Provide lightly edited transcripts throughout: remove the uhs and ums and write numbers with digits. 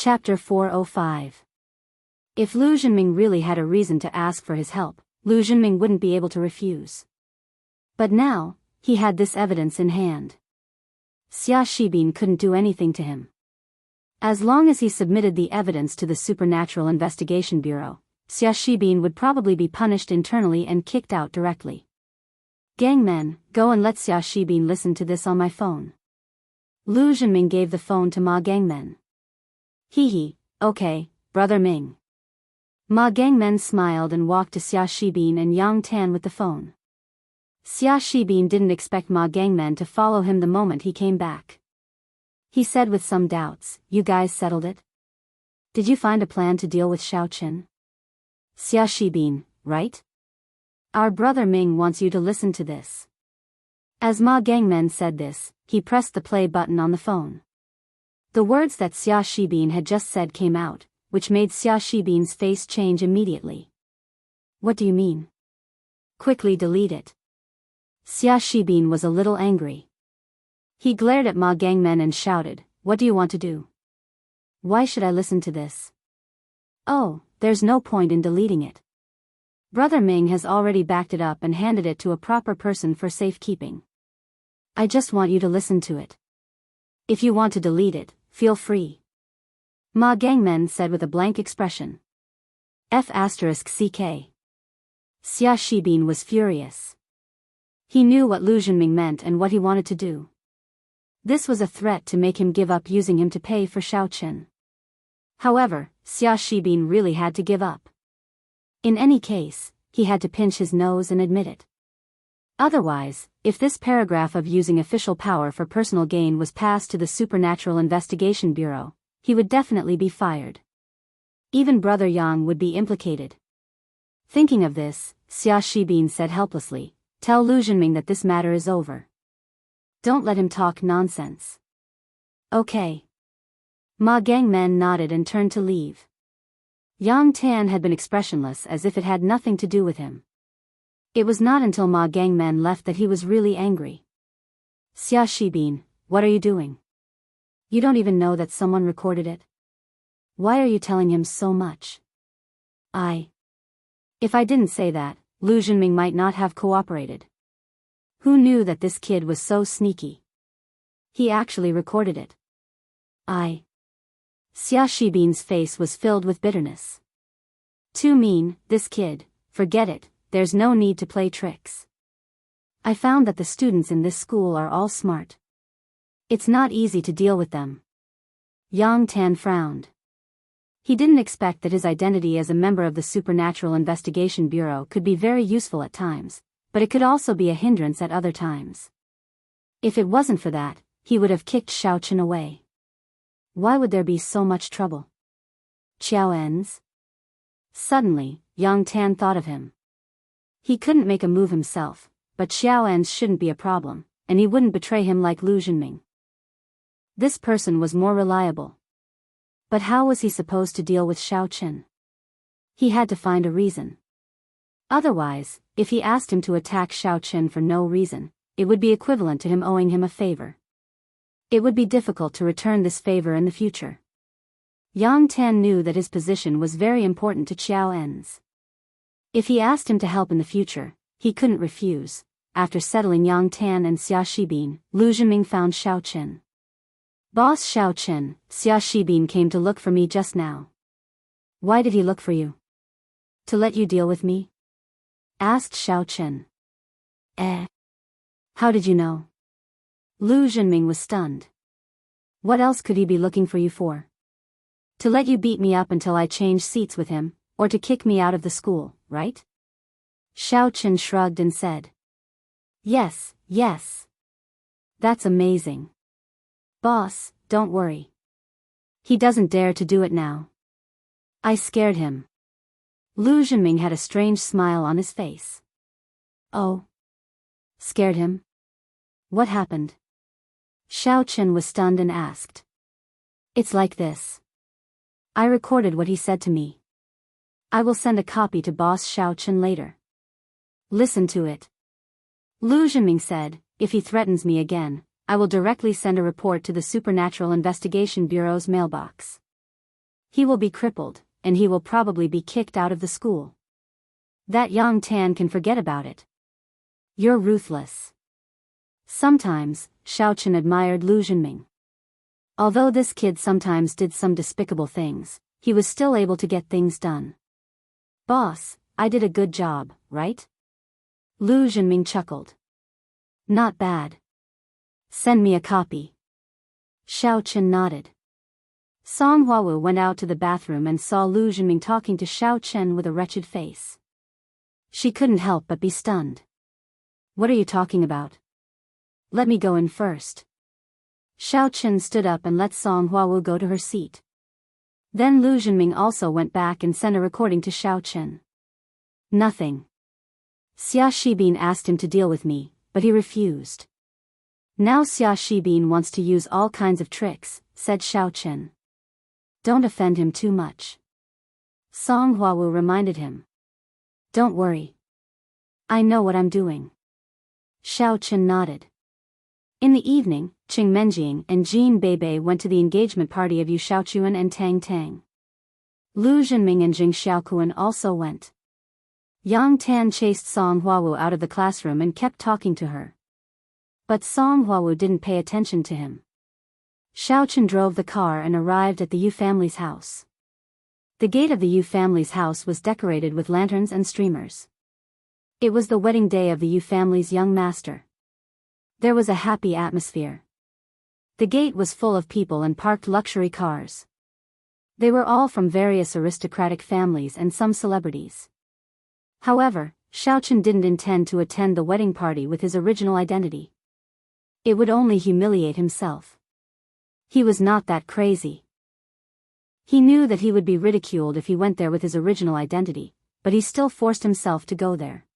Chapter 405. If Lu Zhenming really had a reason to ask for his help, Lu Zhenming wouldn't be able to refuse. But now, he had this evidence in hand. Xia Shibin couldn't do anything to him. As long as he submitted the evidence to the Supernatural Investigation Bureau, Xia Shibin would probably be punished internally and kicked out directly. Gangmen, go and let Xia Shibin listen to this on my phone. Lu Zhenming gave the phone to Ma Gangmen. Hee, okay, Brother Ming. Ma Gangmen smiled and walked to Xia Shibin and Yang Tan with the phone. Xia Shibin didn't expect Ma Gangmen to follow him the moment he came back. He said with some doubts, "You guys settled it? Did you find a plan to deal with Xiao Chen?" Xia Shibin, right? Our brother Ming wants you to listen to this. As Ma Gangmen said this, he pressed the play button on the phone. The words that Xia Shibin had just said came out, which made Xia Shibin's face change immediately. What do you mean? Quickly delete it. Xia Shibin was a little angry. He glared at Ma Gangmen and shouted, "What do you want to do? Why should I listen to this? Oh, there's no point in deleting it. Brother Ming has already backed it up and handed it to a proper person for safekeeping. I just want you to listen to it. If you want to delete it, feel free." Ma Gangmen said with a blank expression. F***CK. Xia Shibin was furious. He knew what Lu Zhenming meant and what he wanted to do. This was a threat to make him give up using him to pay for Xiao Chen. However, Xia Shibin really had to give up. In any case, he had to pinch his nose and admit it. Otherwise, if this paragraph of using official power for personal gain was passed to the Supernatural Investigation Bureau, he would definitely be fired. Even Brother Yang would be implicated. Thinking of this, Xia Shibin said helplessly, "Tell Lu Zhenming that this matter is over. Don't let him talk nonsense." Okay. Ma Gangmen nodded and turned to leave. Yang Tan had been expressionless as if it had nothing to do with him. It was not until Ma Gangmen left that he was really angry. "Xia Shibin, what are you doing? You don't even know that someone recorded it? Why are you telling him so much?" If I didn't say that, Lu Zhenming might not have cooperated. Who knew that this kid was so sneaky? He actually recorded it. Xia Shibin's face was filled with bitterness. Too mean, this kid, forget it, there's no need to play tricks. I found that the students in this school are all smart. It's not easy to deal with them. Yang Tan frowned. He didn't expect that his identity as a member of the Supernatural Investigation Bureau could be very useful at times, but it could also be a hindrance at other times. If it wasn't for that, he would have kicked Xiao Chen away. Why would there be so much trouble? Xiao En's? Suddenly, Yang Tan thought of him. He couldn't make a move himself, but Xiao En's shouldn't be a problem, and he wouldn't betray him like Lu Zhenming. This person was more reliable. But how was he supposed to deal with Xiao Chen? He had to find a reason. Otherwise, if he asked him to attack Xiao Chen for no reason, it would be equivalent to him owing him a favor. It would be difficult to return this favor in the future. Yang Tan knew that his position was very important to Xiao En's. If he asked him to help in the future, he couldn't refuse. After settling Yang Tan and Xia Shibin, Lu Zhenming found Xiao Chen. "Boss Xiao Chen, Xia Shibin came to look for me just now." "Why did he look for you?" "To let you deal with me?" asked Xiao Chen. How did you know?" Lu Zhenming was stunned. "What else could he be looking for you for? To let you beat me up until I change seats with him, or to kick me out of the school, right?" Xiao Chen shrugged and said. Yes. That's amazing. Boss, don't worry. He doesn't dare to do it now. I scared him." Lu Zhenming had a strange smile on his face. "Oh? Scared him? What happened?" Xiao Chen was stunned and asked. "It's like this. I recorded what he said to me. I will send a copy to Boss Xiao Chen later. Listen to it." Lu Zhenming said, "If he threatens me again, I will directly send a report to the Supernatural Investigation Bureau's mailbox." He will be crippled, and he will probably be kicked out of the school. That Yang Tan can forget about it. You're ruthless. Sometimes, Xiao Chen admired Lu Zhenming. Although this kid sometimes did some despicable things, he was still able to get things done. Boss, I did a good job, right? Lu Zhenming chuckled. Not bad. Send me a copy. Xiao Chen nodded. Song Huawu went out to the bathroom and saw Lu Zhenming talking to Xiao Chen with a wretched face. She couldn't help but be stunned. What are you talking about? Let me go in first. Xiao Chen stood up and let Song Huawu go to her seat. Then Lu Zhenming also went back and sent a recording to Xiao Chen. Nothing. Xia Shibin asked him to deal with me, but he refused. Now Xia Shibin wants to use all kinds of tricks, said Xiao Chen. Don't offend him too much. Song Huawu reminded him. Don't worry. I know what I'm doing. Xiao Chen nodded. In the evening, Qing Menjing and Jin Beibei went to the engagement party of Yu Xiaochuan and Tang Tang. Lu Zhenming and Jing Xiaokuan also went. Yang Tan chased Song Huawu out of the classroom and kept talking to her. But Song Huawu didn't pay attention to him. Xiao Chen drove the car and arrived at the Yu family's house. The gate of the Yu family's house was decorated with lanterns and streamers. It was the wedding day of the Yu family's young master. There was a happy atmosphere. The gate was full of people and parked luxury cars. They were all from various aristocratic families and some celebrities. However, Xiao Chen didn't intend to attend the wedding party with his original identity. It would only humiliate himself. He was not that crazy. He knew that he would be ridiculed if he went there with his original identity, but he still forced himself to go there.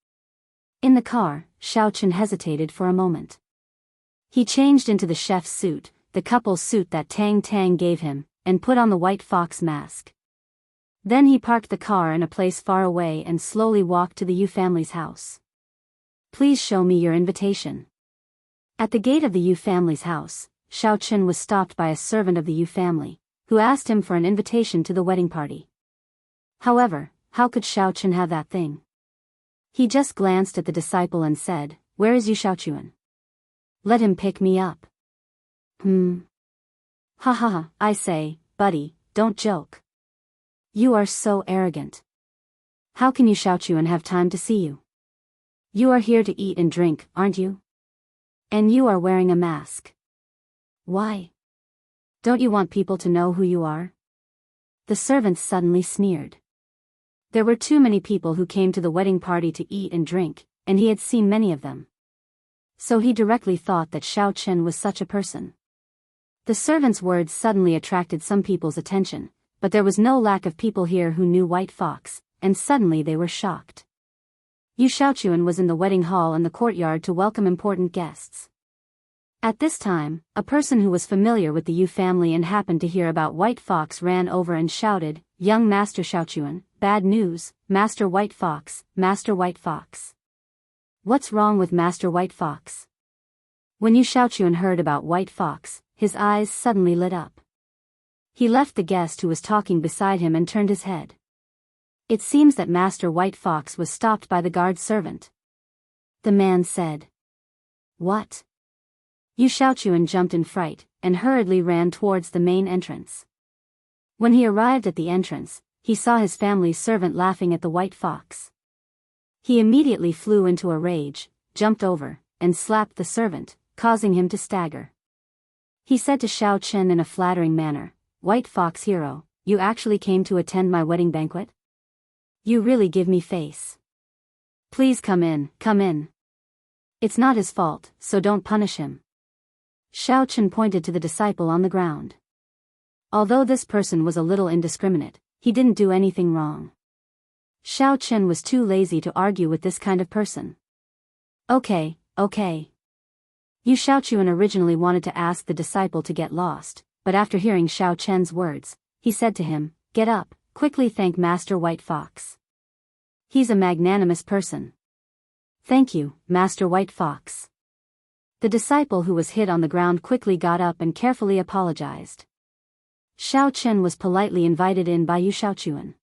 In the car, Xiao Chen hesitated for a moment. He changed into the chef's suit, the couple's suit that Tang Tang gave him, and put on the white fox mask. Then he parked the car in a place far away and slowly walked to the Yu family's house. Please show me your invitation. At the gate of the Yu family's house, Xiao Chen was stopped by a servant of the Yu family, who asked him for an invitation to the wedding party. However, how could Xiao Chen have that thing? He just glanced at the disciple and said, "Where is Yu Xiaochuan? Let him pick me up." Ha ha ha, I say, buddy, don't joke. You are so arrogant. How can Yu Xiaochuan have time to see you? You are here to eat and drink, aren't you? And you are wearing a mask. Why? Don't you want people to know who you are? The servant suddenly sneered. There were too many people who came to the wedding party to eat and drink, and he had seen many of them. So he directly thought that Xiao Chen was such a person. The servant's words suddenly attracted some people's attention, but there was no lack of people here who knew White Fox, and suddenly they were shocked. Yu Xiaochuan was in the wedding hall and the courtyard to welcome important guests. At this time, a person who was familiar with the Yu family and happened to hear about White Fox ran over and shouted, "Young Master Xiaochuan, bad news, Master White Fox, Master White Fox." What's wrong with Master White Fox? When Yu Xiaochuan heard about White Fox, his eyes suddenly lit up. He left the guest who was talking beside him and turned his head. It seems that Master White Fox was stopped by the guard servant. The man said, "What?" Yu Xiaochuan jumped in fright, and hurriedly ran towards the main entrance. When he arrived at the entrance, he saw his family's servant laughing at the White Fox. He immediately flew into a rage, jumped over, and slapped the servant, causing him to stagger. He said to Xiao Chen in a flattering manner, "White Fox hero, you actually came to attend my wedding banquet? You really give me face. Please come in, come in. It's not his fault, so don't punish him." Xiao Chen pointed to the disciple on the ground. Although this person was a little indiscriminate, he didn't do anything wrong. Xiao Chen was too lazy to argue with this kind of person. Okay. Yu Xiaochuan originally wanted to ask the disciple to get lost, but after hearing Xiao Chen's words, he said to him, "Get up, quickly thank Master White Fox. He's a magnanimous person." "Thank you, Master White Fox." The disciple who was hit on the ground quickly got up and carefully apologized. Xiao Chen was politely invited in by Yu Xiaochuan.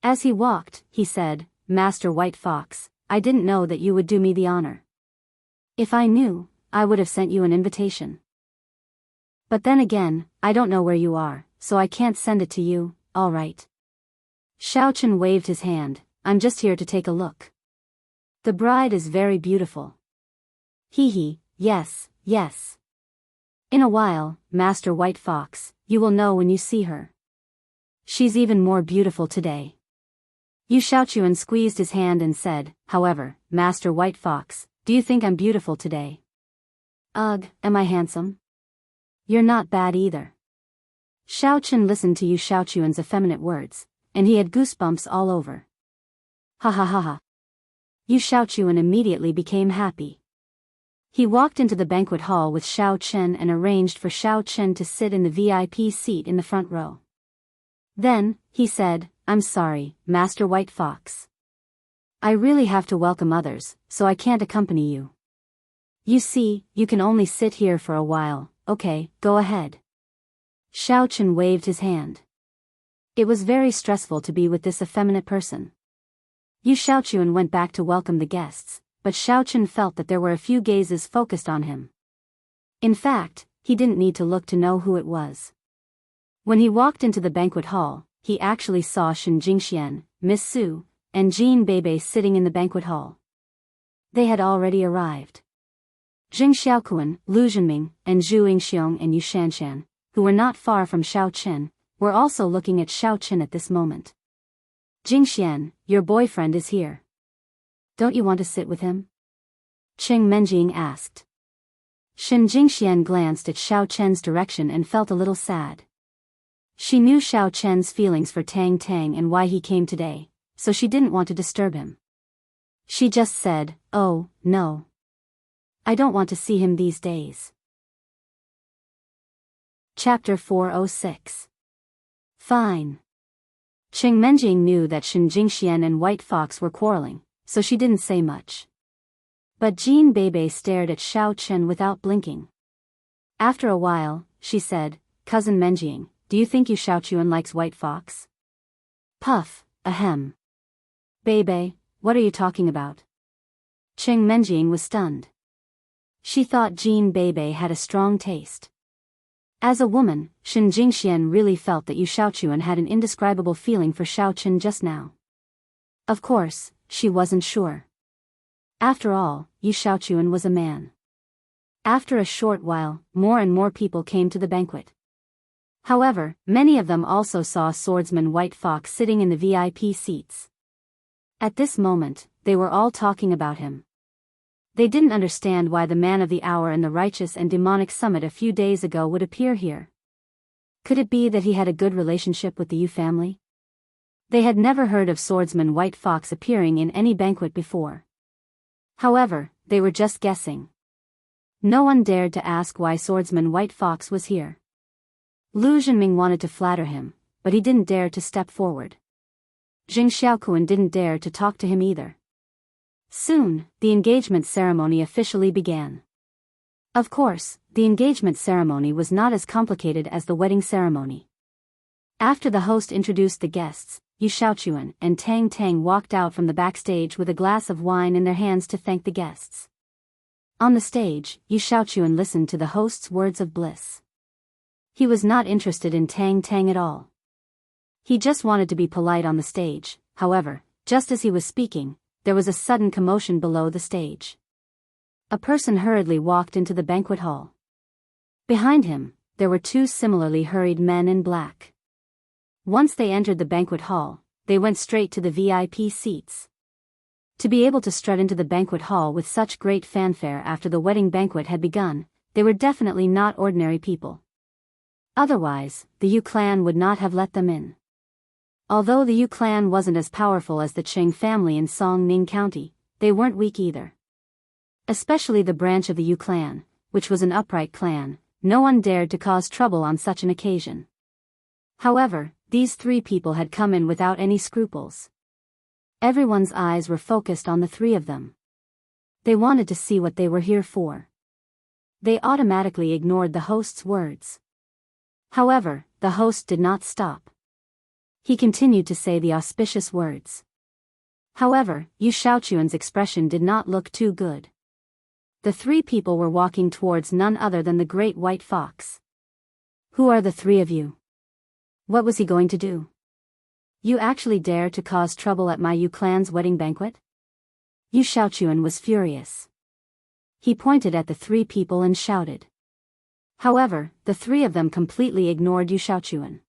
As he walked, he said, "Master White Fox, I didn't know that you would do me the honor. If I knew, I would have sent you an invitation. But then again, I don't know where you are, so I can't send it to you, all right." Xiao Chen waved his hand. "I'm just here to take a look. The bride is very beautiful." "Hee hee, yes, yes. In a while, Master White Fox, you will know when you see her. She's even more beautiful today." Yu Xiaochuan squeezed his hand and said, "However, Master White Fox, do you think I'm beautiful today?" "Ugh, am I handsome?" "You're not bad either." Xiao Chen listened to Yu Xiaochuan's effeminate words, and he had goosebumps all over. Ha ha ha ha. Yu Xiaochuan immediately became happy. He walked into the banquet hall with Xiao Chen and arranged for Xiao Chen to sit in the VIP seat in the front row. Then, he said, "I'm sorry, Master White Fox. I really have to welcome others, so I can't accompany you. You see, you can only sit here for a while, okay, go ahead." Xiao Chen waved his hand. It was very stressful to be with this effeminate person. Yu Xiaochuan went back to welcome the guests, but Xiao Chen felt that there were a few gazes focused on him. In fact, he didn't need to look to know who it was. When he walked into the banquet hall, he actually saw Shen Jingxian, Miss Su, and Jean Bebe sitting in the banquet hall. They had already arrived. Jing Xiaokuan, Lu Zhenming, and Zhu Yingxiong and Yu Shanshan, who were not far from Xiao Chen, were also looking at Xiao Chen at this moment. "Jingxian, your boyfriend is here. Don't you want to sit with him?" Qing Menjing asked. Shen Jingxian glanced at Xiao Chen's direction and felt a little sad. She knew Xiao Chen's feelings for Tang Tang and why he came today, so she didn't want to disturb him. She just said, "Oh, no. I don't want to see him these days." Chapter 406. Fine. Qing Menjing knew that Shen Jingxian and White Fox were quarreling, so she didn't say much. But Jean Bebe stared at Xiao Chen without blinking. After a while, she said, "Cousin Menjing, do you think Yu Xiaochuan likes White Fox?" Puff, ahem. "Bebe, what are you talking about?" Qing Menjing was stunned. She thought Jean Bebe had a strong taste. As a woman, Shen Jingxian really felt that Yu Xiaochuan had an indescribable feeling for Xiao Chen just now. Of course, she wasn't sure. After all, Yu Xiaochuan was a man. After a short while, more and more people came to the banquet. However, many of them also saw swordsman White Fox sitting in the VIP seats. At this moment, they were all talking about him. They didn't understand why the man of the hour in the righteous and demonic summit a few days ago would appear here. Could it be that he had a good relationship with the Yu family? They had never heard of swordsman White Fox appearing in any banquet before. However, they were just guessing. No one dared to ask why swordsman White Fox was here. Lu Zhenming wanted to flatter him, but he didn't dare to step forward. Jing Xiaokuan didn't dare to talk to him either. Soon, the engagement ceremony officially began. Of course, the engagement ceremony was not as complicated as the wedding ceremony. After the host introduced the guests, Yu Xiaochuan and Tang Tang walked out from the backstage with a glass of wine in their hands to thank the guests. On the stage, Yu Xiaochuan listened to the host's words of bliss. He was not interested in Tang Tang at all. He just wanted to be polite on the stage. However, just as he was speaking, there was a sudden commotion below the stage. A person hurriedly walked into the banquet hall. Behind him, there were two similarly hurried men in black. Once they entered the banquet hall, they went straight to the VIP seats. To be able to strut into the banquet hall with such great fanfare after the wedding banquet had begun, they were definitely not ordinary people. Otherwise, the Yu clan would not have let them in. Although the Yu clan wasn't as powerful as the Qing family in Songning County, they weren't weak either. Especially the branch of the Yu clan, which was an upright clan, no one dared to cause trouble on such an occasion. However, these three people had come in without any scruples. Everyone's eyes were focused on the three of them. They wanted to see what they were here for. They automatically ignored the host's words. However, the host did not stop. He continued to say the auspicious words. However, Yu Shaochuan's expression did not look too good. The three people were walking towards none other than the great white fox. Who are the three of you? What was he going to do? You actually dare to cause trouble at my Yu clan's wedding banquet? Yu Shaochuan was furious. He pointed at the three people and shouted. However, the three of them completely ignored Yu Shaochuan.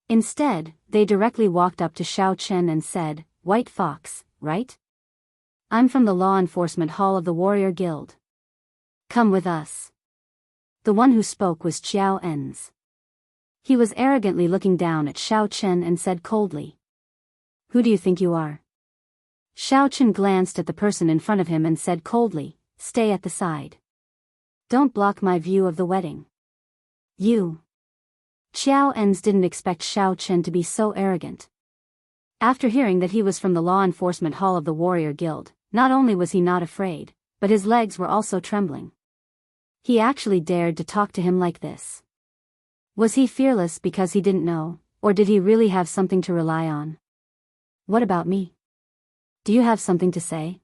Instead, they directly walked up to Xiao Chen and said, "White Fox, right? I'm from the Law Enforcement Hall of the Warrior Guild. Come with us." The one who spoke was Xiao En's. He was arrogantly looking down at Xiao Chen and said coldly, "Who do you think you are?" Xiao Chen glanced at the person in front of him and said coldly, "Stay at the side. Don't block my view of the wedding." You. Xiao En's didn't expect Xiao Chen to be so arrogant. After hearing that he was from the Law Enforcement Hall of the Warrior Guild, not only was he not afraid, but his legs were also trembling. He actually dared to talk to him like this. Was he fearless because he didn't know, or did he really have something to rely on? "What about me? Do you have something to say?"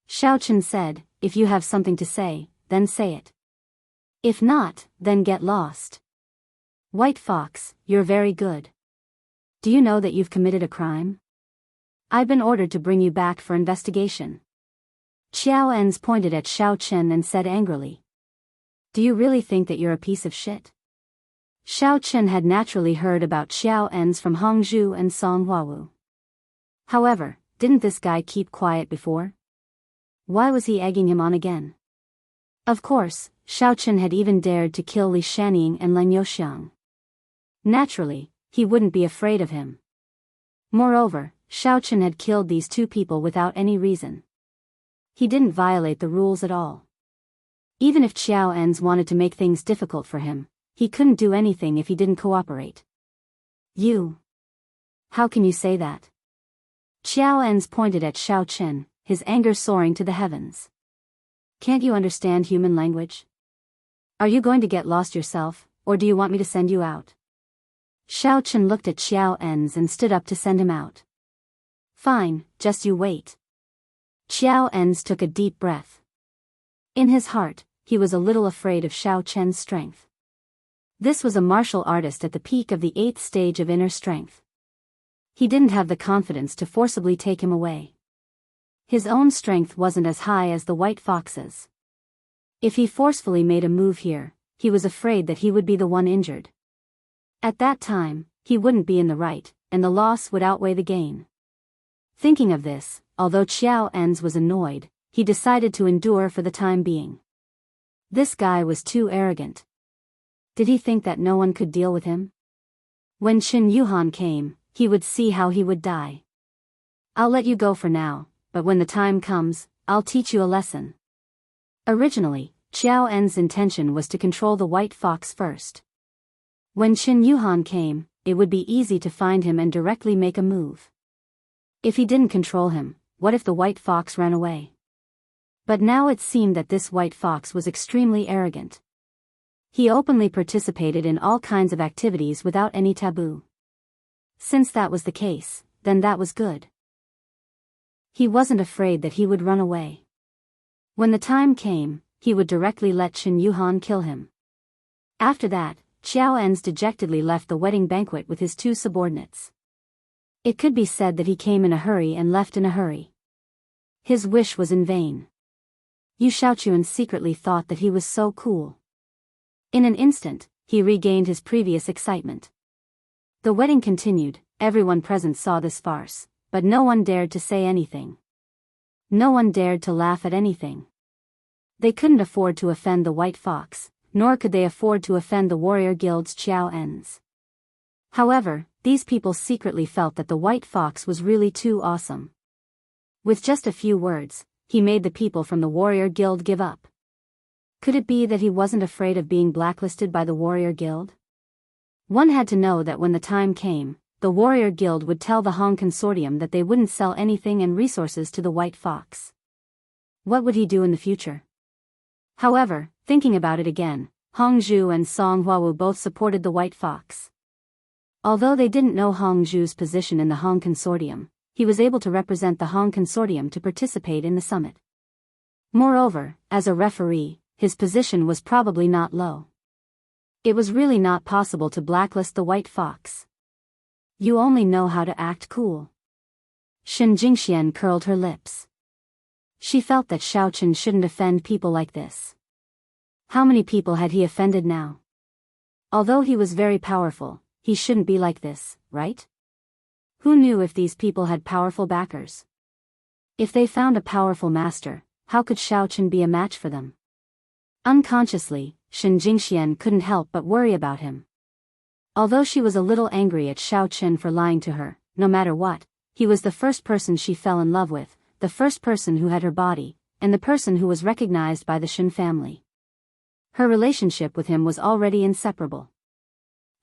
Xiao Chen said, "If you have something to say, then say it. If not, then get lost. White Fox, you're very good. Do you know that you've committed a crime? I've been ordered to bring you back for investigation." Xiao En's pointed at Xiao Chen and said angrily, "Do you really think that you're a piece of shit?" Xiao Chen had naturally heard about Xiao En's from Hongzhu and Song Huawu. However, didn't this guy keep quiet before? Why was he egging him on again? Of course, Xiao Chen had even dared to kill Li Shaning and Len Youxiang. Naturally, he wouldn't be afraid of him. Moreover, Xiao Chen had killed these two people without any reason. He didn't violate the rules at all. Even if Xiao En's wanted to make things difficult for him, he couldn't do anything if he didn't cooperate. You. How can you say that? Xiao En's pointed at Xiao Chen, his anger soaring to the heavens. Can't you understand human language? Are you going to get lost yourself, or do you want me to send you out? Xiao Chen looked at Xiao En's and stood up to send him out. Fine, just you wait. Xiao En's took a deep breath. In his heart, he was a little afraid of Xiao Chen's strength. This was a martial artist at the peak of the 8th stage of inner strength. He didn't have the confidence to forcibly take him away. His own strength wasn't as high as the white fox's. If he forcefully made a move here, he was afraid that he would be the one injured. At that time, he wouldn't be in the right, and the loss would outweigh the gain. Thinking of this, although Xiao En's was annoyed, he decided to endure for the time being. This guy was too arrogant. Did he think that no one could deal with him? When Qin Yuhan came, he would see how he would die. I'll let you go for now, but when the time comes, I'll teach you a lesson. Originally, Xiao En's intention was to control the white fox first. When Qin Yuhan came, it would be easy to find him and directly make a move. If he didn't control him, what if the white fox ran away? But now it seemed that this white fox was extremely arrogant. He openly participated in all kinds of activities without any taboo. Since that was the case, then that was good. He wasn't afraid that he would run away. When the time came, he would directly let Qin Yuhan kill him. After that, Xiao En's dejectedly left the wedding banquet with his two subordinates. It could be said that he came in a hurry and left in a hurry. His wish was in vain. Yu Shaochuan secretly thought that he was so cool. In an instant, he regained his previous excitement. The wedding continued, everyone present saw this farce, but no one dared to say anything. No one dared to laugh at anything. They couldn't afford to offend the white fox, nor could they afford to offend the warrior guild's Xiao En's. However, these people secretly felt that the white fox was really too awesome. With just a few words, he made the people from the warrior guild give up. Could it be that he wasn't afraid of being blacklisted by the warrior guild? One had to know that when the time came, the warrior guild would tell the Hong Consortium that they wouldn't sell anything and resources to the white fox. What would he do in the future? However, thinking about it again, Hongzhu and Song Huawu both supported the White Fox. Although they didn't know Hongzhu's position in the Hong Consortium, he was able to represent the Hong Consortium to participate in the summit. Moreover, as a referee, his position was probably not low. It was really not possible to blacklist the White Fox. You only know how to act cool. Shen Jingxian curled her lips. She felt that Xiaochen shouldn't offend people like this. How many people had he offended now? Although he was very powerful, he shouldn't be like this, right? Who knew if these people had powerful backers? If they found a powerful master, how could Xiaochen be a match for them? Unconsciously, Shen Jingxian couldn't help but worry about him. Although she was a little angry at Xiaochen for lying to her, no matter what, he was the first person she fell in love with, the first person who had her body, and the person who was recognized by the Shen family. Her relationship with him was already inseparable.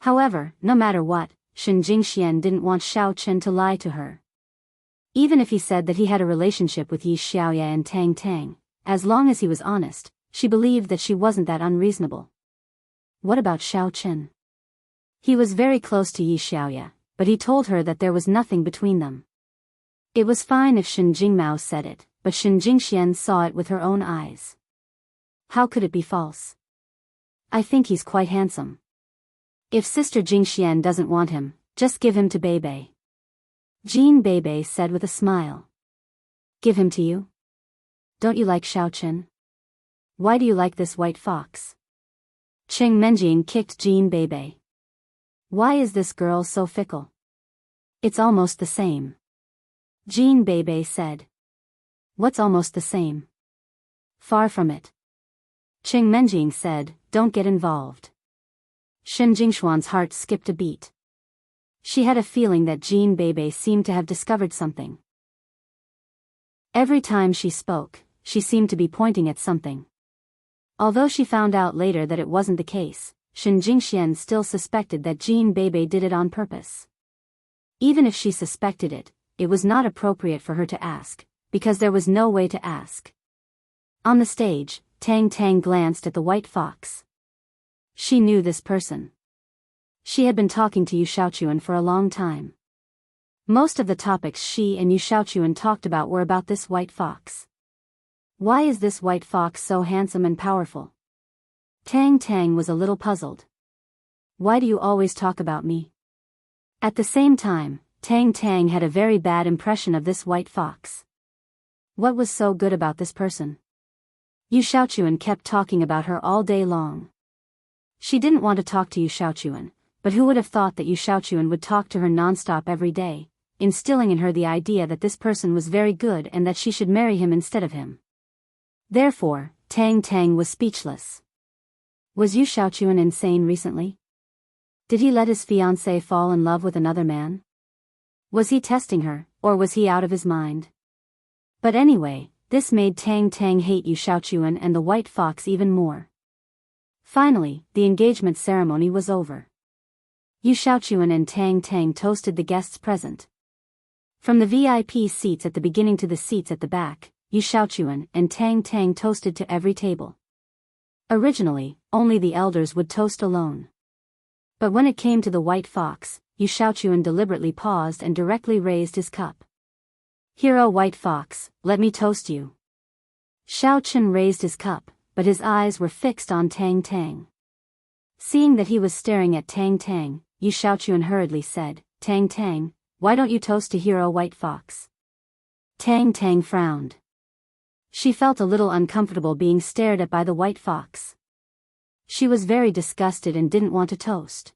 However, no matter what, Shen Jingxian didn't want Xiaochen to lie to her. Even if he said that he had a relationship with Yi Xiaoya and Tang Tang, as long as he was honest, she believed that she wasn't that unreasonable. What about Xiaochen? He was very close to Yi Xiaoya, but he told her that there was nothing between them. It was fine if Shen Jingmao said it, but Shen Jingxian saw it with her own eyes. How could it be false? I think he's quite handsome. If Sister Jingxian doesn't want him, just give him to Beibei. Jean Beibei said with a smile. Give him to you? Don't you like Xiaochen? Why do you like this White Fox? Cheng Menjing kicked Jean Beibei. Why is this girl so fickle? It's almost the same. Jean Beibei said. What's almost the same? Far from it. Cheng Menjing said, don't get involved. Shen Jingshuan's heart skipped a beat. She had a feeling that Jean Beibei seemed to have discovered something. Every time she spoke, she seemed to be pointing at something. Although she found out later that it wasn't the case, Shen Jingxian still suspected that Jean Beibei did it on purpose. Even if she suspected it, it was not appropriate for her to ask, because there was no way to ask. On the stage, Tang Tang glanced at the White Fox. She knew this person. She had been talking to Yu Xiaochuan for a long time. Most of the topics she and Yu Xiaochuan talked about were about this White Fox. Why is this White Fox so handsome and powerful? Tang Tang was a little puzzled. Why do you always talk about me? At the same time, Tang Tang had a very bad impression of this White Fox. What was so good about this person? Yu Xiaochuan kept talking about her all day long. She didn't want to talk to Yu Xiaochuan, but who would have thought that Yu Xiaochuan would talk to her non-stop every day, instilling in her the idea that this person was very good and that she should marry him instead of him. Therefore, Tang Tang was speechless. Was Yu Xiaochuan insane recently? Did he let his fiancée fall in love with another man? Was he testing her, or was he out of his mind? But anyway, this made Tang Tang hate Yu Xiaochuan and the White Fox even more. Finally, the engagement ceremony was over. Yu Xiaochuan and Tang Tang toasted the guests present. From the VIP seats at the beginning to the seats at the back, Yu Xiaochuan and Tang Tang toasted to every table. Originally, only the elders would toast alone. But when it came to the White Fox, Yu Xiaochuan deliberately paused and directly raised his cup. Hero White Fox, let me toast you. Xiaochen raised his cup, but his eyes were fixed on Tang Tang. Seeing that he was staring at Tang Tang, Yu Xiaochuan hurriedly said, Tang Tang, why don't you toast to Hero White Fox? Tang Tang frowned. She felt a little uncomfortable being stared at by the White Fox. She was very disgusted and didn't want to toast.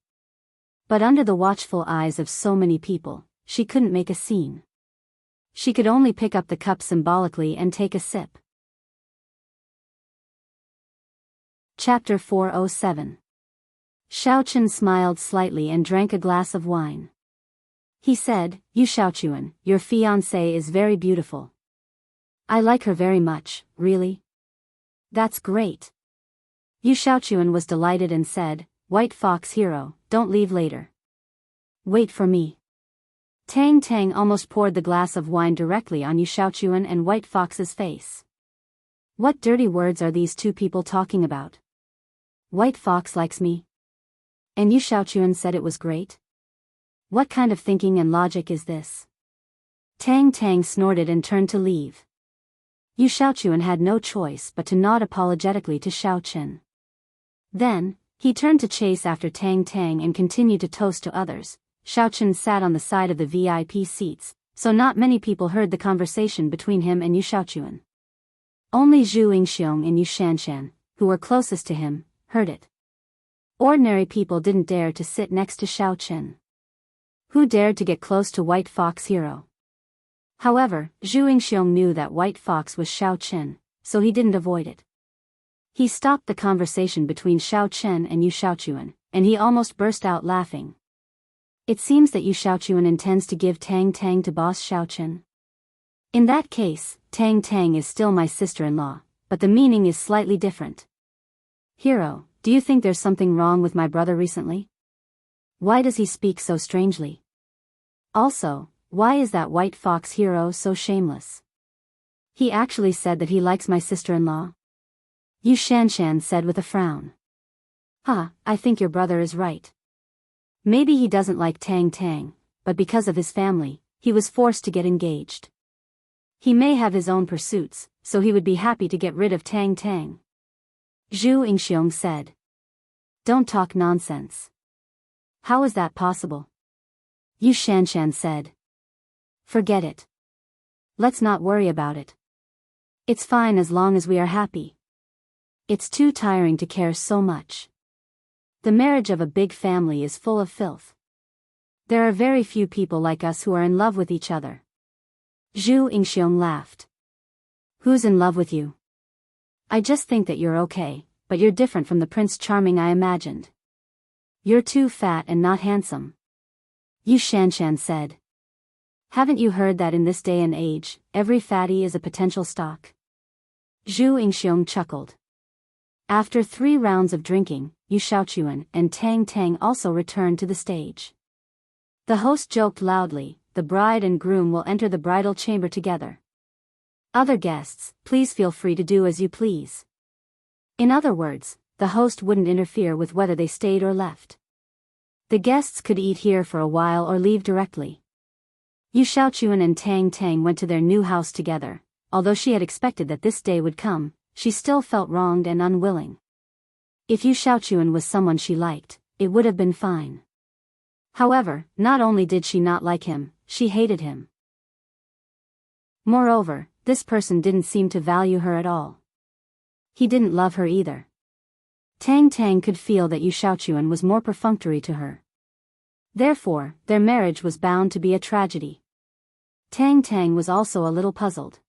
But under the watchful eyes of so many people, she couldn't make a scene. She could only pick up the cup symbolically and take a sip. Chapter 407. Xiaochen smiled slightly and drank a glass of wine. He said, Yu Xiaochuan, your fiancée is very beautiful. I like her very much, really? That's great. Yu Xiaochuan was delighted and said, White Fox hero, don't leave later. Wait for me. Tang Tang almost poured the glass of wine directly on Yu Xiaochuan and White Fox's face. What dirty words are these two people talking about? White Fox likes me. And Yu Xiaochuan said it was great? What kind of thinking and logic is this? Tang Tang snorted and turned to leave. Yu Xiaochuan had no choice but to nod apologetically to Xiao Chen. Then, he turned to chase after Tang Tang and continued to toast to others. Xiao Chen sat on the side of the VIP seats, so not many people heard the conversation between him and Yu Xiaochuan. Only Zhu Yingxiong and Yu Shanshan, who were closest to him, heard it. Ordinary people didn't dare to sit next to Xiao Chen. Who dared to get close to White Fox hero? However, Zhu Yingxiong knew that White Fox was Xiao Chen, so he didn't avoid it. He stopped the conversation between Xiao Chen and Yu Xiaochuan, and he almost burst out laughing. It seems that Yu Xiaochuan intends to give Tang Tang to boss Xiao Chen. In that case, Tang Tang is still my sister-in-law, but the meaning is slightly different. Hero, do you think there's something wrong with my brother recently? Why does he speak so strangely? Also, why is that White Fox hero so shameless? He actually said that he likes my sister-in-law? Yu Shanshan said with a frown. I think your brother is right. Maybe he doesn't like Tang Tang, but because of his family, he was forced to get engaged. He may have his own pursuits, so he would be happy to get rid of Tang Tang. Zhu Yingxiong said. Don't talk nonsense. How is that possible? Yu Shanshan said. Forget it. Let's not worry about it. It's fine as long as we are happy. It's too tiring to care so much. The marriage of a big family is full of filth. There are very few people like us who are in love with each other. Zhu Yingxiong laughed. Who's in love with you? I just think that you're okay, but you're different from the Prince Charming I imagined. You're too fat and not handsome. Yu Shanshan said. Haven't you heard that in this day and age, every fatty is a potential stock? Zhu Yingxiong chuckled. After 3 rounds of drinking, Yu Xiaochuan and Tang Tang also returned to the stage. The host joked loudly, the bride and groom will enter the bridal chamber together. Other guests, please feel free to do as you please. In other words, the host wouldn't interfere with whether they stayed or left. The guests could eat here for a while or leave directly. Yu Xiaochuan and Tang Tang went to their new house together. Although she had expected that this day would come, she still felt wronged and unwilling. If Yu Xiaochuan was someone she liked, it would have been fine. However, not only did she not like him, she hated him. Moreover, this person didn't seem to value her at all. He didn't love her either. Tang Tang could feel that Yu Xiaochuan was more perfunctory to her. Therefore, their marriage was bound to be a tragedy. Tang Tang was also a little puzzled.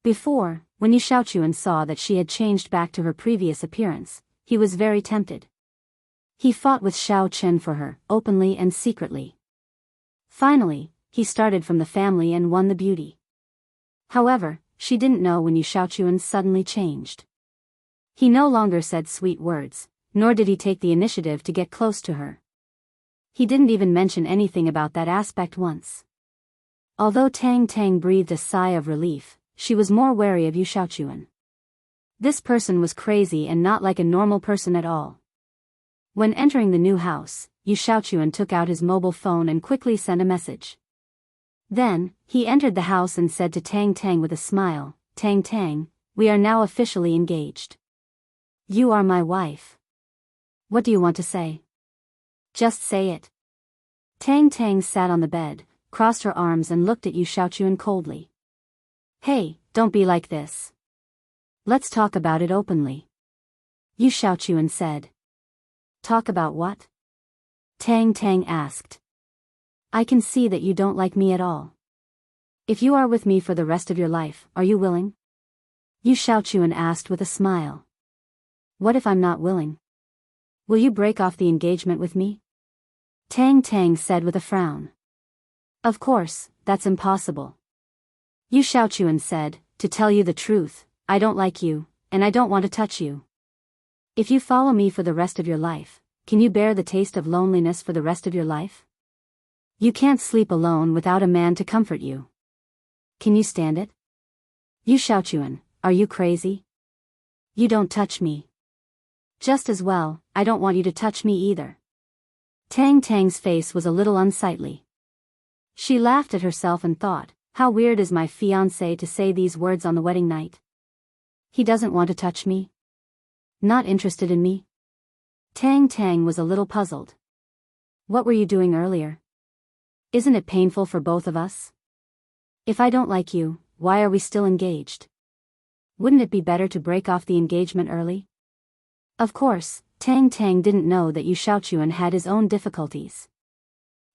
Before, when Yu Xiaochuan saw that she had changed back to her previous appearance, he was very tempted. He fought with Xiao Chen for her, openly and secretly. Finally, he started from the family and won the beauty. However, she didn't know when Yu Xiaochuan suddenly changed. He no longer said sweet words, nor did he take the initiative to get close to her. He didn't even mention anything about that aspect once. Although Tang Tang breathed a sigh of relief, she was more wary of Yu Xiaochuan. This person was crazy and not like a normal person at all. When entering the new house, Yu Xiaochuan took out his mobile phone and quickly sent a message. Then, he entered the house and said to Tang Tang with a smile, Tang Tang, we are now officially engaged. You are my wife. What do you want to say? Just say it. Tang Tang sat on the bed, crossed her arms and looked at Yu Xiaochuan coldly. Hey, don't be like this. Let's talk about it openly. Yu Xiaochuan said. Talk about what? Tang Tang asked. I can see that you don't like me at all. If you are with me for the rest of your life, are you willing? Yu Xiaochuan asked with a smile. What if I'm not willing? Will you break off the engagement with me? Tang Tang said with a frown. Of course, that's impossible. Yu Xiaochuan said, to tell you the truth, I don't like you, and I don't want to touch you. If you follow me for the rest of your life, can you bear the taste of loneliness for the rest of your life? You can't sleep alone without a man to comfort you. Can you stand it? Yu Xiaochuan, are you crazy? You don't touch me. Just as well, I don't want you to touch me either. Tang Tang's face was a little unsightly. She laughed at herself and thought, how weird is my fiancé to say these words on the wedding night. He doesn't want to touch me? Not interested in me? Tang Tang was a little puzzled. What were you doing earlier? Isn't it painful for both of us? If I don't like you, why are we still engaged? Wouldn't it be better to break off the engagement early? Of course, Tang Tang didn't know that Yu Xiaochuan had his own difficulties.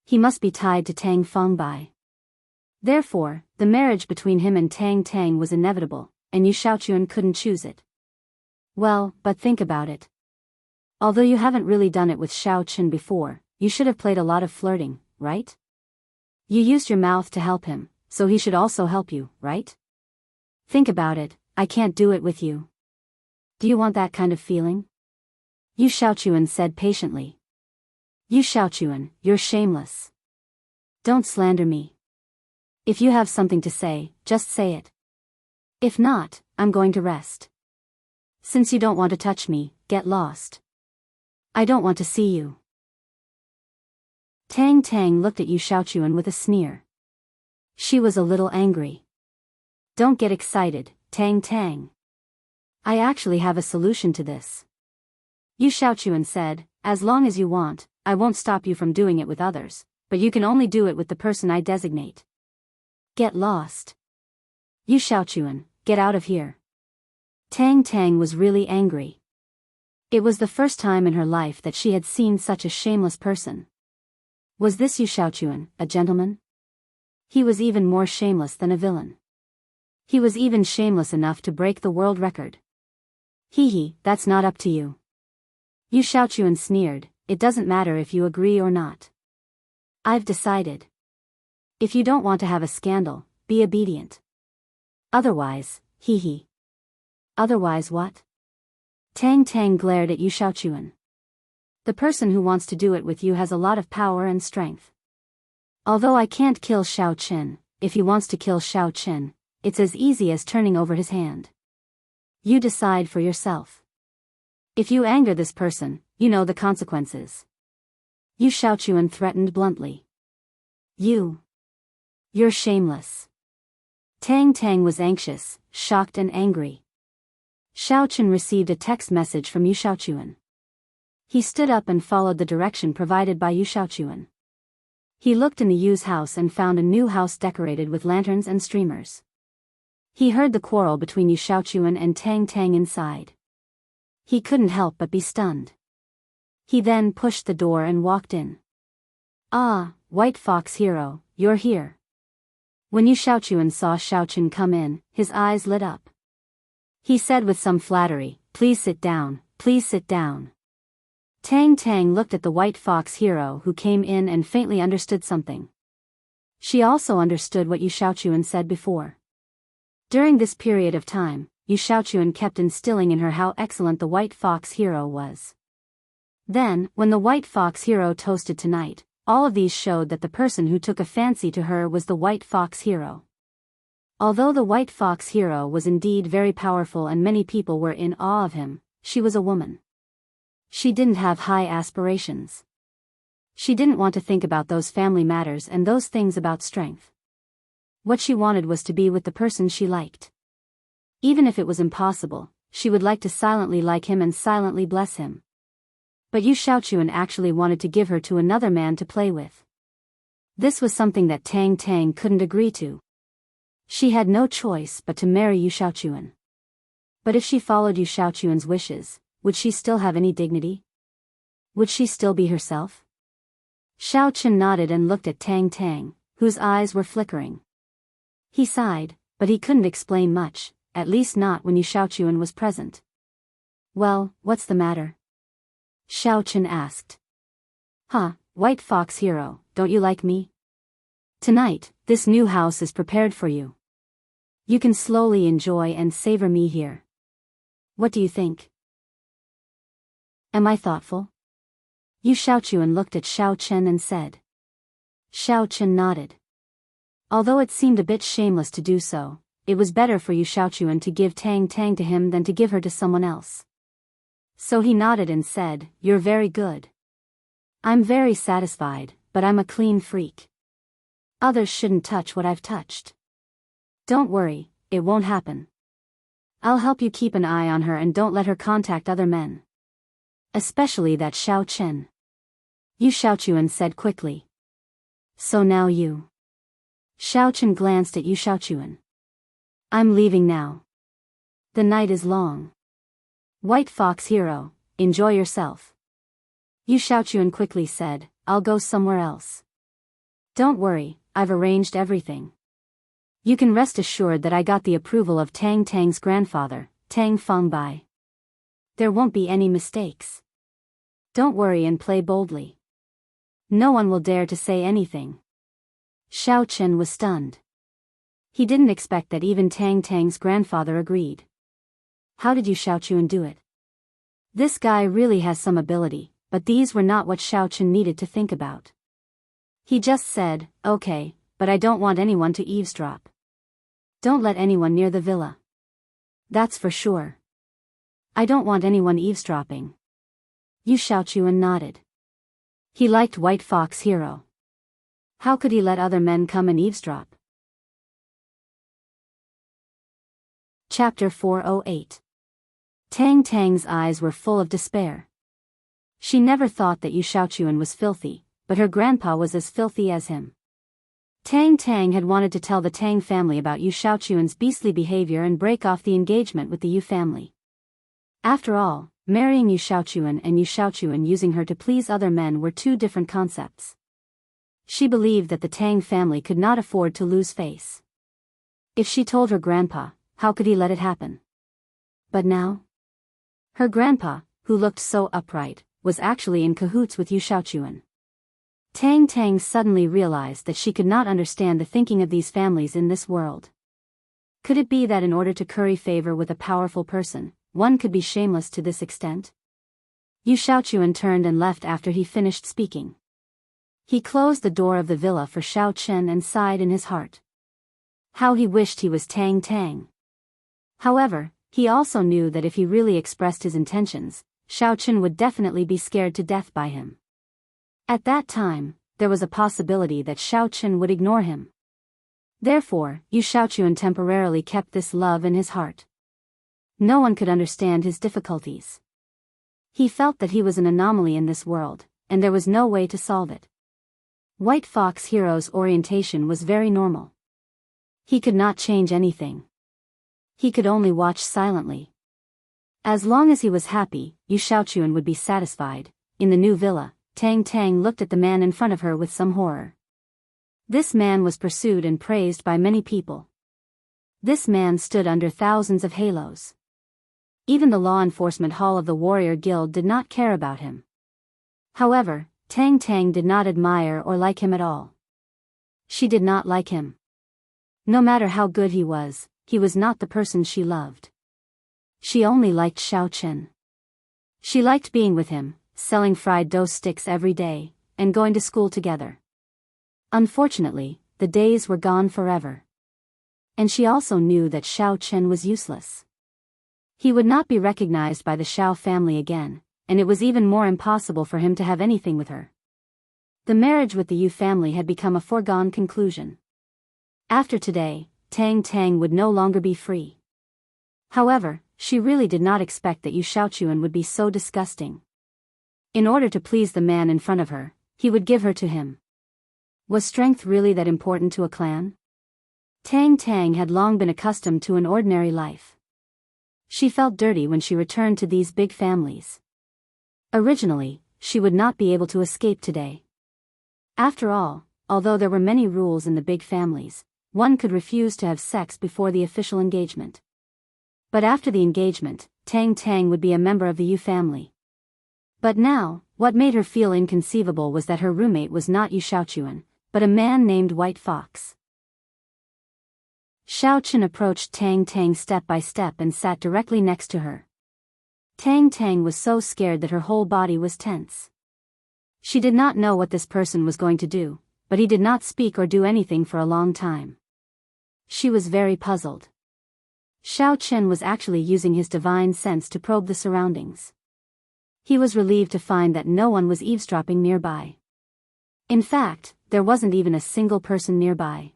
He must be tied to Tang Fengbai. Therefore, the marriage between him and Tang Tang was inevitable, and Yu Xiaochuan couldn't choose it. Well, but think about it. Although you haven't really done it with Xiao Chen before, you should have played a lot of flirting, right? You used your mouth to help him, so he should also help you, right? Think about it, I can't do it with you. Do you want that kind of feeling? Yu Xiaochuan said patiently. Yu Xiaochuan, you're shameless. Don't slander me. If you have something to say, just say it. If not, I'm going to rest. Since you don't want to touch me, get lost. I don't want to see you. Tang Tang looked at Yu Xiaochuan with a sneer. She was a little angry. Don't get excited, Tang Tang. I actually have a solution to this. Yu Xiaochuan said, as long as you want, I won't stop you from doing it with others, but you can only do it with the person I designate. Get lost. Yu Xiaochuan, get out of here. Tang Tang was really angry. It was the first time in her life that she had seen such a shameless person. Was this Yu Xiaochuan, a gentleman? He was even more shameless than a villain. He was even shameless enough to break the world record. Hee, that's not up to you. Yu Xiaochuan sneered, it doesn't matter if you agree or not. I've decided. If you don't want to have a scandal, be obedient. Otherwise, hee. Otherwise what? Tang Tang glared at Yu Xiaochuan. The person who wants to do it with you has a lot of power and strength. Although I can't kill Xiao Chen, if he wants to kill Xiao Chen, it's as easy as turning over his hand. You decide for yourself. If you anger this person, you know the consequences. Yu Xiaochuan threatened bluntly. You're shameless. Tang Tang was anxious, shocked and angry. Xiao Chen received a text message from Yu Xiaochuan. He stood up and followed the direction provided by Yu Xiaochuan. He looked in the Yu's house and found a new house decorated with lanterns and streamers. He heard the quarrel between Yu Xiaochuan and Tang Tang inside. He couldn't help but be stunned. He then pushed the door and walked in. Ah, White Fox Hero, you're here. When Yu Xiaochuan saw Xiao Chen come in, his eyes lit up. He said with some flattery, please sit down, please sit down. Tang Tang looked at the White Fox Hero who came in and faintly understood something. She also understood what Yu Xiaochuan said before. During this period of time, Yu Xiaochuan kept instilling in her how excellent the White Fox Hero was. Then, when the White Fox Hero toasted tonight, all of these showed that the person who took a fancy to her was the White Fox Hero. Although the White Fox Hero was indeed very powerful and many people were in awe of him, she was a woman. She didn't have high aspirations. She didn't want to think about those family matters and those things about strength. What she wanted was to be with the person she liked. Even if it was impossible, she would like to silently like him and silently bless him. But Yu Xiaochuan actually wanted to give her to another man to play with. This was something that Tang Tang couldn't agree to. She had no choice but to marry Yu Xiaochuan. But if she followed Yu Xiaochuan's wishes, would she still have any dignity? Would she still be herself? Xiao Chen nodded and looked at Tang Tang, whose eyes were flickering. He sighed, but he couldn't explain much, at least not when Yu Xiaochuan was present. Well, what's the matter? Xiao Chen asked. White Fox Hero, don't you like me? Tonight, this new house is prepared for you. You can slowly enjoy and savor me here. What do you think? Am I thoughtful? Yu Xiaochuan looked at Xiao Chen and said. Xiao Chen nodded. Although it seemed a bit shameless to do so, it was better for Yu Xiaochuan to give Tang Tang to him than to give her to someone else. So he nodded and said, "You're very good. I'm very satisfied, but I'm a clean freak. Others shouldn't touch what I've touched. Don't worry, it won't happen. I'll help you keep an eye on her and don't let her contact other men. Especially that Xiao Chen." Yu Xiaochuan said quickly. "So now you." Xiao Chen glanced at Yu Xiaochuan. "I'm leaving now. The night is long. White Fox hero, enjoy yourself." Yu Xiaochuan quickly said, "I'll go somewhere else. Don't worry, I've arranged everything. You can rest assured that I got the approval of Tang Tang's grandfather, Tang Fangbai. There won't be any mistakes. Don't worry and play boldly. No one will dare to say anything." Xiao Chen was stunned. He didn't expect that even Tang Tang's grandfather agreed. How did Yu Xiaochuan do it? This guy really has some ability, but these were not what Xiao Chen needed to think about. He just said, "Okay, but I don't want anyone to eavesdrop. Don't let anyone near the villa. That's for sure. I don't want anyone eavesdropping." Yu Xiaochuan nodded. He liked White Fox hero. How could he let other men come and eavesdrop? Chapter 408. Tang Tang's eyes were full of despair. She never thought that Yu Xiaochuan was filthy, but her grandpa was as filthy as him. Tang Tang had wanted to tell the Tang family about Yu Xiaochuan's beastly behavior and break off the engagement with the Yu family. After all, marrying Yu Xiaochuan and Yu Xiaochuan using her to please other men were two different concepts. She believed that the Tang family could not afford to lose face. If she told her grandpa, how could he let it happen? But now? Her grandpa, who looked so upright, was actually in cahoots with Yu Xiaochuan. Tang Tang suddenly realized that she could not understand the thinking of these families in this world. Could it be that in order to curry favor with a powerful person, one could be shameless to this extent? Yu Xiaochuan turned and left after he finished speaking. He closed the door of the villa for Xiao Chen and sighed in his heart. How he wished he was Tang Tang. However, he also knew that if he really expressed his intentions, Xiao Chen would definitely be scared to death by him. At that time, there was a possibility that Xiao Chen would ignore him. Therefore, Yu Xiaochuan temporarily kept this love in his heart. No one could understand his difficulties. He felt that he was an anomaly in this world, and there was no way to solve it. White Fox hero's orientation was very normal. He could not change anything. He could only watch silently. As long as he was happy, Yu Xiaochuan would be satisfied. In the new villa, Tang Tang looked at the man in front of her with some horror. This man was pursued and praised by many people. This man stood under thousands of halos. Even the law enforcement hall of the warrior guild did not care about him. However, Tang Tang did not admire or like him at all. She did not like him. No matter how good he was not the person she loved. She only liked Xiao Chen. She liked being with him, selling fried dough sticks every day, and going to school together. Unfortunately, the days were gone forever. And she also knew that Xiao Chen was useless. He would not be recognized by the Xiao family again, and it was even more impossible for him to have anything with her. The marriage with the Yu family had become a foregone conclusion. After today, Tang Tang would no longer be free. However, she really did not expect that Yu Xiaochuan would be so disgusting. In order to please the man in front of her, he would give her to him. Was strength really that important to a clan? Tang Tang had long been accustomed to an ordinary life. She felt dirty when she returned to these big families. Originally, she would not be able to escape today. After all, although there were many rules in the big families, one could refuse to have sex before the official engagement. But after the engagement, Tang Tang would be a member of the Yu family. But now, what made her feel inconceivable was that her roommate was not Yu Xiaochuan, but a man named White Fox. Xiao Chen approached Tang Tang step by step and sat directly next to her. Tang Tang was so scared that her whole body was tense. She did not know what this person was going to do, but he did not speak or do anything for a long time. She was very puzzled. Xiao Chen was actually using his divine sense to probe the surroundings. He was relieved to find that no one was eavesdropping nearby. In fact, there wasn't even a single person nearby.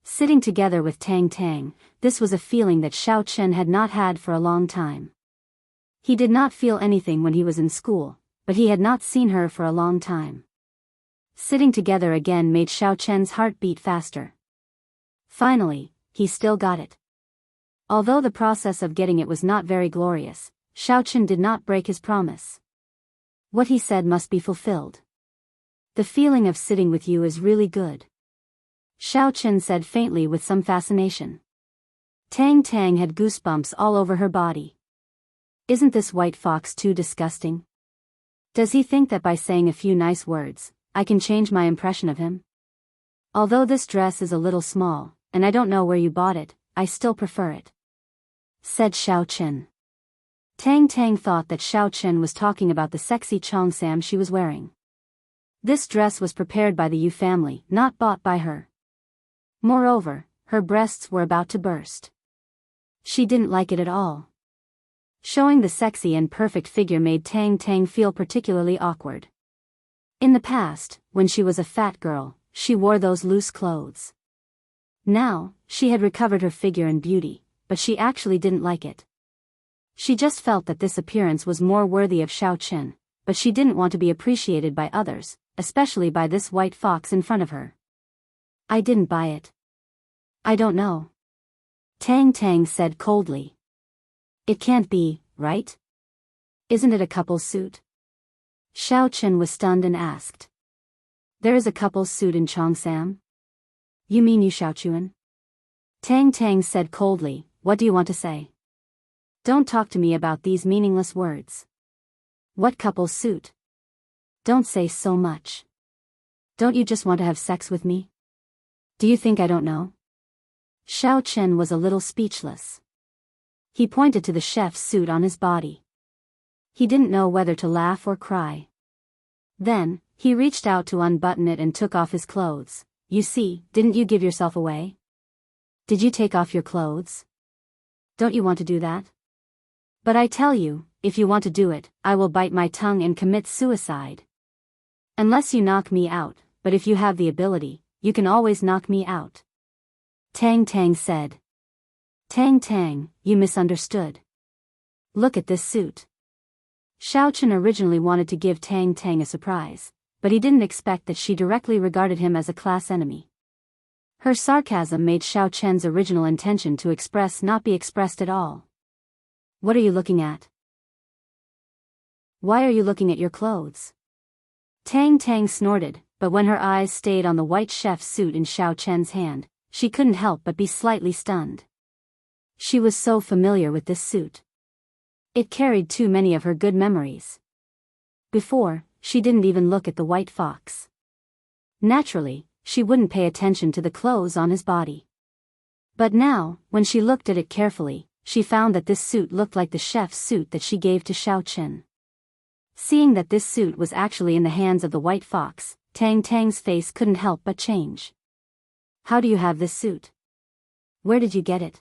Sitting together with Tang Tang, this was a feeling that Xiao Chen had not had for a long time. He did not feel anything when he was in school, but he had not seen her for a long time. Sitting together again made Xiao Chen's heart beat faster. Finally, he still got it. Although the process of getting it was not very glorious, Xiao Chen did not break his promise. What he said must be fulfilled. The feeling of sitting with you is really good. Xiao Chen said faintly with some fascination. Tang Tang had goosebumps all over her body. Isn't this white fox too disgusting? Does he think that by saying a few nice words, I can change my impression of him? Although this dress is a little small, and I don't know where you bought it, I still prefer it, said Xiao Chen. Tang Tang thought that Xiao Chen was talking about the sexy cheongsam she was wearing. This dress was prepared by the Yu family, not bought by her. Moreover, her breasts were about to burst. She didn't like it at all. Showing the sexy and perfect figure made Tang Tang feel particularly awkward. In the past, when she was a fat girl, she wore those loose clothes. Now, she had recovered her figure and beauty, but she actually didn't like it. She just felt that this appearance was more worthy of Xiao Chen, but she didn't want to be appreciated by others, especially by this white fox in front of her. I didn't buy it. I don't know. Tang Tang said coldly. It can't be, right? Isn't it a couple's suit? Xiao Chen was stunned and asked. There is a couple's suit in Cheongsam? You mean you Xiaochuan? Tang Tang said coldly, what do you want to say? Don't talk to me about these meaningless words. What couple's suit? Don't say so much. Don't you just want to have sex with me? Do you think I don't know? Xiao Chen was a little speechless. He pointed to the chef's suit on his body. He didn't know whether to laugh or cry. Then, he reached out to unbutton it and took off his clothes. You see, didn't you give yourself away? Did you take off your clothes? Don't you want to do that? But I tell you, if you want to do it, I will bite my tongue and commit suicide. Unless you knock me out, but if you have the ability, you can always knock me out. Tang Tang said. Tang Tang, you misunderstood. Look at this suit. Xiao Chen originally wanted to give Tang Tang a surprise, but he didn't expect that she directly regarded him as a class enemy. Her sarcasm made Xiao Chen's original intention to express not be expressed at all. What are you looking at? Why are you looking at your clothes? Tang Tang snorted, but when her eyes stayed on the white chef's suit in Xiao Chen's hand, she couldn't help but be slightly stunned. She was so familiar with this suit. It carried too many of her good memories. Before, she didn't even look at the white fox. Naturally, she wouldn't pay attention to the clothes on his body. But now, when she looked at it carefully, she found that this suit looked like the chef's suit that she gave to Xiao Chen. Seeing that this suit was actually in the hands of the white fox, Tang Tang's face couldn't help but change. How do you have this suit? Where did you get it?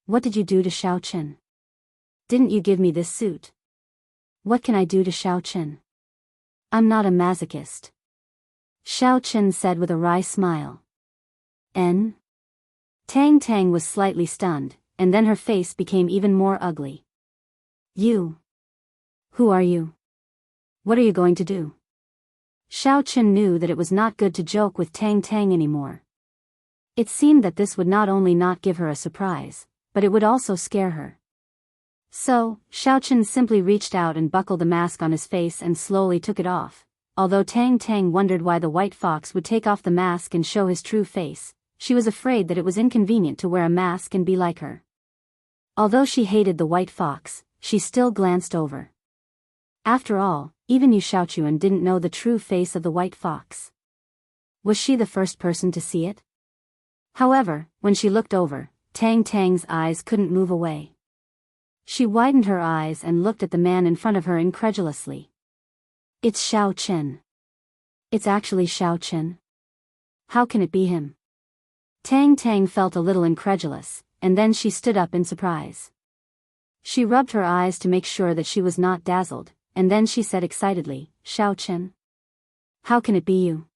What did you do to Xiao Chen? Didn't you give me this suit? What can I do to Xiao Chen? I'm not a masochist. Xiao Chen said with a wry smile. N? Tang Tang was slightly stunned, and then her face became even more ugly. You? Who are you? What are you going to do? Xiao Chen knew that it was not good to joke with Tang Tang anymore. It seemed that this would not only not give her a surprise, but it would also scare her. So, Xiao Chen simply reached out and buckled the mask on his face and slowly took it off. Although Tang Tang wondered why the white fox would take off the mask and show his true face, she was afraid that it was inconvenient to wear a mask and be like her. Although she hated the white fox, she still glanced over. After all, even Yu Xiaochuan didn't know the true face of the white fox. Was she the first person to see it? However, when she looked over, Tang Tang's eyes couldn't move away. She widened her eyes and looked at the man in front of her incredulously. It's Xiao Chen. It's actually Xiao Chen. How can it be him? Tang Tang felt a little incredulous, and then she stood up in surprise. She rubbed her eyes to make sure that she was not dazzled, and then she said excitedly, Xiao Chen. How can it be you?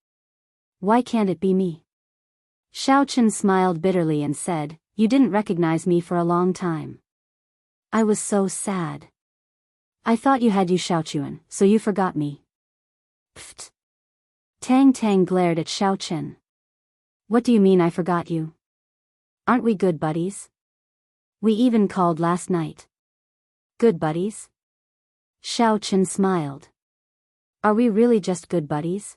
Why can't it be me? Xiao Chen smiled bitterly and said, You didn't recognize me for a long time. I was so sad. I thought you had Xiao Chuan, so you forgot me. Pfft. Tang Tang glared at Xiao Chen. What do you mean I forgot you? Aren't we good buddies? We even called last night. Good buddies? Xiao Chen smiled. Are we really just good buddies?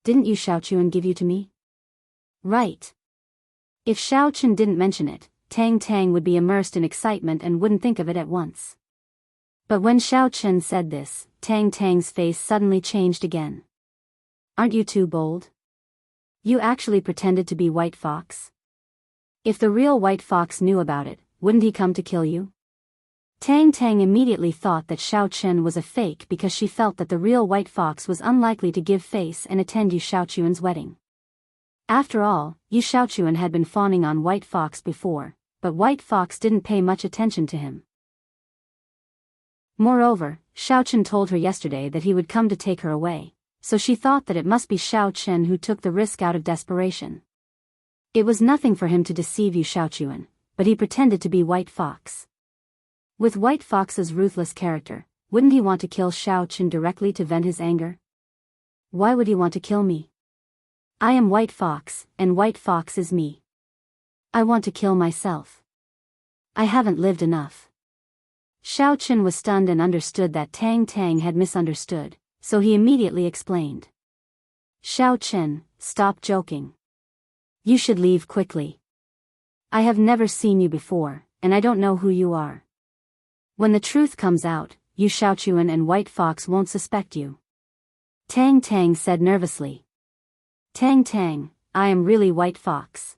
Didn't you Xiao Chuan give you to me? Right. If Xiao Chen didn't mention it, Tang Tang would be immersed in excitement and wouldn't think of it at once. But when Xiao Chen said this, Tang Tang's face suddenly changed again. Aren't you too bold? You actually pretended to be White Fox? If the real White Fox knew about it, wouldn't he come to kill you? Tang Tang immediately thought that Xiao Chen was a fake because she felt that the real White Fox was unlikely to give face and attend Yu Xiaochuan's wedding. After all, Yu Xiaochuan had been fawning on White Fox before, but White Fox didn't pay much attention to him. Moreover, Xiao Chen told her yesterday that he would come to take her away, so she thought that it must be Xiao Chen who took the risk out of desperation. It was nothing for him to deceive Yu Xiaochuan, but he pretended to be White Fox. With White Fox's ruthless character, wouldn't he want to kill Xiao Chen directly to vent his anger? Why would he want to kill me? I am White Fox, and White Fox is me. I want to kill myself. I haven't lived enough. Xiao Chen was stunned and understood that Tang Tang had misunderstood, so he immediately explained. Xiao Chen, stop joking. You should leave quickly. I have never seen you before, and I don't know who you are. When the truth comes out, Yu Xiaochuan and White Fox won't suspect you. Tang Tang said nervously. Tang Tang, I am really White Fox.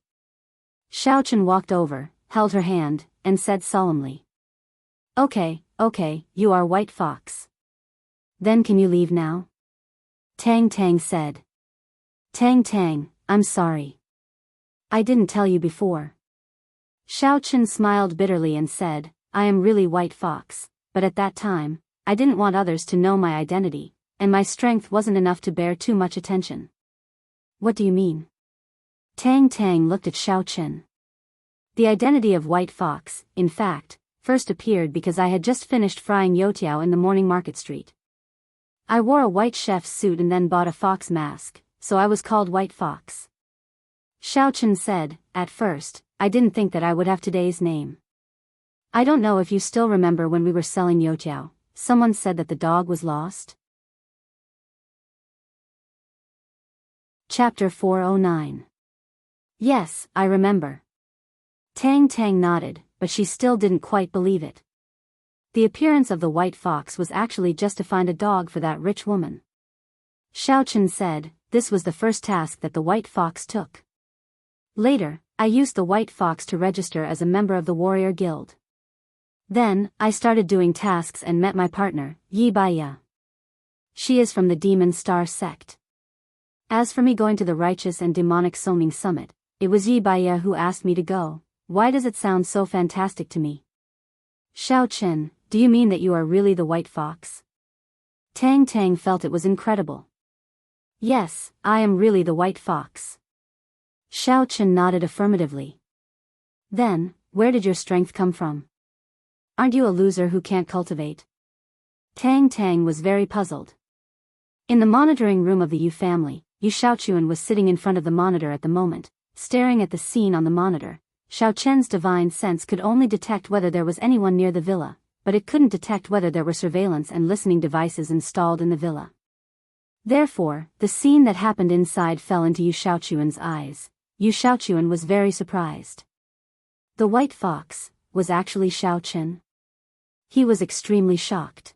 Xiao Chen walked over, held her hand, and said solemnly. Okay, you are White Fox. Then can you leave now? Tang Tang said. Tang Tang, I'm sorry. I didn't tell you before. Xiao Chen smiled bitterly and said, I am really White Fox, but at that time, I didn't want others to know my identity, and my strength wasn't enough to bear too much attention. What do you mean? Tang Tang looked at Xiao Chen. The identity of White Fox, in fact, first appeared because I had just finished frying youtiao in the morning market street. I wore a white chef's suit and then bought a fox mask, so I was called White Fox. Xiao Chen said, at first, I didn't think that I would have today's name. I don't know if you still remember when we were selling youtiao, someone said that the dog was lost? Chapter 409. Yes, I remember. Tang Tang nodded, but she still didn't quite believe it. The appearance of the White Fox was actually just to find a dog for that rich woman. Xiao Chen said, this was the first task that the White Fox took. Later, I used the White Fox to register as a member of the Warrior Guild. Then, I started doing tasks and met my partner, Yi Baiya. She is from the Demon Star sect. As for me going to the Righteous and Demonic Songming Summit, it was Yi Baiya who asked me to go. Why does it sound so fantastic to me? Xiao Chen, do you mean that you are really the White Fox? Tang Tang felt it was incredible. Yes, I am really the White Fox. Xiao Chen nodded affirmatively. Then, where did your strength come from? Aren't you a loser who can't cultivate? Tang Tang was very puzzled. In the monitoring room of the Yu family, Yu Xiaochuan was sitting in front of the monitor at the moment, staring at the scene on the monitor. Xiao Chen's divine sense could only detect whether there was anyone near the villa, but it couldn't detect whether there were surveillance and listening devices installed in the villa. Therefore, the scene that happened inside fell into Yu Xiaochuan's eyes. Yu Xiaochuan was very surprised. The White Fox was actually Xiao Chen. He was extremely shocked.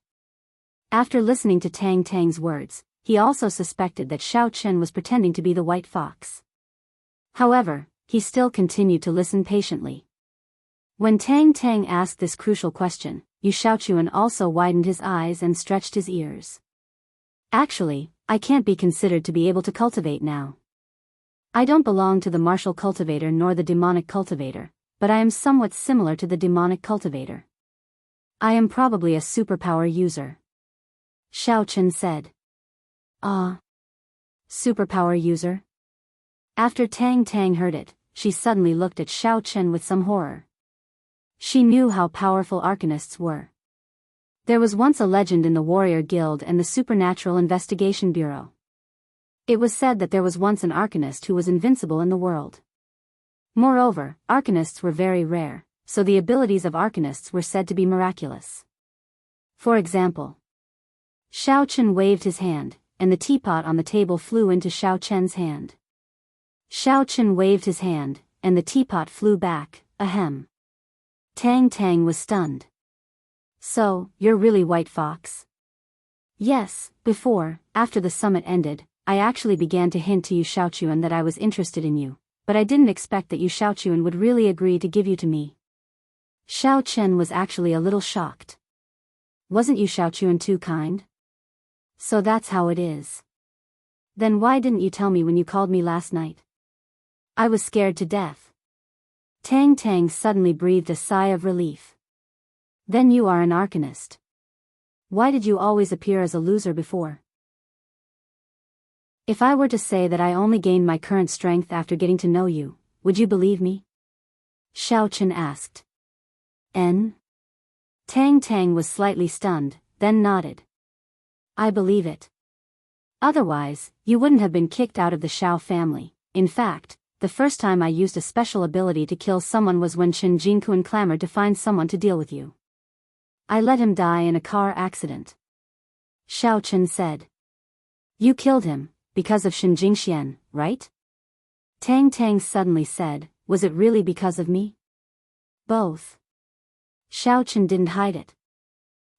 After listening to Tang Tang's words, he also suspected that Xiao Chen was pretending to be the White Fox. However, he still continued to listen patiently. When Tang Tang asked this crucial question, Yu Xiaochuan also widened his eyes and stretched his ears. Actually, I can't be considered to be able to cultivate now. I don't belong to the martial cultivator nor the demonic cultivator, but I am somewhat similar to the demonic cultivator. I am probably a superpower user. Xiao Chen said. Ah. Superpower user? After Tang Tang heard it, she suddenly looked at Xiao Chen with some horror. She knew how powerful arcanists were. There was once a legend in the Warrior Guild and the Supernatural Investigation Bureau. It was said that there was once an arcanist who was invincible in the world. Moreover, arcanists were very rare, so the abilities of arcanists were said to be miraculous. For example, Xiao Chen waved his hand, and the teapot on the table flew into Xiao Chen's hand. Xiao Chen waved his hand, and the teapot flew back, ahem. Tang Tang was stunned. So, you're really White Fox? Yes, after the summit ended, I actually began to hint to Yu Xiaochuan that I was interested in you, but I didn't expect that Yu Xiaochuan would really agree to give you to me. Xiao Chen was actually a little shocked. Wasn't Yu Xiaochuan too kind? So that's how it is. Then why didn't you tell me when you called me last night? I was scared to death. Tang Tang suddenly breathed a sigh of relief. Then you are an arcanist. Why did you always appear as a loser before? If I were to say that I only gained my current strength after getting to know you, would you believe me? Xiao Chen asked. N? Tang Tang was slightly stunned, then nodded. I believe it. Otherwise, you wouldn't have been kicked out of the Xiao family. In fact, the first time I used a special ability to kill someone was when Chen Jingquan clamored to find someone to deal with you. I let him die in a car accident. Xiao Chen said. You killed him, because of Shen Jingxian, right? Tang Tang suddenly said, was it really because of me? Both. Xiao Chen didn't hide it.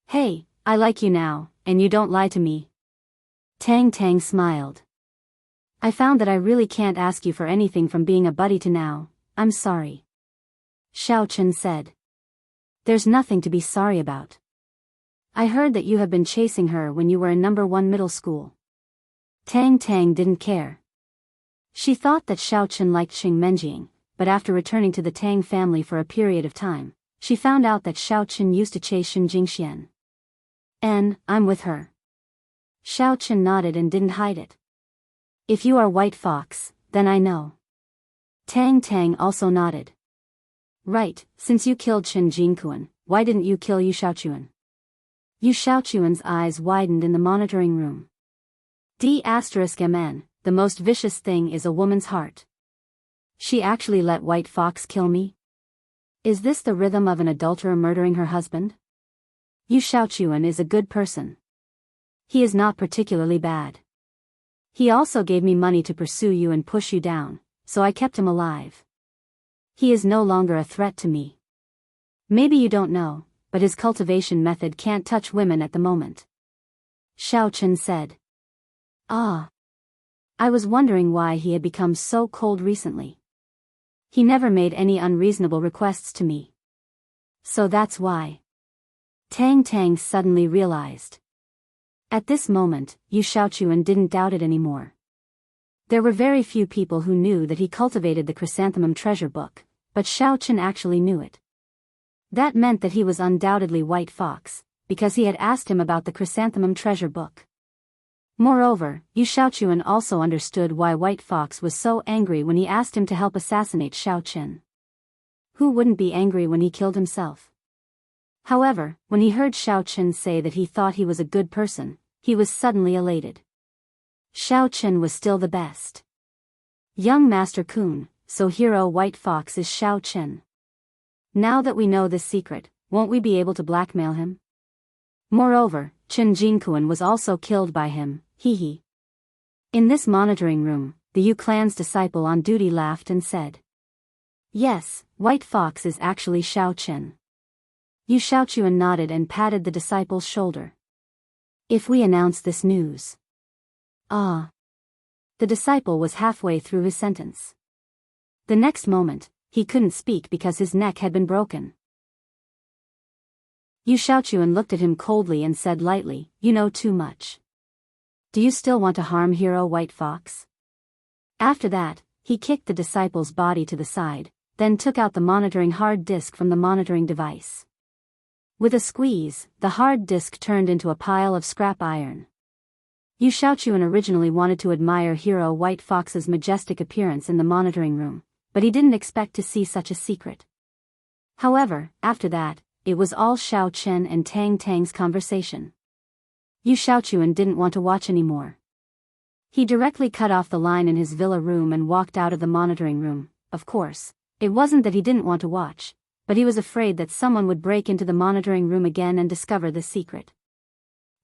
Hey, I like you now, and you don't lie to me. Tang Tang smiled. I found that I really can't ask you for anything from being a buddy to now, I'm sorry. Xiao Chen said. There's nothing to be sorry about. I heard that you have been chasing her when you were in number 1 middle school. Tang Tang didn't care. She thought that Xiao Chen liked Xing Menjing, but after returning to the Tang family for a period of time, she found out that Xiao Chen used to chase Shen Jingxian. I'm with her. Xiao Chen nodded and didn't hide it. If you are White Fox, then I know. Tang Tang also nodded. Right, since you killed Chen Jingquan, why didn't you kill Yu Xiaochuan? Yu Xiaochuan's eyes widened in the monitoring room. D*MN, the most vicious thing is a woman's heart. She actually let White Fox kill me? Is this the rhythm of an adulterer murdering her husband? Yu Xiaochuan is a good person. He is not particularly bad. He also gave me money to pursue you and push you down, so I kept him alive. He is no longer a threat to me. Maybe you don't know, but his cultivation method can't touch women at the moment. Xiao Chen said. Ah. I was wondering why he had become so cold recently. He never made any unreasonable requests to me. So that's why. Tang Tang suddenly realized. At this moment, Yu Xiaochuan didn't doubt it anymore. There were very few people who knew that he cultivated the chrysanthemum treasure book, but Xiao Chen actually knew it. That meant that he was undoubtedly White Fox, because he had asked him about the chrysanthemum treasure book. Moreover, Yu Xiaochuan also understood why White Fox was so angry when he asked him to help assassinate Xiao Chen. Who wouldn't be angry when he killed himself? However, when he heard Xiao Chen say that he thought he was a good person, he was suddenly elated. Xiao Chen was still the best. Young Master Kun, so hero White Fox is Xiao Chen. Now that we know this secret, won't we be able to blackmail him? Moreover, Chen Jingquan was also killed by him, hee. In this monitoring room, the Yu clan's disciple on duty laughed and said. Yes, White Fox is actually Xiao Chen. Yu Xiaochuan nodded and patted the disciple's shoulder. If we announce this news. Ah. The disciple was halfway through his sentence. The next moment, he couldn't speak because his neck had been broken. Yu Xiaochuan looked at him coldly and said lightly, you know too much. Do you still want to harm hero White Fox? After that, he kicked the disciple's body to the side, then took out the monitoring hard disk from the monitoring device. With a squeeze, the hard disk turned into a pile of scrap iron. Yu Xiaochuan originally wanted to admire Hero White Fox's majestic appearance in the monitoring room, but he didn't expect to see such a secret. However, after that, it was all Xiao Chen and Tang Tang's conversation. Yu Xiaochuan didn't want to watch anymore. He directly cut off the line in his villa room and walked out of the monitoring room. Of course, it wasn't that he didn't want to watch, but he was afraid that someone would break into the monitoring room again and discover the secret.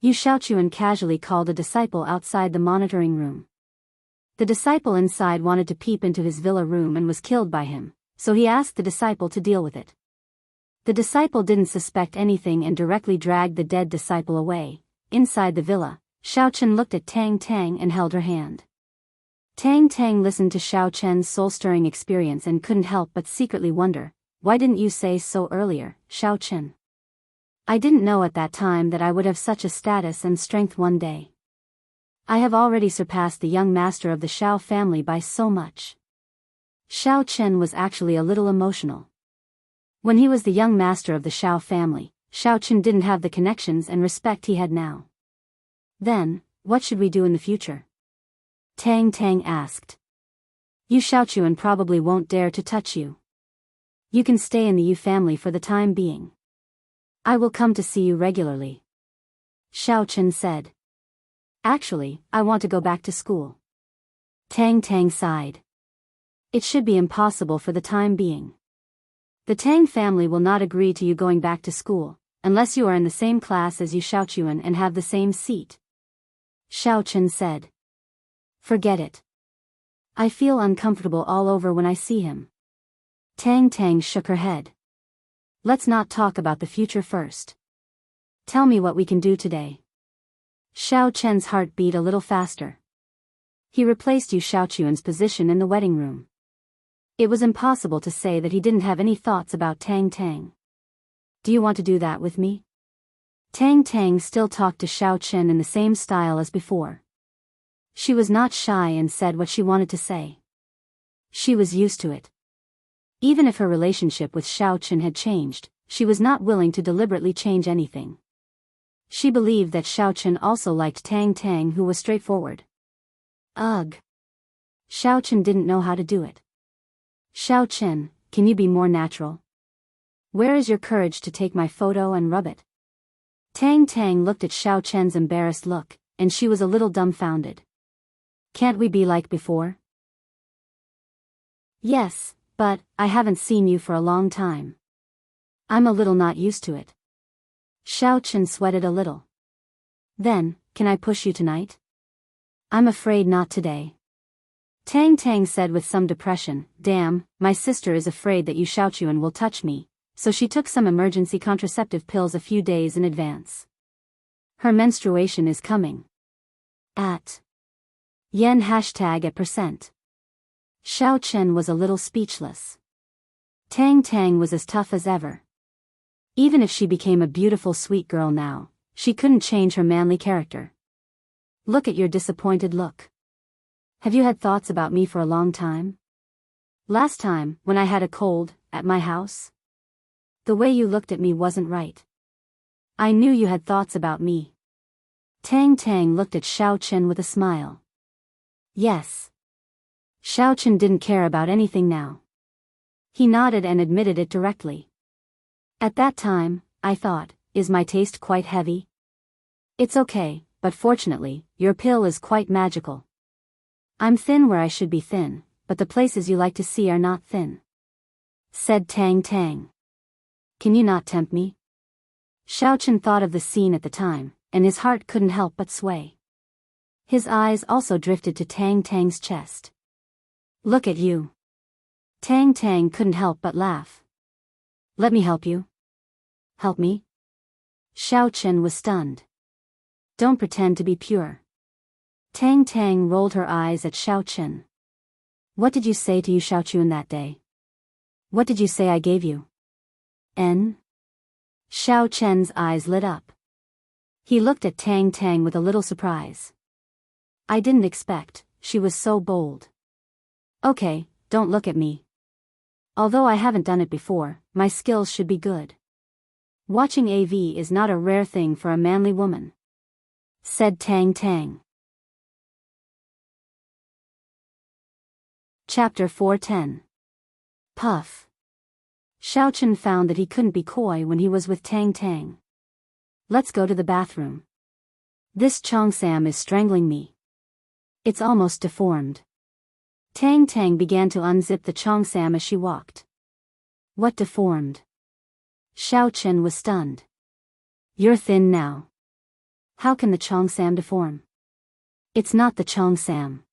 Yu Xiaochuan casually called a disciple outside the monitoring room. The disciple inside wanted to peep into his villa room and was killed by him, so he asked the disciple to deal with it. The disciple didn't suspect anything and directly dragged the dead disciple away. Inside the villa, Xiao Chen looked at Tang Tang and held her hand. Tang Tang listened to Xiao Chen's soul-stirring experience and couldn't help but secretly wonder, "Why didn't you say so earlier, Xiao Chen? I didn't know at that time that I would have such a status and strength one day. I have already surpassed the young master of the Xiao family by so much." Xiao Chen was actually a little emotional. When he was the young master of the Xiao family, Xiao Chen didn't have the connections and respect he had now. "Then, what should we do in the future?" Tang Tang asked. "Yu Xiaochuan probably won't dare to touch you. You can stay in the Yu family for the time being. I will come to see you regularly," Xiao Chen said. "Actually, I want to go back to school." Tang Tang sighed. "It should be impossible for the time being. The Tang family will not agree to you going back to school, unless you are in the same class as Yu Xiaochuan and have the same seat," Xiao Chen said. "Forget it. I feel uncomfortable all over when I see him." Tang Tang shook her head. "Let's not talk about the future first. Tell me what we can do today." Xiao Chen's heart beat a little faster. He replaced Yu Xiaochuan's position in the wedding room. It was impossible to say that he didn't have any thoughts about Tang Tang. "Do you want to do that with me?" Tang Tang still talked to Xiao Chen in the same style as before. She was not shy and said what she wanted to say. She was used to it. Even if her relationship with Xiao Chen had changed, she was not willing to deliberately change anything. She believed that Xiao Chen also liked Tang Tang, who was straightforward. Ugh. Xiao Chen didn't know how to do it. "Xiao Chen, can you be more natural? Where is your courage to take my photo and rub it?" Tang Tang looked at Xiao Chen's embarrassed look, and she was a little dumbfounded. "Can't we be like before?" "Yes, but I haven't seen you for a long time. I'm a little not used to it." Xiao Chen sweated a little. "Then, can I push you tonight?" "I'm afraid not today." Tang Tang said with some depression, "Damn, my sister is afraid that Yu Xiaochuan will touch me, so she took some emergency contraceptive pills a few days in advance. Her menstruation is coming. At yen #@%. Xiao Chen was a little speechless. Tang Tang was as tough as ever. Even if she became a beautiful sweet girl now, she couldn't change her manly character. "Look at your disappointed look. Have you had thoughts about me for a long time? Last time, when I had a cold, at my house? The way you looked at me wasn't right. I knew you had thoughts about me." Tang Tang looked at Xiao Chen with a smile. "Yes." Xiao Chen didn't care about anything now. He nodded and admitted it directly. "At that time, I thought, is my taste quite heavy? It's okay, but fortunately, your pill is quite magical. I'm thin where I should be thin, but the places you like to see are not thin," said Tang Tang. "Can you not tempt me?" Xiao Chen thought of the scene at the time, and his heart couldn't help but sway. His eyes also drifted to Tang Tang's chest. "Look at you." Tang Tang couldn't help but laugh. "Let me help you." "Help me?" Xiao Chen was stunned. "Don't pretend to be pure." Tang Tang rolled her eyes at Xiao Chen. "What did you say to Yu Xiaochuan that day? What did you say I gave you?" Xiao Chen's eyes lit up. He looked at Tang Tang with a little surprise. "I didn't expect, she was so bold." "Okay, don't look at me. Although I haven't done it before, my skills should be good." Watching AV is not a rare thing for a manly woman," said Tang Tang. Chapter 410. Puff. Xiaochen found that he couldn't be coy when he was with Tang Tang. "Let's go to the bathroom. This Cheongsam is strangling me. It's almost deformed." Tang Tang began to unzip the Cheongsam as she walked. "What deformed?" Xiaochen was stunned. "You're thin now. How can the Cheongsam deform?" "It's not the Cheongsam.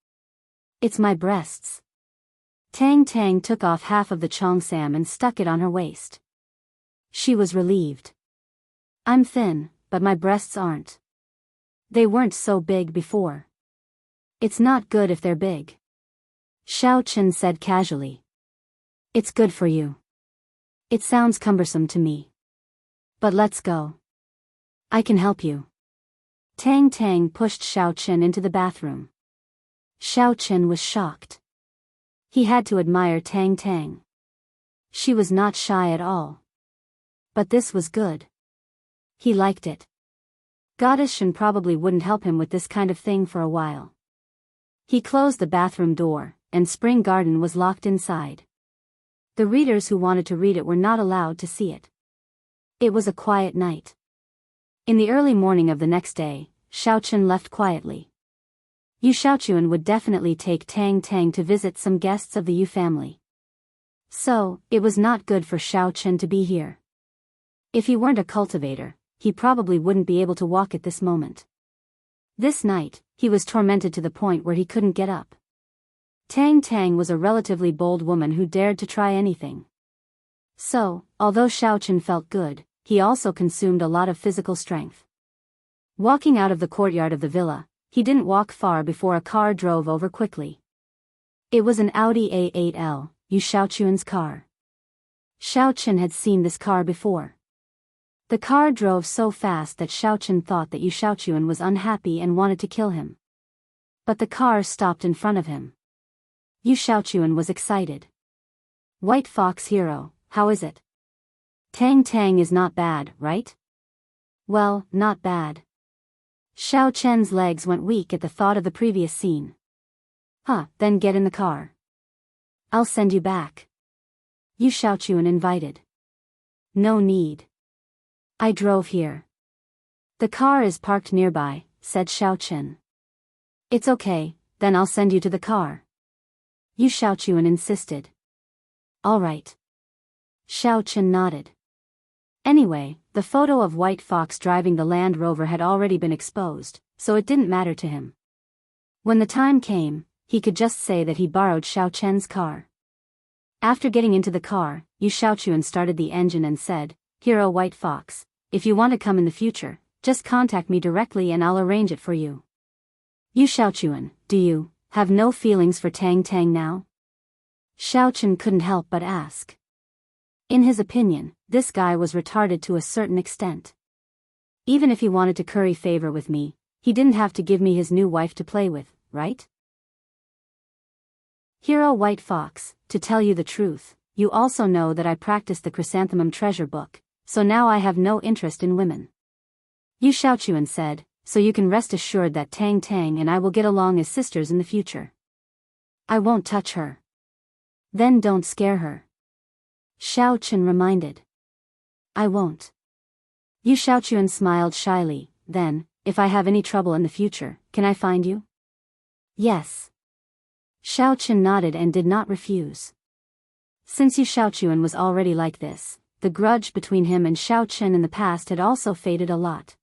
It's my breasts." Tang Tang took off half of the Cheongsam and stuck it on her waist. She was relieved. "I'm thin, but my breasts aren't. They weren't so big before." "It's not good if they're big," Xiaochen said casually. "It's good for you. It sounds cumbersome to me. But let's go. I can help you." Tang Tang pushed Xiaochen into the bathroom. Xiaochen was shocked. He had to admire Tang Tang. She was not shy at all. But this was good. He liked it. Goddess Shen probably wouldn't help him with this kind of thing for a while. He closed the bathroom door, and Spring Garden was locked inside. The readers who wanted to read it were not allowed to see it. It was a quiet night. In the early morning of the next day, Xiaochen left quietly. Yu Xiaochuan would definitely take Tang Tang to visit some guests of the Yu family. So, it was not good for Xiaochen to be here. If he weren't a cultivator, he probably wouldn't be able to walk at this moment. This night, he was tormented to the point where he couldn't get up. Tang Tang was a relatively bold woman who dared to try anything. So, although Xiaochen felt good, he also consumed a lot of physical strength. Walking out of the courtyard of the villa, he didn't walk far before a car drove over quickly. It was an Audi A8L, Yu Xiaochuan's car. Xiaochen had seen this car before. The car drove so fast that Xiaochen thought that Yu Xiaochuan was unhappy and wanted to kill him. But the car stopped in front of him. Yu Xiaochuan was excited. "White Fox Hero, how is it? Tang Tang is not bad, right?" "Well, not bad." Xiaochen's legs went weak at the thought of the previous scene. Then get in the car. I'll send you back." Yu Xiaochuan invited. "No need. I drove here. The car is parked nearby," said Xiaochen. "It's okay, then I'll send you to the car." Yu Xiaochuan insisted. "All right." Xiaochen nodded. Anyway, the photo of White Fox driving the Land Rover had already been exposed, so it didn't matter to him. When the time came, he could just say that he borrowed Xiaochen's car. After getting into the car, Yu Xiaochuan started the engine and said, "Hero White Fox, if you want to come in the future, just contact me directly and I'll arrange it for you." "Yu Xiaochuan, do you have no feelings for Tang Tang now?" Xiaochen couldn't help but ask. In his opinion, this guy was retarded to a certain extent. Even if he wanted to curry favor with me, he didn't have to give me his new wife to play with, right? "Hero White Fox, to tell you the truth, you also know that I practiced the Chrysanthemum Treasure Book, so now I have no interest in women." Yu Xiaochuan said, "So you can rest assured that Tang Tang and I will get along as sisters in the future. I won't touch her." "Then don't scare her," Xiaochen reminded. "I won't." Yu Xiaochuan smiled shyly. "Then, if I have any trouble in the future, can I find you?" "Yes." Xiaochen nodded and did not refuse. Since Yu Xiaochuan was already like this, the grudge between him and Xiaochen in the past had also faded a lot.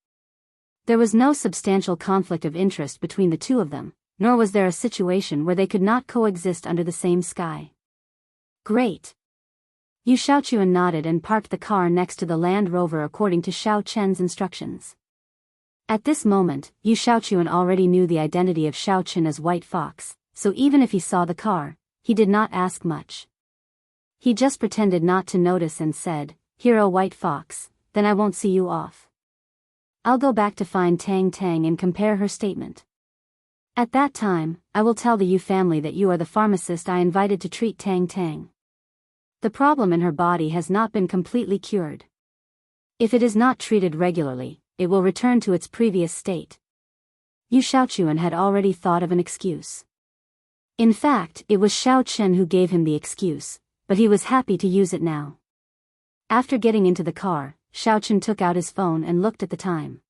There was no substantial conflict of interest between the two of them, nor was there a situation where they could not coexist under the same sky. "Great." Yu Xiaochuan nodded and parked the car next to the Land Rover according to Xiaochen's instructions. At this moment, Yu Xiaochuan already knew the identity of Xiaochen as White Fox, so even if he saw the car, he did not ask much. He just pretended not to notice and said, "Hero White Fox, then I won't see you off. I'll go back to find Tang Tang and compare her statement. At that time, I will tell the Yu family that you are the pharmacist I invited to treat Tang Tang. The problem in her body has not been completely cured. If it is not treated regularly, it will return to its previous state. Yu Xiaochuan had already thought of an excuse. In fact, it was Xiao Chen who gave him the excuse, but he was happy to use it now. After getting into the car, Xiao Chen took out his phone and looked at the time.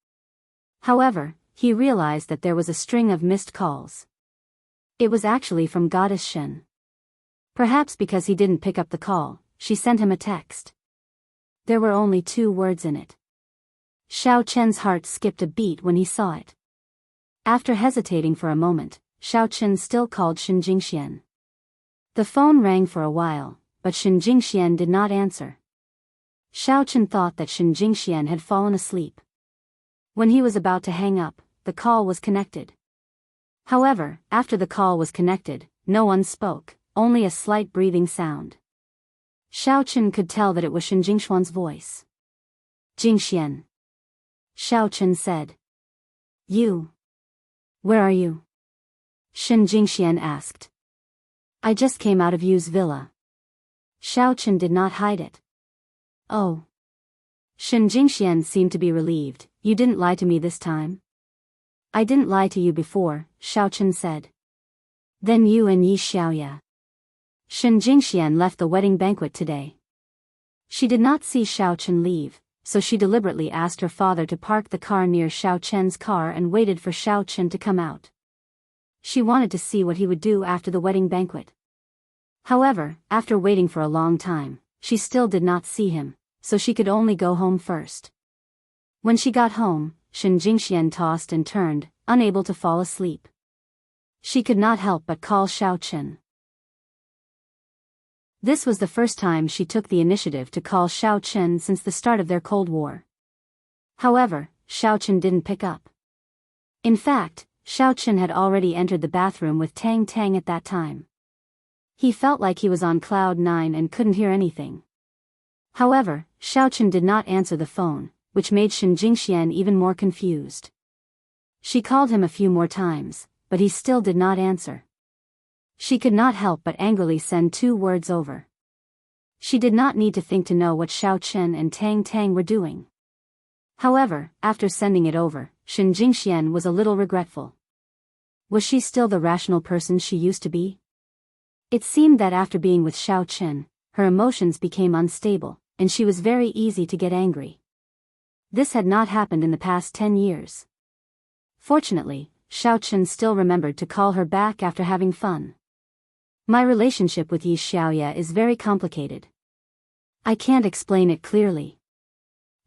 However, he realized that there was a string of missed calls. It was actually from Goddess Shen. Perhaps because he didn't pick up the call, she sent him a text. There were only 2 words in it. Xiao Chen's heart skipped a beat when he saw it. After hesitating for a moment, Xiao Chen still called Shen Jingxian. The phone rang for a while, but Shen Jingxian did not answer. Xiao Chen thought that Shen Jingxian had fallen asleep. When he was about to hang up, the call was connected. However, after the call was connected, no one spoke, only a slight breathing sound. Xiao Chen could tell that it was Shen Jingxuan's voice. Jingxian. Xiao Chen said. You. Where are you? Shen Jingxian asked. I just came out of Yu's villa. Xiao Chen did not hide it. Oh. Shen Jingxian seemed to be relieved. You didn't lie to me this time? I didn't lie to you before, Xiao Chen said. Then you and Yi Xiaoya. Shen Jingxian left the wedding banquet today. She did not see Xiao Chen leave, so she deliberately asked her father to park the car near Xiao Chen's car and waited for Xiao Chen to come out. She wanted to see what he would do after the wedding banquet. However, after waiting for a long time, she still did not see him, so she could only go home first. When she got home, Shen Jingxian tossed and turned, unable to fall asleep. She could not help but call Xiao Chen. This was the first time she took the initiative to call Xiao Chen since the start of their Cold War. However, Xiao Chen didn't pick up. In fact, Xiao Chen had already entered the bathroom with Tang Tang at that time. He felt like he was on cloud 9 and couldn't hear anything. However, Xiao Chen did not answer the phone, which made Shen Jingxian even more confused. She called him a few more times, but he still did not answer. She could not help but angrily send 2 words over. She did not need to think to know what Xiao Chen and Tang Tang were doing. However, after sending it over, Shen Jingxian was a little regretful. Was she still the rational person she used to be? It seemed that after being with Xiao Chen, her emotions became unstable, and she was very easy to get angry. This had not happened in the past 10 years. Fortunately, Xiao Chen still remembered to call her back after having fun. My relationship with Yi Xiaoya is very complicated. I can't explain it clearly.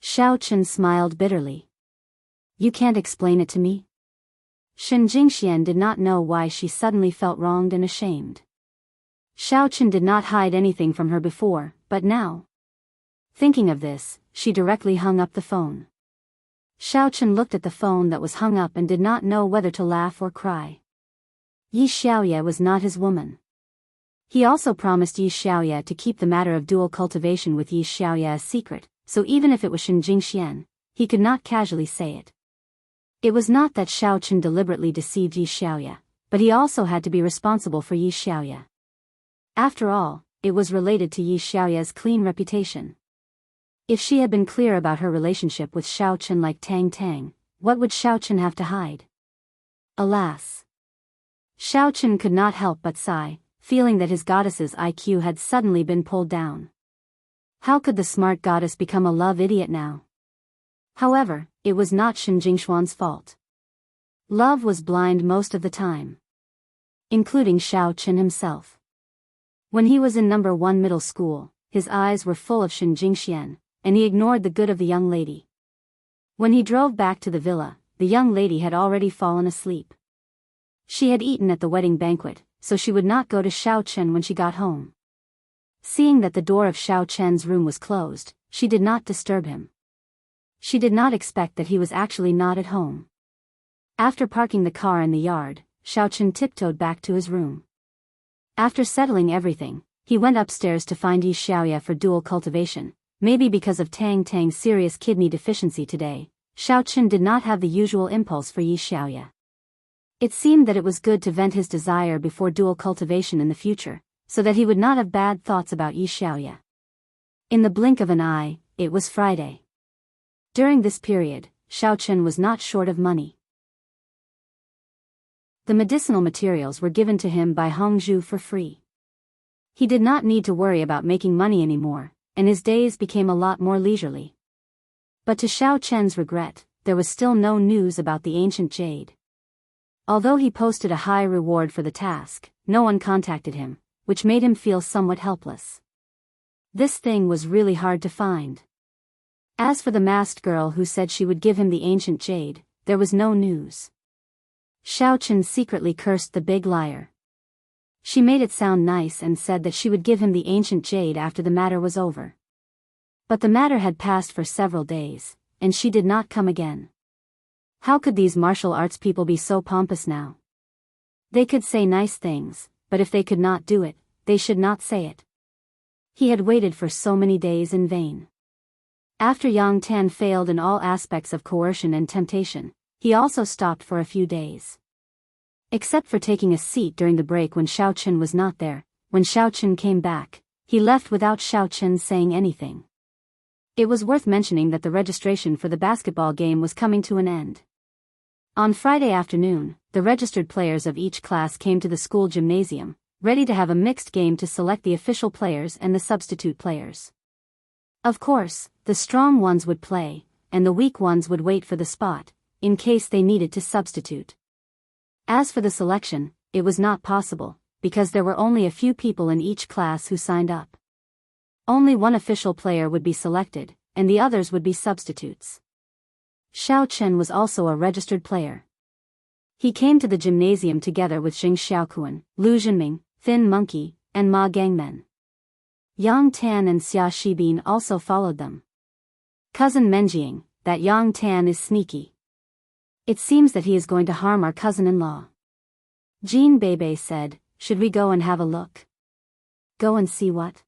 Xiao Chen smiled bitterly. You can't explain it to me? Shen Jingxian did not know why she suddenly felt wronged and ashamed. Xiao Chen did not hide anything from her before, but now. Thinking of this, she directly hung up the phone. Xiao Chen looked at the phone that was hung up and did not know whether to laugh or cry. Yi Xiaoya was not his woman. He also promised Yi Xiaoya to keep the matter of dual cultivation with Yi Xiaoya a secret, so even if it was Shen Jingxian, he could not casually say it. It was not that Xiao Chen deliberately deceived Yi Xiaoya, but he also had to be responsible for Yi Xiaoya. After all, it was related to Yi Xiaoya's clean reputation. If she had been clear about her relationship with Xiao Chen like Tang Tang, what would Xiao Chen have to hide? Alas! Xiao Chen could not help but sigh, feeling that his goddess's IQ had suddenly been pulled down. How could the smart goddess become a love idiot now? However, it was not Shen Jingxuan's fault. Love was blind most of the time. Including Xiao Chen himself. When he was in number 1 middle school, his eyes were full of Shen Jingxian, and he ignored the good of the young lady. When he drove back to the villa, the young lady had already fallen asleep. She had eaten at the wedding banquet, so she would not go to Xiao Chen when she got home. Seeing that the door of Xiao Chen's room was closed, she did not disturb him. She did not expect that he was actually not at home. After parking the car in the yard, Xiao Chen tiptoed back to his room. After settling everything, he went upstairs to find Yi Xiaoya for dual cultivation. Maybe because of Tang Tang's serious kidney deficiency today, Xiao Chen did not have the usual impulse for Yi Xiaoya. It seemed that it was good to vent his desire before dual cultivation in the future, so that he would not have bad thoughts about Yi Xiaoya. In the blink of an eye, it was Friday. During this period, Xiao Chen was not short of money. The medicinal materials were given to him by Hongzhu for free. He did not need to worry about making money anymore, and his days became a lot more leisurely. But to Xiao Chen's regret, there was still no news about the ancient jade. Although he posted a high reward for the task, no one contacted him, which made him feel somewhat helpless. This thing was really hard to find. As for the masked girl who said she would give him the ancient jade, there was no news. Xiao Chen secretly cursed the big liar. She made it sound nice and said that she would give him the ancient jade after the matter was over. But the matter had passed for several days, and she did not come again. How could these martial arts people be so pompous now? They could say nice things, but if they could not do it, they should not say it. He had waited for so many days in vain. After Yang Tan failed in all aspects of coercion and temptation, he also stopped for a few days. Except for taking a seat during the break when Xiao Chen was not there, when Xiao Chen came back, he left without Xiao Chen saying anything. It was worth mentioning that the registration for the basketball game was coming to an end. On Friday afternoon, the registered players of each class came to the school gymnasium, ready to have a mixed game to select the official players and the substitute players. Of course, the strong ones would play, and the weak ones would wait for the spot, in case they needed to substitute. As for the selection, it was not possible, because there were only a few people in each class who signed up. Only one official player would be selected, and the others would be substitutes. Xiao Chen was also a registered player. He came to the gymnasium together with Jing Xiaokuan, Lu Zhenming, Thin Monkey, and Ma Gangmen. Yang Tan and Xia Shibin also followed them. Cousin Menjiang, that Yang Tan is sneaky. It seems that he is going to harm our cousin-in-law. Jean Bebe said, should we go and have a look? Go and see what?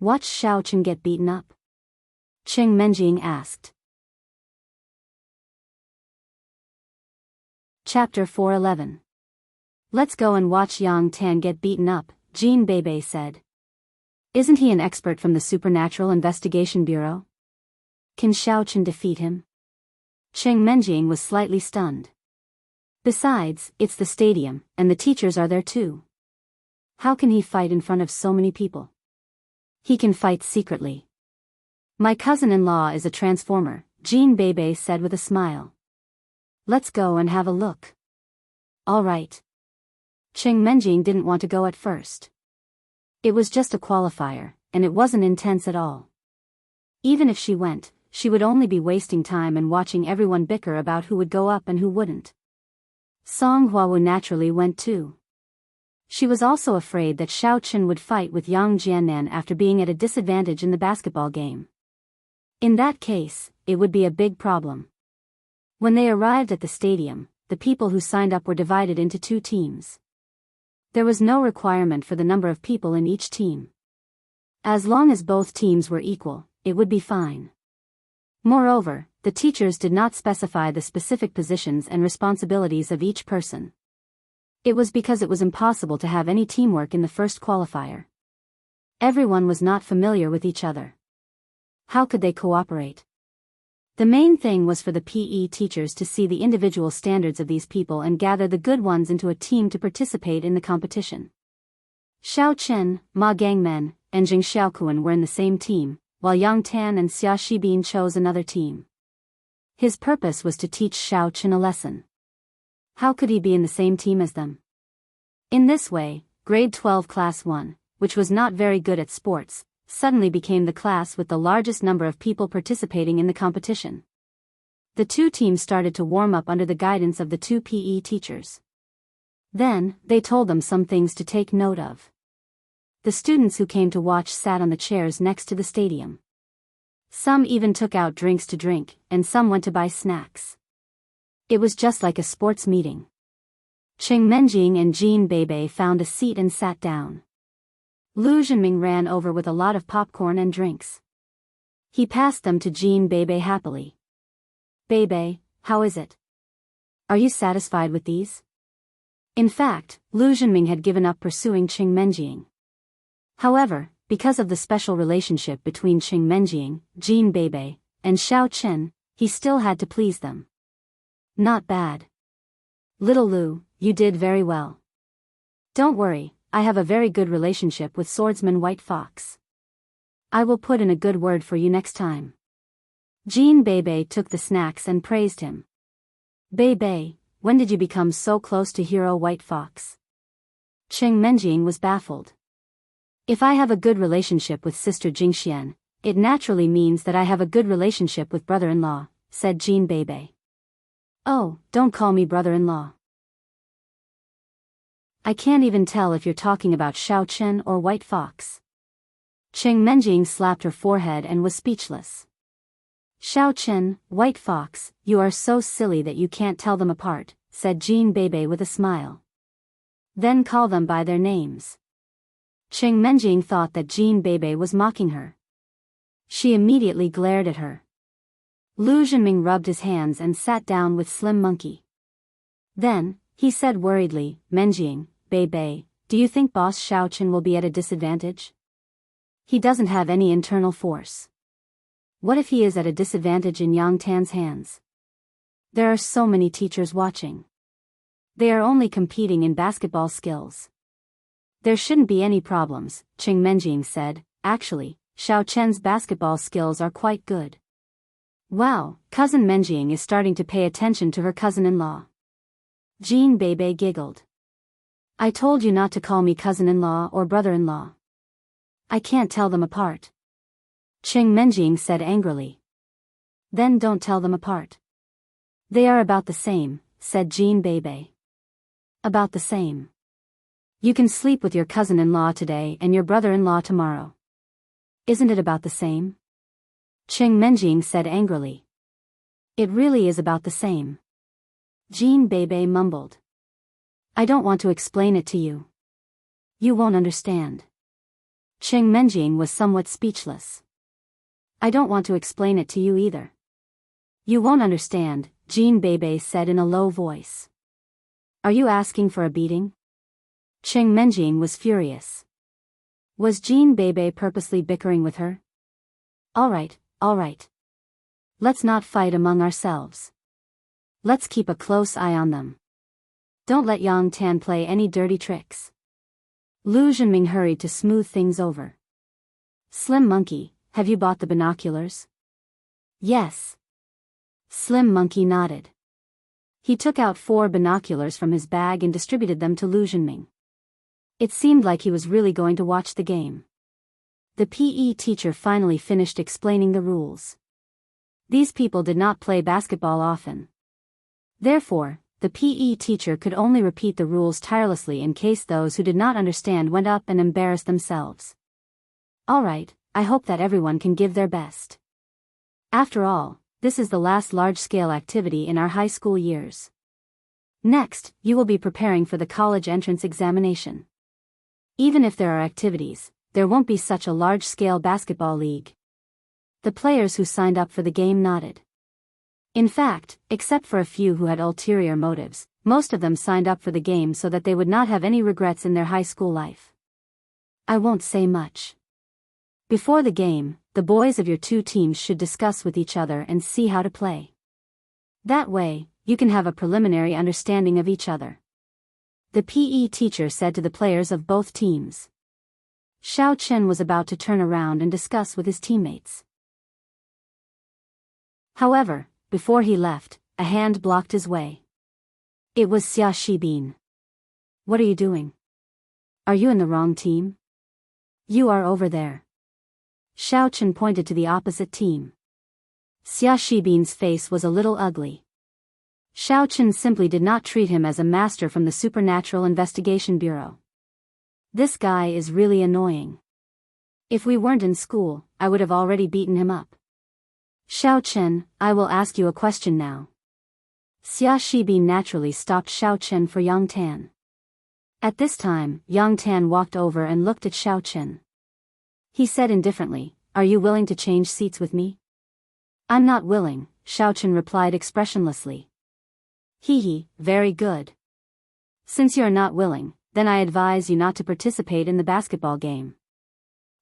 Watch Xiao Chen get beaten up? Qing Menjiang asked. Chapter 411. Let's go and watch Yang Tan get beaten up, Jean Bebe said. Isn't he an expert from the Supernatural Investigation Bureau? Can Xiao Chen defeat him? Qing Menjiang was slightly stunned. Besides, it's the stadium, and the teachers are there too. How can he fight in front of so many people? He can fight secretly. My cousin-in-law is a transformer, Jean Bebe said with a smile. Let's go and have a look. All right. Qing Menjiang didn't want to go at first. It was just a qualifier, and it wasn't intense at all. Even if she went, she would only be wasting time and watching everyone bicker about who would go up and who wouldn't. Song Huawu naturally went too. She was also afraid that Xiao Chen would fight with Yang Jiannan after being at a disadvantage in the basketball game. In that case, it would be a big problem. When they arrived at the stadium, the people who signed up were divided into two teams. There was no requirement for the number of people in each team. As long as both teams were equal, it would be fine. Moreover, the teachers did not specify the specific positions and responsibilities of each person. It was because it was impossible to have any teamwork in the first qualifier. Everyone was not familiar with each other. How could they cooperate? The main thing was for the PE teachers to see the individual standards of these people and gather the good ones into a team to participate in the competition. Xiao Chen, Ma Gangmen, and Jing Xiaokuan were in the same team, while Yang Tan and Xia Shibin chose another team. His purpose was to teach Xiao Chen a lesson. How could he be in the same team as them? In this way, grade 12 class 1, which was not very good at sports, suddenly became the class with the largest number of people participating in the competition. The two teams started to warm up under the guidance of the two PE teachers. Then, they told them some things to take note of. The students who came to watch sat on the chairs next to the stadium. Some even took out drinks to drink, and some went to buy snacks. It was just like a sports meeting. Qing Menjiang and Jean Bebe found a seat and sat down. Lu Zhenming ran over with a lot of popcorn and drinks. He passed them to Jean Bebe happily. Bebe, how is it? Are you satisfied with these? In fact, Lu Zhenming had given up pursuing Qing Menjiang. However, because of the special relationship between Qing Menjiang, Jean Bebe, and Xiao Chen, he still had to please them. Not bad. Little Lu, you did very well. Don't worry, I have a very good relationship with swordsman White Fox. I will put in a good word for you next time. Jean Bebe took the snacks and praised him. Bebe, when did you become so close to hero White Fox? Cheng Menjing was baffled. If I have a good relationship with sister Jingxian, it naturally means that I have a good relationship with brother-in-law, said Jean Bebe. Oh, don't call me brother-in-law. I can't even tell if you're talking about Xiao Chen or White Fox. Cheng Menjing slapped her forehead and was speechless. Xiao Chen, White Fox, you are so silly that you can't tell them apart, said Jean Bebe with a smile. Then call them by their names. Cheng Menjing thought that Jean Bebe was mocking her. She immediately glared at her. Lu Zhenming rubbed his hands and sat down with Slim Monkey. Then, he said worriedly, Menjing, Bebe, do you think Boss Xiao Chen will be at a disadvantage? He doesn't have any internal force. What if he is at a disadvantage in Yang Tan's hands? There are so many teachers watching. They are only competing in basketball skills. There shouldn't be any problems, Cheng Menjing said. Actually, Xiao Chen's basketball skills are quite good. Wow, cousin Menjing is starting to pay attention to her cousin-in-law. Jean Bebe giggled. I told you not to call me cousin-in-law or brother-in-law. I can't tell them apart. Cheng Menjing said angrily. Then don't tell them apart. They are about the same, said Jean Bebe. About the same. You can sleep with your cousin-in-law today and your brother-in-law tomorrow. Isn't it about the same? Cheng Menjing said angrily. It really is about the same. Jean Bebe mumbled. I don't want to explain it to you. You won't understand. Cheng Menjing was somewhat speechless. I don't want to explain it to you either. You won't understand, Jean Bebe said in a low voice. Are you asking for a beating? Cheng Menjing was furious. Was Jean Bebe purposely bickering with her? All right. Let's not fight among ourselves. Let's keep a close eye on them. Don't let Yang Tan play any dirty tricks. Lu Zhenming hurried to smooth things over. Slim Monkey, have you bought the binoculars? Yes. Slim Monkey nodded. He took out 4 binoculars from his bag and distributed them to Lu Zhenming. It seemed like he was really going to watch the game. The PE teacher finally finished explaining the rules. These people did not play basketball often. Therefore, the PE teacher could only repeat the rules tirelessly in case those who did not understand went up and embarrassed themselves. All right, I hope that everyone can give their best. After all, this is the last large-scale activity in our high school years. Next, you will be preparing for the college entrance examination. Even if there are activities, there won't be such a large-scale basketball league. The players who signed up for the game nodded. In fact, except for a few who had ulterior motives, most of them signed up for the game so that they would not have any regrets in their high school life. I won't say much. Before the game, the boys of your 2 teams should discuss with each other and see how to play. That way, you can have a preliminary understanding of each other. The PE teacher said to the players of both teams. Xiao Chen was about to turn around and discuss with his teammates. However, before he left, a hand blocked his way. It was Xia Shibin. What are you doing? Are you in the wrong team? You are over there. Xiao Chen pointed to the opposite team. Xia Shibin's face was a little ugly. Xiao Chen simply did not treat him as a master from the Supernatural Investigation Bureau. This guy is really annoying. If we weren't in school, I would have already beaten him up. Xiao Chen, I will ask you a question now. Xia Shibin naturally stopped Xiao Chen for Yang Tan. At this time, Yang Tan walked over and looked at Xiao Chen. He said indifferently, Are you willing to change seats with me? I'm not willing, Xiao Chen replied expressionlessly. Hee, very good. Since you're not willing, then I advise you not to participate in the basketball game.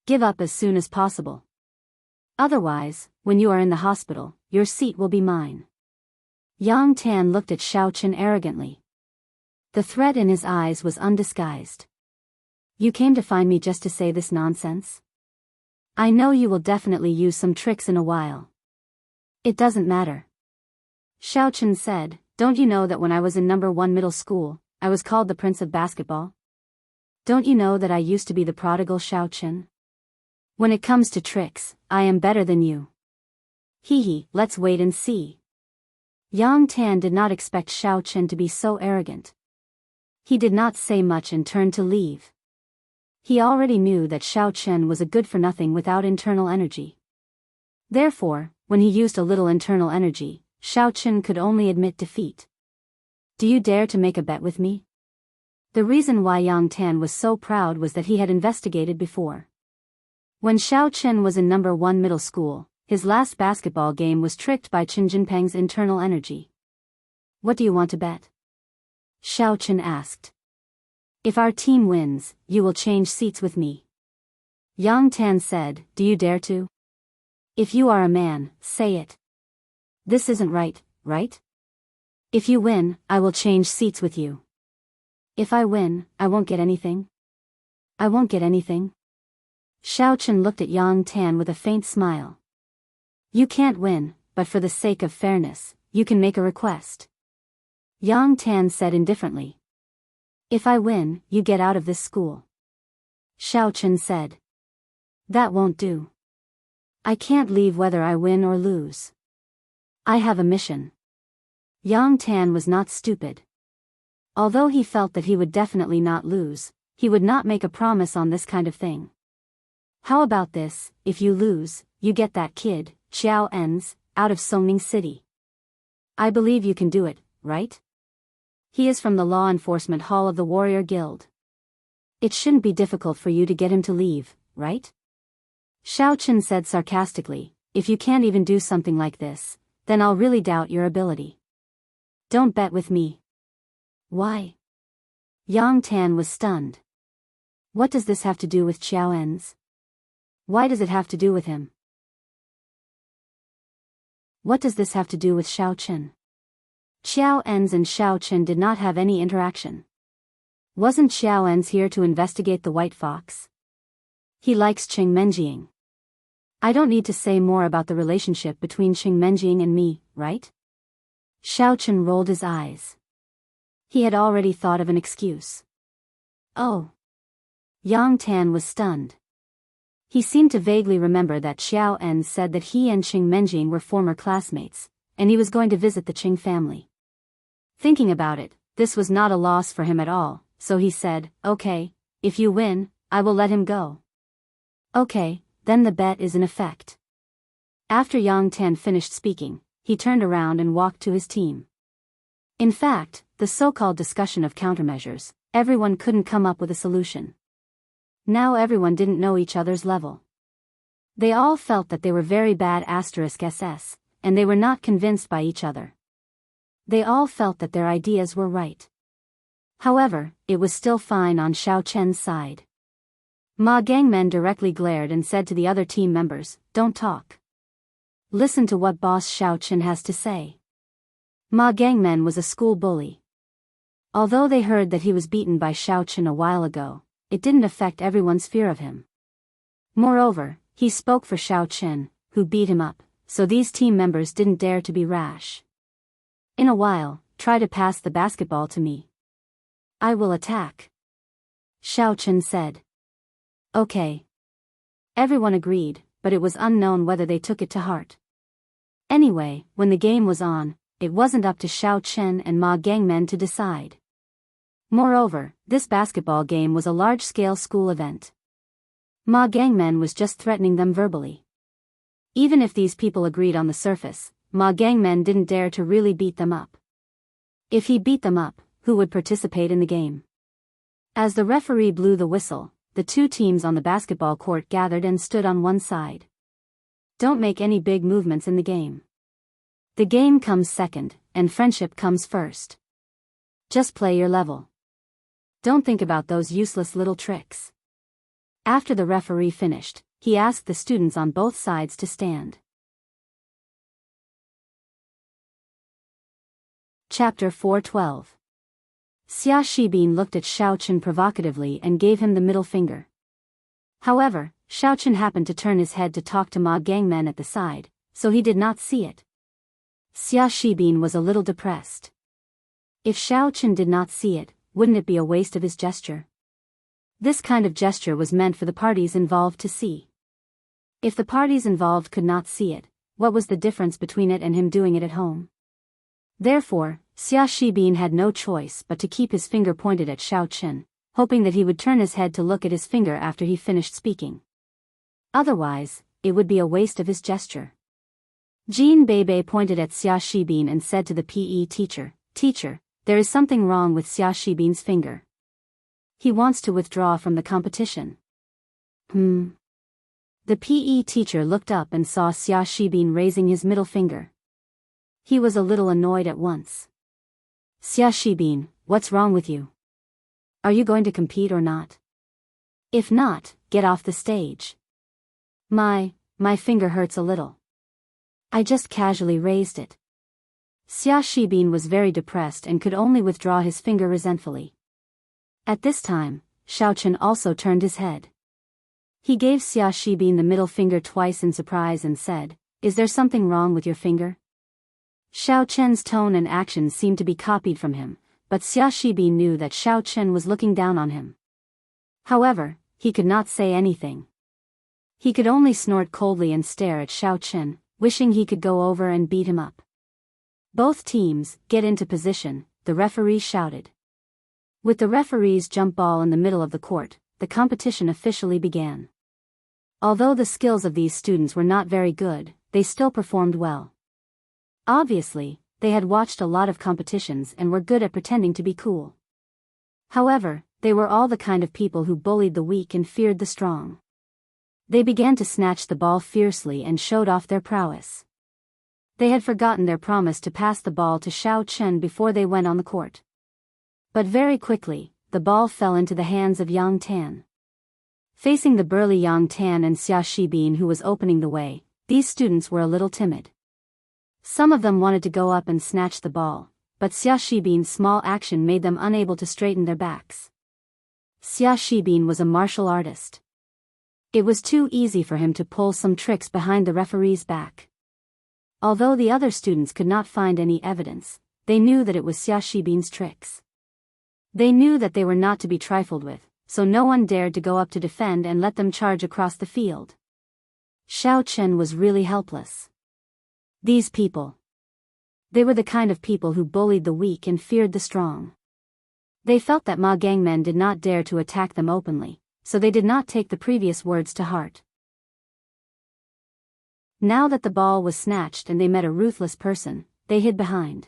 Give up as soon as possible. Otherwise, when you are in the hospital, your seat will be mine. Yang Tan looked at Xiao Chen arrogantly. The threat in his eyes was undisguised. You came to find me just to say this nonsense? I know you will definitely use some tricks in a while. It doesn't matter. Xiao Chen said, don't you know that when I was in number 1 middle school, I was called the Prince of Basketball? Don't you know that I used to be the prodigal Xiao Chen? When it comes to tricks, I am better than you. Hee, let's wait and see. Yang Tan did not expect Xiao Chen to be so arrogant. He did not say much and turned to leave. He already knew that Xiao Chen was a good-for-nothing without internal energy. Therefore, when he used a little internal energy, Xiao Chen could only admit defeat. Do you dare to make a bet with me? The reason why Yang Tan was so proud was that he had investigated before. When Xiao Chen was in number 1 middle school, his last basketball game was tricked by Chen Jinpeng's internal energy. What do you want to bet? Xiao Chen asked. If our team wins, you will change seats with me. Yang Tan said, do you dare to? If you are a man, say it. This isn't right, right? If you win, I will change seats with you. If I win, I won't get anything. I won't get anything. Xiao Chen looked at Yang Tan with a faint smile. You can't win, but for the sake of fairness, you can make a request. Yang Tan said indifferently. If I win, you get out of this school. Xiao Chen said. That won't do. I can't leave whether I win or lose. I have a mission. Yang Tan was not stupid. Although he felt that he would definitely not lose, he would not make a promise on this kind of thing. How about this, if you lose, you get that kid, Xiao Enz, out of Songning City. I believe you can do it, right? He is from the Law Enforcement Hall of the Warrior Guild. It shouldn't be difficult for you to get him to leave, right? Xiao Chen said sarcastically, if you can't even do something like this, then I'll really doubt your ability. Don't bet with me. Why? Yang Tan was stunned. What does this have to do with Xiao Enz? Why does it have to do with him? What does this have to do with Xiao Chen? Xiao Enz and Xiao Chen did not have any interaction. Wasn't Xiao Enz here to investigate the White Fox? He likes Qing Menjing. I don't need to say more about the relationship between Qing Menjing and me, right? Xiao Chen rolled his eyes. He had already thought of an excuse. Oh. Yang Tan was stunned. He seemed to vaguely remember that Xiao Enz said that he and Qing Menjing were former classmates, and he was going to visit the Qing family. Thinking about it, this was not a loss for him at all, so he said, okay, if you win, I will let him go. Okay, then the bet is in effect. After Yang Tan finished speaking, he turned around and walked to his team. In fact, the so-called discussion of countermeasures, everyone couldn't come up with a solution. Now everyone didn't know each other's level. They all felt that they were very bad *SS, and they were not convinced by each other. They all felt that their ideas were right. However, it was still fine on Xiao Chen's side. Ma Gangmen directly glared and said to the other team members, don't talk. Listen to what boss Xiao Chen has to say. Ma Gangmen was a school bully. Although they heard that he was beaten by Xiao Chen a while ago, it didn't affect everyone's fear of him. Moreover, he spoke for Xiao Chen, who beat him up, so these team members didn't dare to be rash. In a while, try to pass the basketball to me. I will attack. Xiao Chen said. Okay. Everyone agreed, but it was unknown whether they took it to heart. Anyway, when the game was on, it wasn't up to Xiao Chen and Ma Gangmen to decide. Moreover, this basketball game was a large-scale school event. Ma Gangmen was just threatening them verbally. Even if these people agreed on the surface, Ma Gangmen didn't dare to really beat them up. If he beat them up, who would participate in the game? As the referee blew the whistle, the two teams on the basketball court gathered and stood on one side. Don't make any big movements in the game. The game comes second, and friendship comes first. Just play your level. Don't think about those useless little tricks. After the referee finished, he asked the students on both sides to stand. Chapter 4:12. Xia Shibin looked at Xiaochen provocatively and gave him the middle finger. However, Xiaochen happened to turn his head to talk to Ma Gangmen at the side, so he did not see it. Xia Shibin was a little depressed. If Xiaochen did not see it, wouldn't it be a waste of his gesture? This kind of gesture was meant for the parties involved to see. If the parties involved could not see it, what was the difference between it and him doing it at home? Therefore, Xia Shibin had no choice but to keep his finger pointed at Xiaochen, hoping that he would turn his head to look at his finger after he finished speaking. Otherwise, it would be a waste of his gesture. Jean Bebe pointed at Xia Shibin and said to the PE teacher, "Teacher, there is something wrong with Xia Shibin's finger. He wants to withdraw from the competition." The PE teacher looked up and saw Xia Shibin raising his middle finger. He was a little annoyed at once. "Xia Shibin, what's wrong with you? Are you going to compete or not? If not, get off the stage." My finger hurts a little. I just casually raised it." Xia Shibin was very depressed and could only withdraw his finger resentfully. At this time, Xiaochen also turned his head. He gave Xia Shibin the middle finger twice in surprise and said, "Is there something wrong with your finger?" Xiaochen's tone and actions seemed to be copied from him, but Xia Shibin knew that Xiaochen was looking down on him. However, he could not say anything. He could only snort coldly and stare at Xiaochen, wishing he could go over and beat him up. "Both teams, get into position," the referee shouted. With the referee's jump ball in the middle of the court, the competition officially began. Although the skills of these students were not very good, they still performed well. Obviously, they had watched a lot of competitions and were good at pretending to be cool. However, they were all the kind of people who bullied the weak and feared the strong. They began to snatch the ball fiercely and showed off their prowess. They had forgotten their promise to pass the ball to Xiaochen before they went on the court. But very quickly, the ball fell into the hands of Yang Tan. Facing the burly Yang Tan and Xia Shibin who was opening the way, these students were a little timid. Some of them wanted to go up and snatch the ball, but Xia Shibin's small action made them unable to straighten their backs. Xia Shibin was a martial artist. It was too easy for him to pull some tricks behind the referee's back. Although the other students could not find any evidence, they knew that it was Xia Shibin's tricks. They knew that they were not to be trifled with, so no one dared to go up to defend and let them charge across the field. Xiaochen was really helpless. These people. They were the kind of people who bullied the weak and feared the strong. They felt that Ma Gangmen did not dare to attack them openly, so they did not take the previous words to heart. Now that the ball was snatched and they met a ruthless person, they hid behind.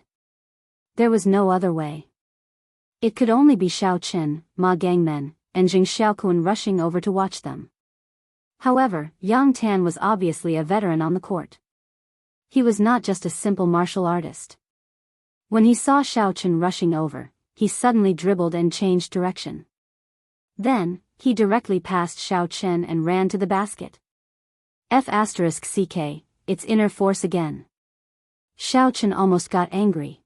There was no other way. It could only be Xiaochen, Ma Gangmen, and Jing Xiaokuan rushing over to watch them. However, Yang Tan was obviously a veteran on the court. He was not just a simple martial artist. When he saw Xiaochen rushing over, he suddenly dribbled and changed direction. Then, he directly passed Xiaochen and ran to the basket. F***ck, it's inner force again. Xiaochen almost got angry.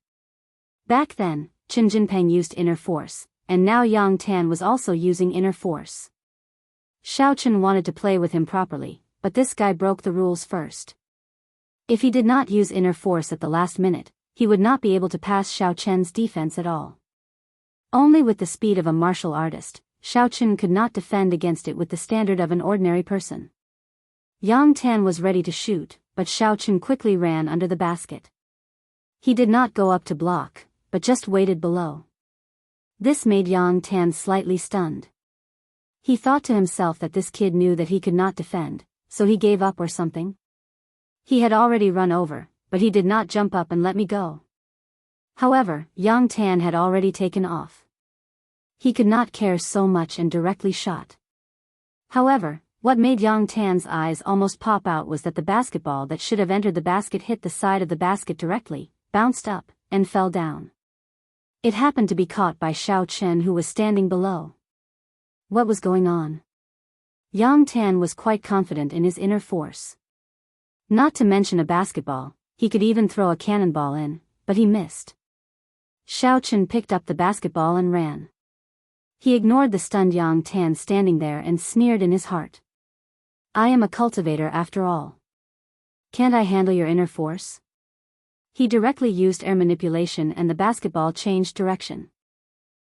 Back then, Qin Jinpeng used inner force, and now Yang Tan was also using inner force. Xiaochen wanted to play with him properly, but this guy broke the rules first. If he did not use inner force at the last minute, he would not be able to pass Xiaochen's defense at all. Only with the speed of a martial artist, Xiaochen could not defend against it with the standard of an ordinary person. Yang Tan was ready to shoot, but Xiaochen quickly ran under the basket. He did not go up to block, but just waited below. This made Yang Tan slightly stunned. He thought to himself that this kid knew that he could not defend, so he gave up or something. He had already run over, but he did not jump up and let me go. However, Yang Tan had already taken off. He could not care so much and directly shot. However, what made Yang Tan's eyes almost pop out was that the basketball that should have entered the basket hit the side of the basket directly, bounced up, and fell down. It happened to be caught by Xiaochen who was standing below. What was going on? Yang Tan was quite confident in his inner force. Not to mention a basketball, he could even throw a cannonball in, but he missed. Xiao Chen picked up the basketball and ran. He ignored the stunned Yang Tan standing there and sneered in his heart. I am a cultivator after all. Can't I handle your inner force? He directly used air manipulation and the basketball changed direction.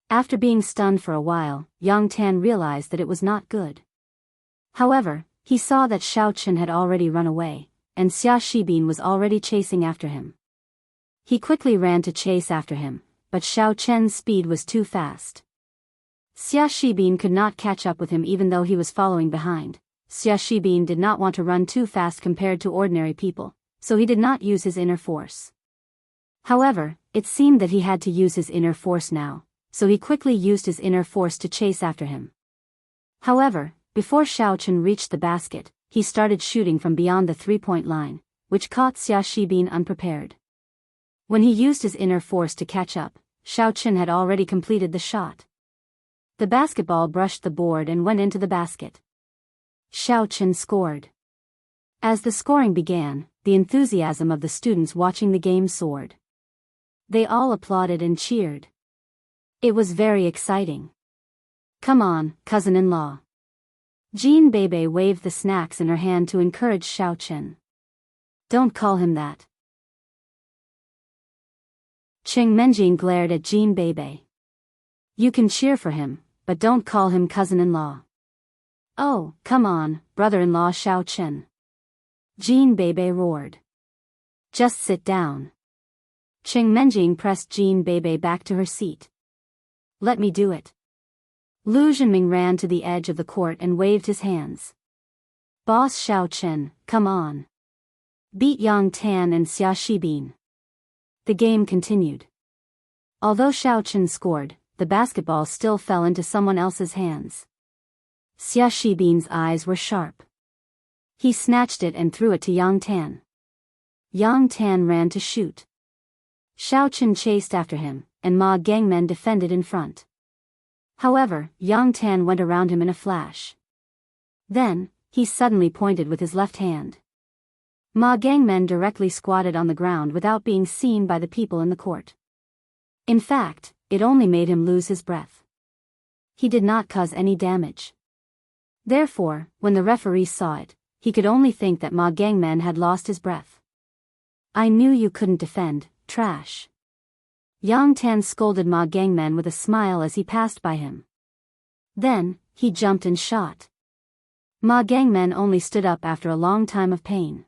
After being stunned for a while, Yang Tan realized that it was not good. However, he saw that Xiao Chen had already run away, and Xia Shibin was already chasing after him. He quickly ran to chase after him, but Xiao Chen's speed was too fast. Xia Shibin could not catch up with him even though he was following behind. Xia Shibin did not want to run too fast compared to ordinary people, so he did not use his inner force. However, it seemed that he had to use his inner force now, so he quickly used his inner force to chase after him. However, before Xiao Chen reached the basket, he started shooting from beyond the three-point line, which caught Xia Shibin unprepared. When he used his inner force to catch up, Xiao Chen had already completed the shot. The basketball brushed the board and went into the basket. Xiao Chen scored. As the scoring began, the enthusiasm of the students watching the game soared. They all applauded and cheered. It was very exciting. Come on, cousin-in-law. Jean Bebe waved the snacks in her hand to encourage Xiao Chen. Don't call him that. Cheng Menjing glared at Jean Bebe. You can cheer for him, but don't call him cousin-in-law. Oh, come on, brother-in-law Xiao Chen. Jean Bebe roared. Just sit down. Cheng Menjing pressed Jean Bebe back to her seat. Let me do it. Lu Zhenming ran to the edge of the court and waved his hands. Boss Xiao Chen, come on. Beat Yang Tan and Xia Shibin. The game continued. Although Xiao Chen scored, the basketball still fell into someone else's hands. Xia Shibin's eyes were sharp. He snatched it and threw it to Yang Tan. Yang Tan ran to shoot. Xiao Chen chased after him, and Ma Gangmen defended in front. However, Yang Tan went around him in a flash. Then, he suddenly pointed with his left hand. Ma Gangmen directly squatted on the ground without being seen by the people in the court. In fact, it only made him lose his breath. He did not cause any damage. Therefore, when the referee saw it, he could only think that Ma Gangmen had lost his breath. I knew you couldn't defend, trash. Yang Tan scolded Ma Gangmen with a smile as he passed by him. Then, he jumped and shot. Ma Gangmen only stood up after a long time of pain.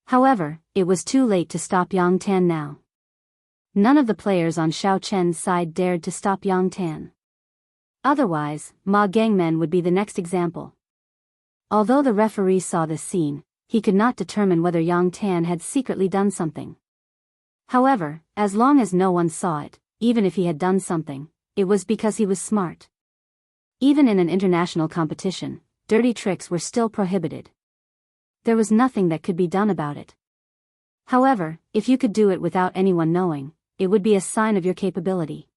However, it was too late to stop Yang Tan now. None of the players on Xiao Chen's side dared to stop Yang Tan. Otherwise, Ma Gangmen would be the next example. Although the referee saw this scene, he could not determine whether Yang Tan had secretly done something. However, as long as no one saw it, even if he had done something, it was because he was smart. Even in an international competition, dirty tricks were still prohibited. There was nothing that could be done about it. However, if you could do it without anyone knowing, it would be a sign of your capability.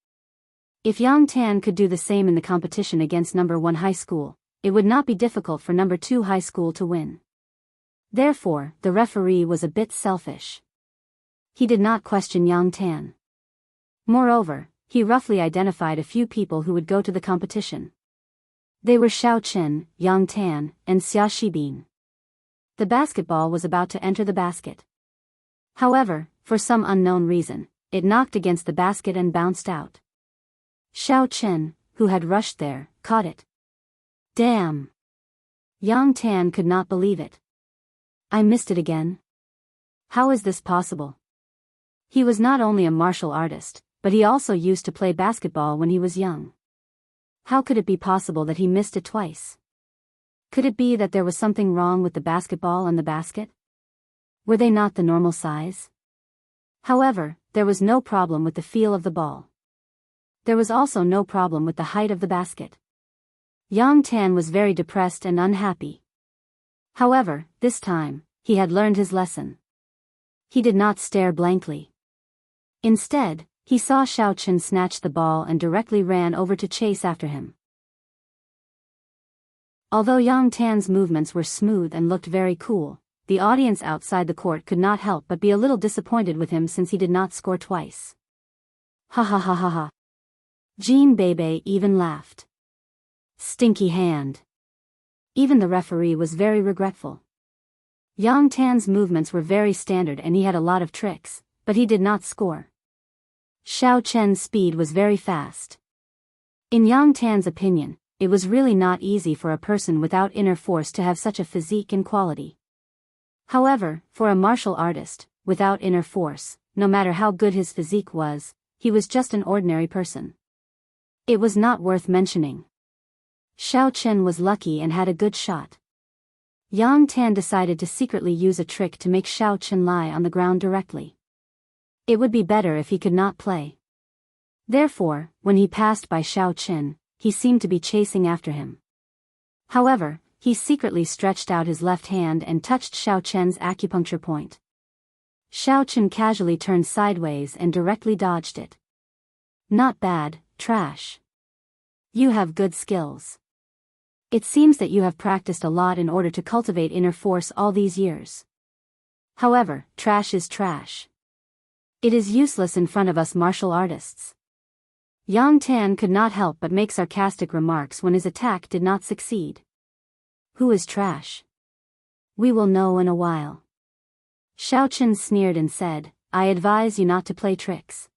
If Yang Tan could do the same in the competition against number 1 high school, it would not be difficult for number 2 high school to win. Therefore, the referee was a bit selfish. He did not question Yang Tan. Moreover, he roughly identified a few people who would go to the competition. They were Xiao Chen, Yang Tan, and Xia Shibin. The basketball was about to enter the basket. However, for some unknown reason, it knocked against the basket and bounced out. Xiao Chen, who had rushed there, caught it. Damn! Yang Tan could not believe it. I missed it again. How is this possible? He was not only a martial artist, but he also used to play basketball when he was young. How could it be possible that he missed it twice? Could it be that there was something wrong with the basketball and the basket? Were they not the normal size? However, there was no problem with the feel of the ball. There was also no problem with the height of the basket. Yang Tan was very depressed and unhappy. However, this time, he had learned his lesson. He did not stare blankly. Instead, he saw Xiao Chen snatch the ball and directly ran over to chase after him. Although Yang Tan's movements were smooth and looked very cool, the audience outside the court could not help but be a little disappointed with him since he did not score twice. Ha ha ha ha ha. Jean Bebe even laughed. Stinky hand. Even the referee was very regretful. Yang Tan's movements were very standard and he had a lot of tricks, but he did not score. Xiao Chen's speed was very fast. In Yang Tan's opinion, it was really not easy for a person without inner force to have such a physique and quality. However, for a martial artist, without inner force, no matter how good his physique was, he was just an ordinary person. It was not worth mentioning. Xiao Chen was lucky and had a good shot. Yang Tan decided to secretly use a trick to make Xiao Chen lie on the ground directly. It would be better if he could not play. Therefore, when he passed by Xiao Chen, he seemed to be chasing after him. However, he secretly stretched out his left hand and touched Xiao Chen's acupuncture point. Xiao Chen casually turned sideways and directly dodged it. Not bad, trash. You have good skills. It seems that you have practiced a lot in order to cultivate inner force all these years. However, trash is trash. It is useless in front of us martial artists. Yang Tan could not help but make sarcastic remarks when his attack did not succeed. Who is trash? We will know in a while. Xiao Chen sneered and said, I advise you not to play tricks.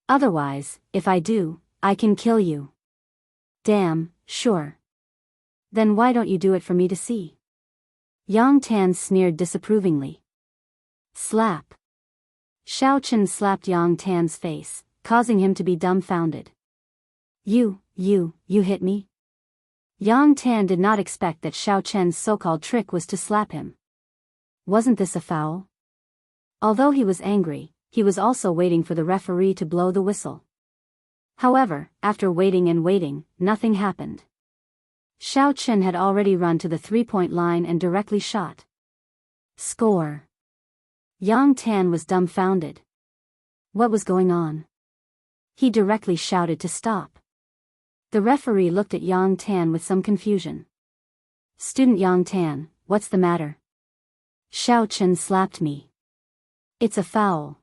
Otherwise, if I do, I can kill you. Damn, sure. Then why don't you do it for me to see? Yang Tan sneered disapprovingly. Slap. Xiao Chen slapped Yang Tan's face, causing him to be dumbfounded. You hit me? Yang Tan did not expect that Xiao Chen's so-called trick was to slap him. Wasn't this a foul? Although he was angry, he was also waiting for the referee to blow the whistle. However, after waiting and waiting, nothing happened. Xiao Chen had already run to the three-point line and directly shot. Score. Yang Tan was dumbfounded. What was going on? He directly shouted to stop. The referee looked at Yang Tan with some confusion. Student Yang Tan, what's the matter? Xiao Chen slapped me. It's a foul.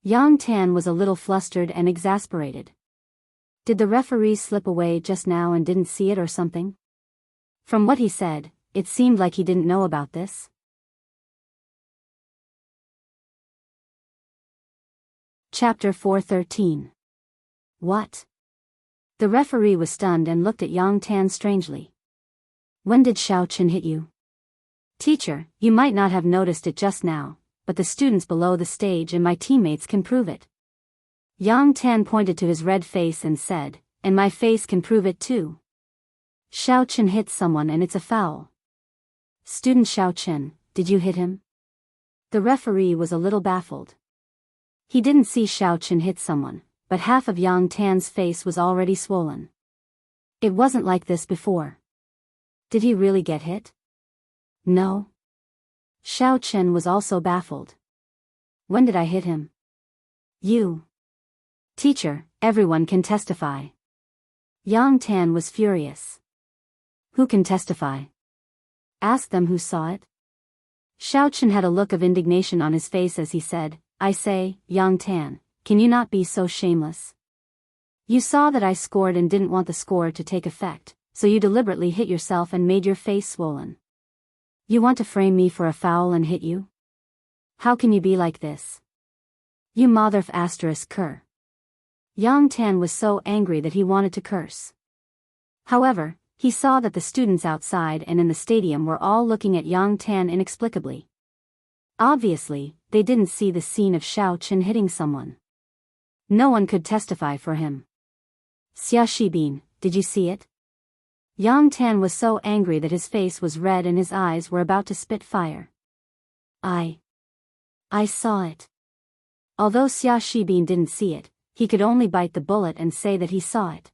Yang Tan was a little flustered and exasperated. Did the referee slip away just now and didn't see it or something? From what he said, it seemed like he didn't know about this. Chapter 413. What? The referee was stunned and looked at Yang Tan strangely. When did Xiao Chen hit you? Teacher, you might not have noticed it just now, but the students below the stage and my teammates can prove it. Yang Tan pointed to his red face and said, and my face can prove it too. Xiao Chen hit someone and it's a foul. Student Xiao Chen, did you hit him? The referee was a little baffled. He didn't see Xiao Chen hit someone, but half of Yang Tan's face was already swollen. It wasn't like this before. Did he really get hit? No. Xiao Chen was also baffled. When did I hit him? You. Teacher, everyone can testify. Yang Tan was furious. Who can testify? Ask them who saw it. Xiao Chen had a look of indignation on his face as he said, I say, Yang Tan, can you not be so shameless? You saw that I scored and didn't want the score to take effect, so you deliberately hit yourself and made your face swollen. You want to frame me for a foul and hit you? How can you be like this? You motherf asterisk cur. Yang Tan was so angry that he wanted to curse. However, he saw that the students outside and in the stadium were all looking at Yang Tan inexplicably. Obviously, they didn't see the scene of Xiao Chen hitting someone. No one could testify for him. Xia Shibin, did you see it? Yang Tan was so angry that his face was red and his eyes were about to spit fire. I saw it. Although Xia Shibin didn't see it, he could only bite the bullet and say that he saw it.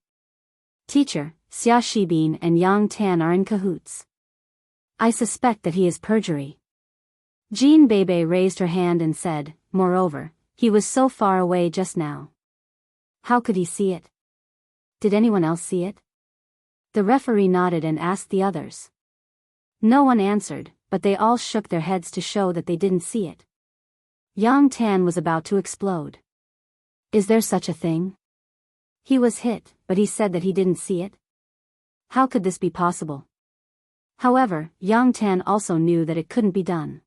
Teacher, Xia Shibin and Yang Tan are in cahoots. I suspect that he is perjury. Jean Bebe raised her hand and said, moreover, he was so far away just now. How could he see it? Did anyone else see it? The referee nodded and asked the others. No one answered, but they all shook their heads to show that they didn't see it. Yang Tan was about to explode. Is there such a thing? He was hit, but he said that he didn't see it. How could this be possible? However, Yang Tan also knew that it couldn't be done.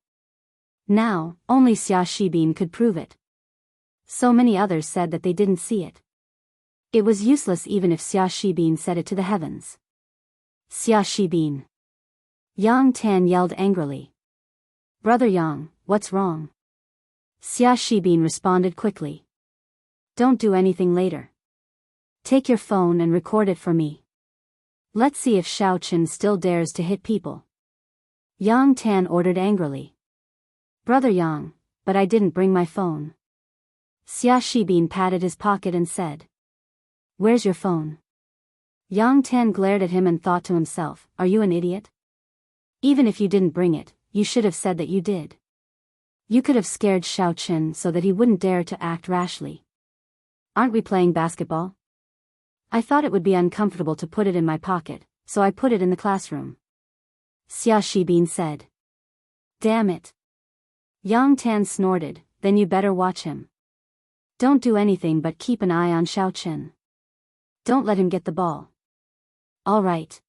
Now, only Xia Shibin could prove it. So many others said that they didn't see it. It was useless even if Xia Shibin said it to the heavens. Xia Shibin. Yang Tan yelled angrily. Brother Yang, what's wrong? Xia Shibin responded quickly. Don't do anything later. Take your phone and record it for me. Let's see if Shao Chen still dares to hit people. Yang Tan ordered angrily. Brother Yang, but I didn't bring my phone. Xia Shibin patted his pocket and said. Where's your phone? Yang Tan glared at him and thought to himself, are you an idiot? Even if you didn't bring it, you should have said that you did. You could have scared Shao Chen so that he wouldn't dare to act rashly. Aren't we playing basketball? I thought it would be uncomfortable to put it in my pocket, so I put it in the classroom. Xia Shibin said. Damn it. Yang Tan snorted, then you better watch him. Don't do anything but keep an eye on Shao Chen. Don't let him get the ball. All right.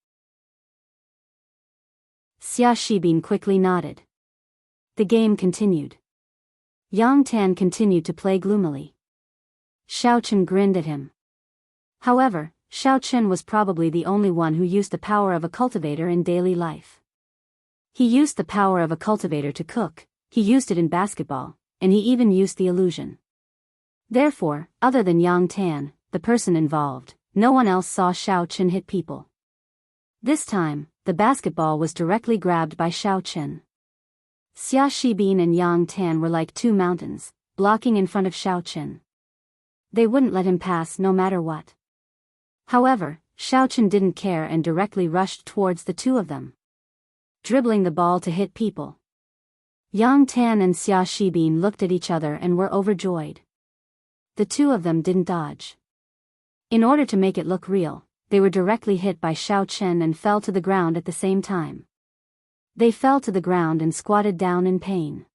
Xia Shibin quickly nodded. The game continued. Yang Tan continued to play gloomily. Shao Chen grinned at him. However, Shao Chen was probably the only one who used the power of a cultivator in daily life. He used the power of a cultivator to cook, he used it in basketball, and he even used the illusion. Therefore, other than Yang Tan, the person involved, no one else saw Shao Chen hit people. This time, the basketball was directly grabbed by Shao Chen. Xia Shibin and Yang Tan were like two mountains, blocking in front of Shao Chen. They wouldn't let him pass no matter what. However, Shao Chen didn't care and directly rushed towards the two of them, dribbling the ball to hit people. Yang Tan and Xia Shibin looked at each other and were overjoyed. The two of them didn't dodge. In order to make it look real, they were directly hit by Shao Chen and fell to the ground at the same time. They fell to the ground and squatted down in pain.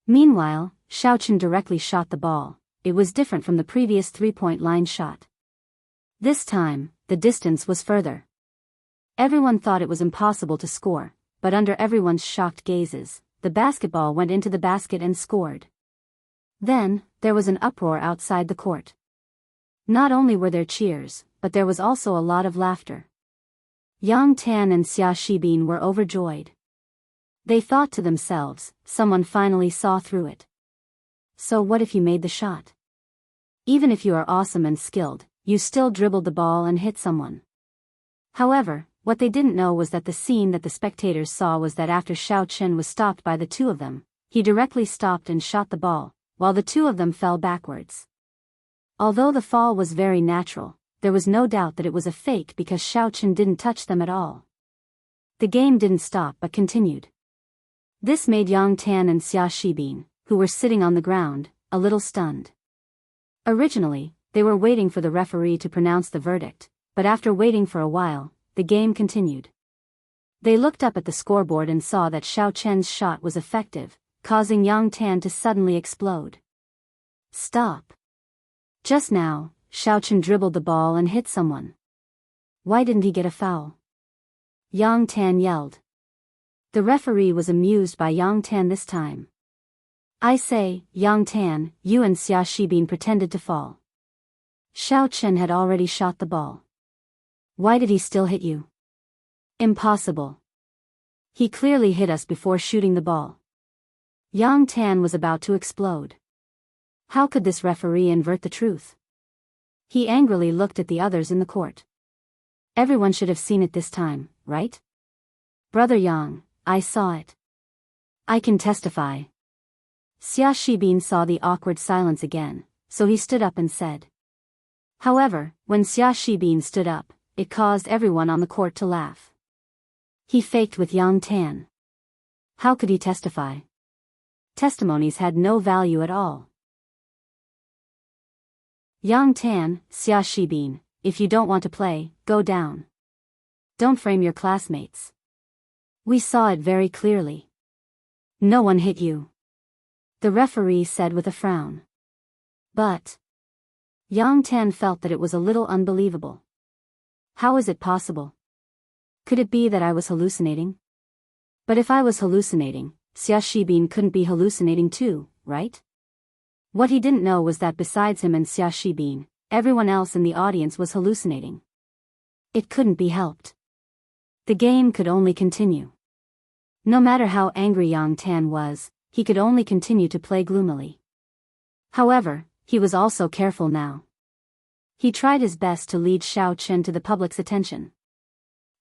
Meanwhile, Shao Chen directly shot the ball. It was different from the previous three-point line shot. This time, the distance was further. Everyone thought it was impossible to score, but under everyone's shocked gazes, the basketball went into the basket and scored. Then, there was an uproar outside the court. Not only were there cheers, but there was also a lot of laughter. Yang Tan and Xia Shibin were overjoyed. They thought to themselves, someone finally saw through it. So what if you made the shot? Even if you are awesome and skilled, you still dribbled the ball and hit someone. However, what they didn't know was that the scene that the spectators saw was that after Shao Chen was stopped by the two of them, he directly stopped and shot the ball, while the two of them fell backwards. Although the fall was very natural, there was no doubt that it was a fake because Shao Chen didn't touch them at all. The game didn't stop but continued. This made Yang Tan and Xia Shibin, who were sitting on the ground, a little stunned. Originally, they were waiting for the referee to pronounce the verdict, but after waiting for a while, the game continued. They looked up at the scoreboard and saw that Shao Chen's shot was effective, causing Yang Tan to suddenly explode. Stop. Just now, Shao Chen dribbled the ball and hit someone. Why didn't he get a foul? Yang Tan yelled. The referee was amused by Yang Tan this time. I say, Yang Tan, you and Xia Shibin pretended to fall. Shao Chen had already shot the ball. Why did he still hit you? Impossible. He clearly hit us before shooting the ball. Yang Tan was about to explode. How could this referee invert the truth? He angrily looked at the others in the court. Everyone should have seen it this time, right? Brother Yang, I saw it. I can testify. Xia Shibin saw the awkward silence again, so he stood up and said. However, when Xia Shibin stood up, it caused everyone on the court to laugh. He faked with Yang Tan. How could he testify? Testimonies had no value at all. Yang Tan, Xia Shibin, if you don't want to play, go down. Don't frame your classmates. We saw it very clearly. No one hit you, the referee said with a frown. But Yang Tan felt that it was a little unbelievable. How is it possible? Could it be that I was hallucinating? But if I was hallucinating, Xia Shibin couldn't be hallucinating too, right? What he didn't know was that besides him and Xia Shibin, everyone else in the audience was hallucinating. It couldn't be helped. The game could only continue. No matter how angry Yang Tan was, he could only continue to play gloomily. However, he was also careful now. He tried his best to lead Xiao Chen to the public's attention.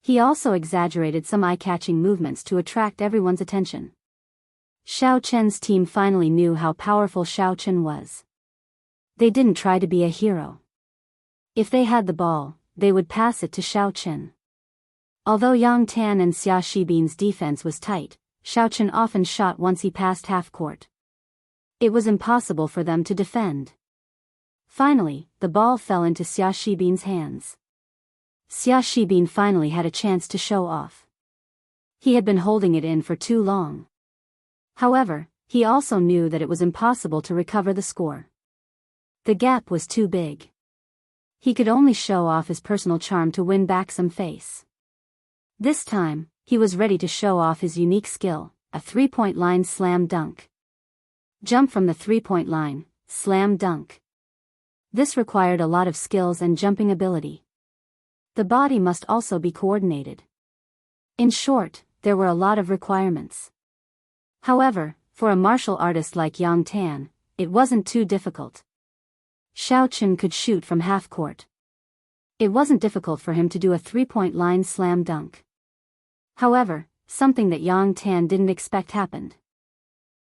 He also exaggerated some eye-catching movements to attract everyone's attention. Xiao Chen's team finally knew how powerful Xiao Chen was. They didn't try to be a hero. If they had the ball, they would pass it to Xiao Chen. Although Yang Tan and Xia Shibin's defense was tight, Xiao Chen often shot once he passed half-court. It was impossible for them to defend. Finally, the ball fell into Xia Shibin's hands. Xia Shibin finally had a chance to show off. He had been holding it in for too long. However, he also knew that it was impossible to recover the score. The gap was too big. He could only show off his personal charm to win back some face. This time, he was ready to show off his unique skill, a three-point line slam dunk. Jump from the three-point line, slam dunk. This required a lot of skills and jumping ability. The body must also be coordinated. In short, there were a lot of requirements. However, for a martial artist like Yang Tan, it wasn't too difficult. Xiao Chen could shoot from half-court. It wasn't difficult for him to do a three-point line slam dunk. However, something that Yang Tan didn't expect happened.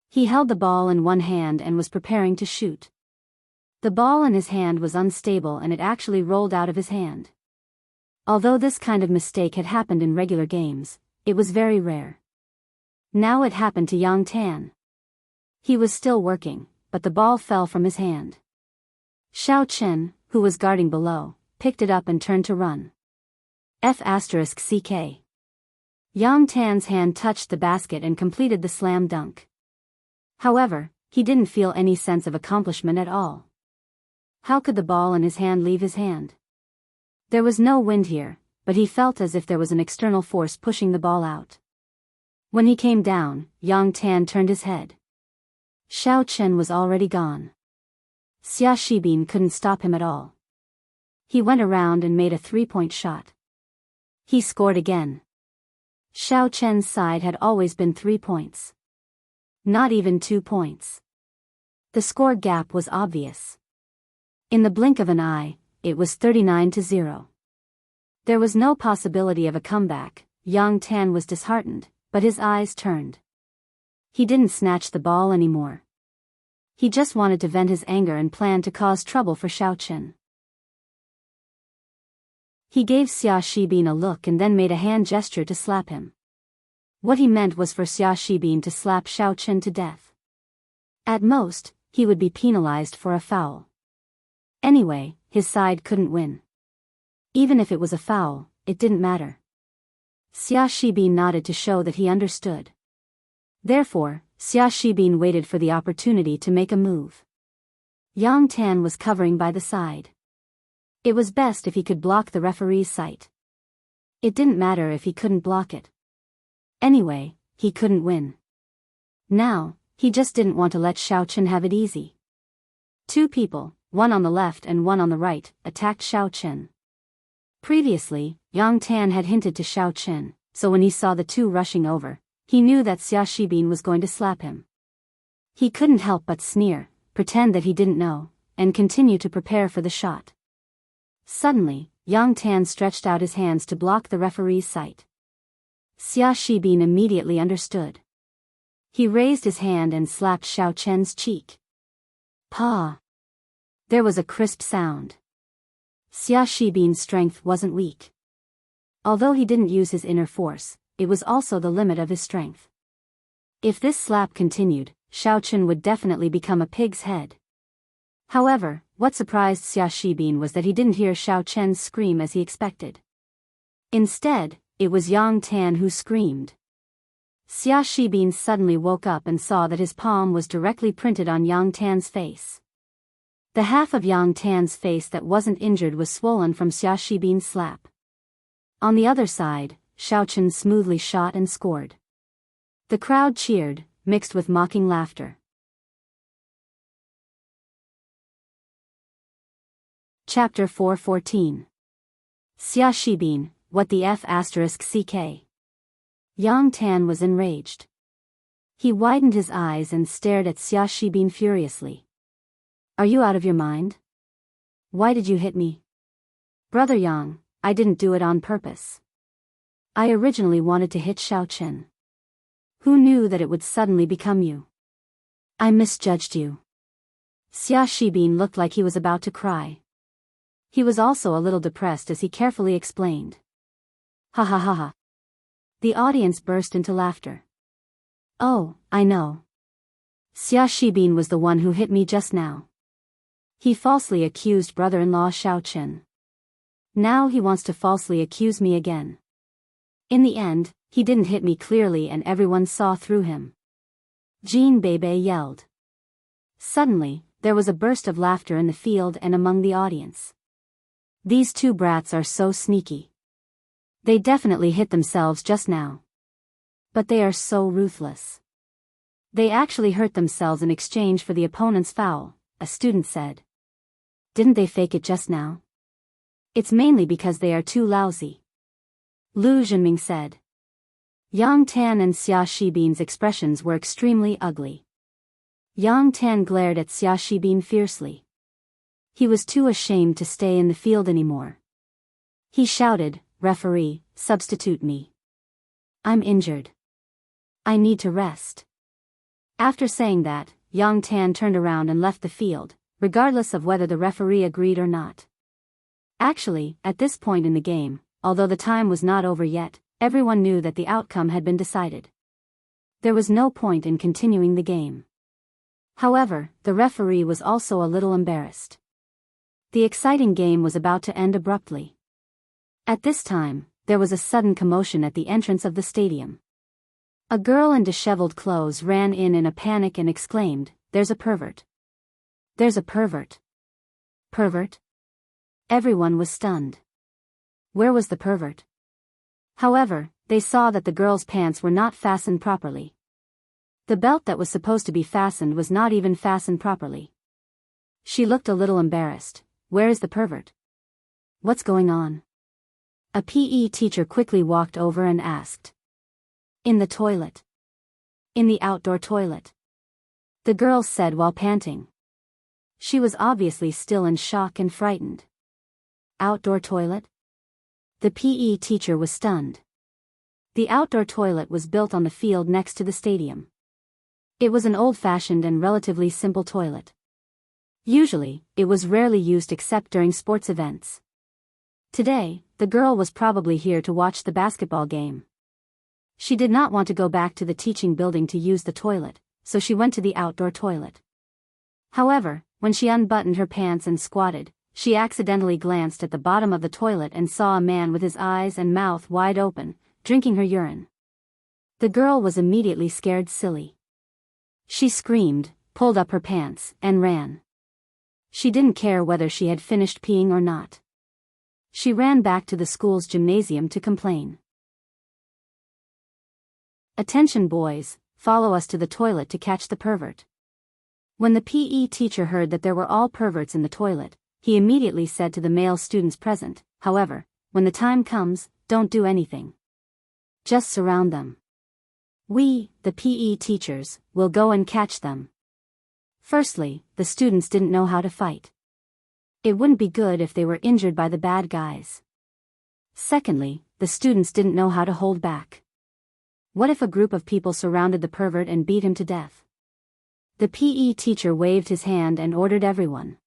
He held the ball in one hand and was preparing to shoot. The ball in his hand was unstable and it actually rolled out of his hand. Although this kind of mistake had happened in regular games, it was very rare. Now it happened to Yang Tan. He was still working, but the ball fell from his hand. Xiao Chen, who was guarding below, picked it up and turned to run. F***CK. Yang Tan's hand touched the basket and completed the slam dunk. However, he didn't feel any sense of accomplishment at all. How could the ball in his hand leave his hand? There was no wind here, but he felt as if there was an external force pushing the ball out. When he came down, Yang Tan turned his head. Xiao Chen was already gone. Xia Shibin couldn't stop him at all. He went around and made a three-point shot. He scored again. Xiao Chen's side had always been 3 points. Not even 2 points. The score gap was obvious. In the blink of an eye, it was 39-0. There was no possibility of a comeback. Yang Tan was disheartened, but his eyes turned. He didn't snatch the ball anymore. He just wanted to vent his anger and planned to cause trouble for Xiao Chen. He gave Xia Shibin a look and then made a hand gesture to slap him. What he meant was for Xia Shibin to slap Xiao Chen to death. At most, he would be penalized for a foul. Anyway, his side couldn't win. Even if it was a foul, it didn't matter. Xia Shibin nodded to show that he understood. Therefore, Xia Shibin waited for the opportunity to make a move. Yang Tan was covering by the side. It was best if he could block the referee's sight. It didn't matter if he couldn't block it. Anyway, he couldn't win. Now, he just didn't want to let Xiao Chen have it easy. 2 people, one on the left and one on the right, attacked Xiao Chen. Previously, Yang Tan had hinted to Xiao Chen, so when he saw the 2 rushing over, he knew that Xia Shibin was going to slap him. He couldn't help but sneer, pretend that he didn't know, and continue to prepare for the shot. Suddenly, Yang Tan stretched out his hands to block the referee's sight. Xia Shibin immediately understood. He raised his hand and slapped Xiao Chen's cheek. Pa! There was a crisp sound. Xia Shibin's strength wasn't weak. Although he didn't use his inner force, it was also the limit of his strength. If this slap continued, Xiao Chen would definitely become a pig's head. However, what surprised Xia Shibin was that he didn't hear Xiao Chen scream as he expected. Instead, it was Yang Tan who screamed. Xia Shibin suddenly woke up and saw that his palm was directly printed on Yang Tan's face. The half of Yang Tan's face that wasn't injured was swollen from Xia Shibin's slap. On the other side, Xiao Chen smoothly shot and scored. The crowd cheered, mixed with mocking laughter. Chapter 414. Xia Shibin, what the F***ck? Yang Tan was enraged. He widened his eyes and stared at Xia Shibin furiously. Are you out of your mind? Why did you hit me? Brother Yang, I didn't do it on purpose. I originally wanted to hit Xiao Chen. Who knew that it would suddenly become you? I misjudged you. Xia Shibin looked like he was about to cry. He was also a little depressed as he carefully explained. Ha ha ha ha. The audience burst into laughter. Oh, I know. Xia Shibin was the one who hit me just now. He falsely accused brother-in-law Xiao Chen. Now he wants to falsely accuse me again. In the end, he didn't hit me clearly and everyone saw through him. Jean Bebe yelled. Suddenly, there was a burst of laughter in the field and among the audience. These two brats are so sneaky. They definitely hit themselves just now. But they are so ruthless. They actually hurt themselves in exchange for the opponent's foul, a student said. Didn't they fake it just now? It's mainly because they are too lousy. Lu Zhenming said. Yang Tan and Xia Shibin's expressions were extremely ugly. Yang Tan glared at Xia Shibin fiercely. He was too ashamed to stay in the field anymore. He shouted, "Referee, substitute me. I'm injured. I need to rest." After saying that, Yang Tan turned around and left the field, regardless of whether the referee agreed or not. Actually, at this point in the game, although the time was not over yet, everyone knew that the outcome had been decided. There was no point in continuing the game. However, the referee was also a little embarrassed. The exciting game was about to end abruptly. At this time, there was a sudden commotion at the entrance of the stadium. A girl in disheveled clothes ran in a panic and exclaimed, "There's a pervert. There's a pervert." Pervert? Everyone was stunned. Where was the pervert? However, they saw that the girl's pants were not fastened properly. The belt that was supposed to be fastened was not even fastened properly. She looked a little embarrassed. Where is the pervert? What's going on? A PE teacher quickly walked over and asked. In the toilet. In the outdoor toilet. The girl said while panting. She was obviously still in shock and frightened. Outdoor toilet? The PE teacher was stunned. The outdoor toilet was built on the field next to the stadium. It was an old-fashioned and relatively simple toilet. Usually, it was rarely used except during sports events. Today, the girl was probably here to watch the basketball game. She did not want to go back to the teaching building to use the toilet, so she went to the outdoor toilet. However, when she unbuttoned her pants and squatted, she accidentally glanced at the bottom of the toilet and saw a man with his eyes and mouth wide open, drinking her urine. The girl was immediately scared silly. She screamed, pulled up her pants, and ran. She didn't care whether she had finished peeing or not. She ran back to the school's gymnasium to complain. Attention boys, follow us to the toilet to catch the pervert. When the PE teacher heard that there were all perverts in the toilet, he immediately said to the male students present, however, when the time comes, don't do anything. Just surround them. We, the PE teachers, will go and catch them. Firstly, the students didn't know how to fight. It wouldn't be good if they were injured by the bad guys. Secondly, the students didn't know how to hold back. What if a group of people surrounded the pervert and beat him to death? The PE teacher waved his hand and ordered everyone.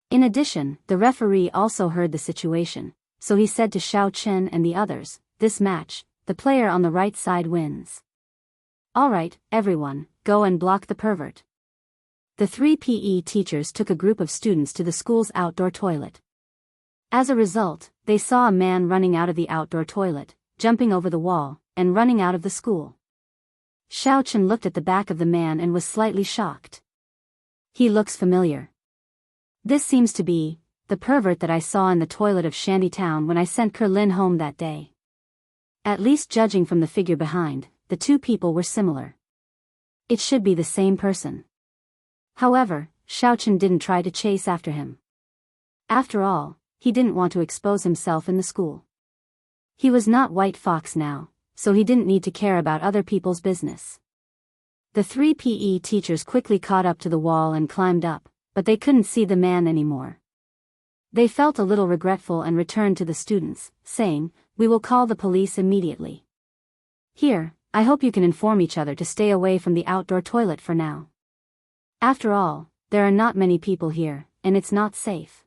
In addition, the referee also heard the situation, so he said to Xiao Chen and the others, "This match, the player on the right side wins. Alright, everyone, go and block the pervert." The 3 PE teachers took a group of students to the school's outdoor toilet. As a result, they saw a man running out of the outdoor toilet, jumping over the wall, and running out of the school. Xiao Chen looked at the back of the man and was slightly shocked. He looks familiar. This seems to be the pervert that I saw in the toilet of Shantytown when I sent Kerlin home that day. At least judging from the figure behind, the two people were similar. It should be the same person. However, Xiao Chen didn't try to chase after him. After all, he didn't want to expose himself in the school. He was not White Fox now, so he didn't need to care about other people's business. The three PE teachers quickly caught up to the wall and climbed up, but they couldn't see the man anymore. They felt a little regretful and returned to the students, saying, "We will call the police immediately. Here, I hope you can inform each other to stay away from the outdoor toilet for now. After all, there are not many people here, and it's not safe.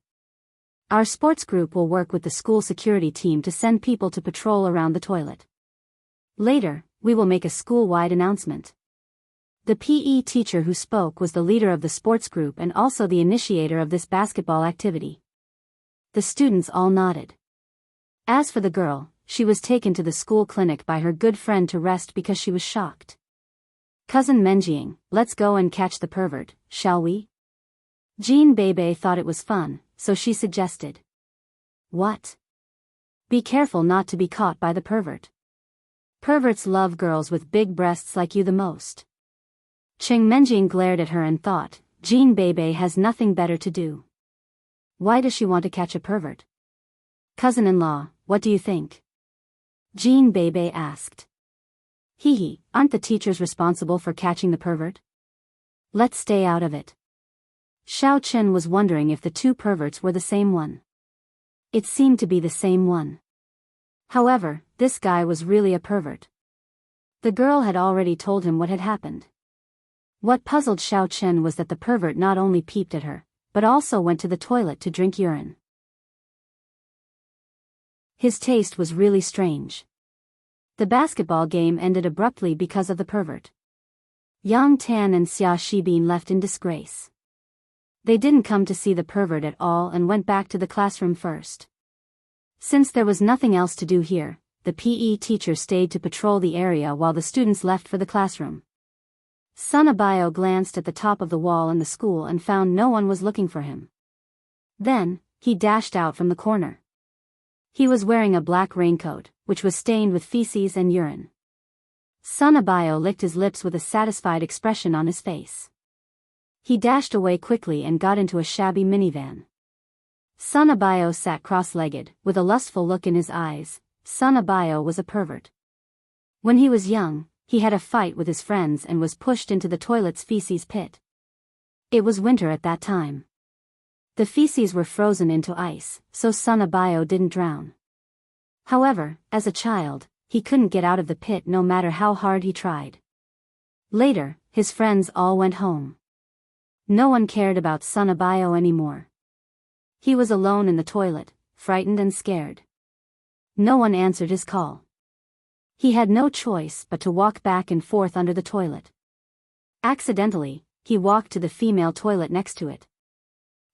Our sports group will work with the school security team to send people to patrol around the toilet. Later, we will make a school-wide announcement." The PE teacher who spoke was the leader of the sports group and also the initiator of this basketball activity. The students all nodded. As for the girl, she was taken to the school clinic by her good friend to rest because she was shocked. "Cousin Menjiang, let's go and catch the pervert, shall we?" Jean Bebe thought it was fun, so she suggested. "What? Be careful not to be caught by the pervert. Perverts love girls with big breasts like you the most." Cheng Menjiang glared at her and thought, Jean Bebe has nothing better to do. Why does she want to catch a pervert? "Cousin-in-law, what do you think?" Jean Bebe asked. "Hee, aren't the teachers responsible for catching the pervert? Let's stay out of it." Xiao Chen was wondering if the two perverts were the same one. It seemed to be the same one. However, this guy was really a pervert. The girl had already told him what had happened. What puzzled Xiao Chen was that the pervert not only peeped at her, but also went to the toilet to drink urine. His taste was really strange. The basketball game ended abruptly because of the pervert. Yang Tan and Xia Shibin left in disgrace. They didn't come to see the pervert at all and went back to the classroom first. Since there was nothing else to do here, the PE teacher stayed to patrol the area while the students left for the classroom. Sun Abayo glanced at the top of the wall in the school and found no one was looking for him. Then, he dashed out from the corner. He was wearing a black raincoat, which was stained with feces and urine. Sun Abayo licked his lips with a satisfied expression on his face. He dashed away quickly and got into a shabby minivan. Sun Abayo sat cross-legged, with a lustful look in his eyes. Sun Abayo was a pervert. When he was young, he had a fight with his friends and was pushed into the toilet's feces pit. It was winter at that time. The feces were frozen into ice, so Sun Abayo didn't drown. However, as a child, he couldn't get out of the pit no matter how hard he tried. Later, his friends all went home. No one cared about Sun Abayo anymore. He was alone in the toilet, frightened and scared. No one answered his call. He had no choice but to walk back and forth under the toilet. Accidentally, he walked to the female toilet next to it.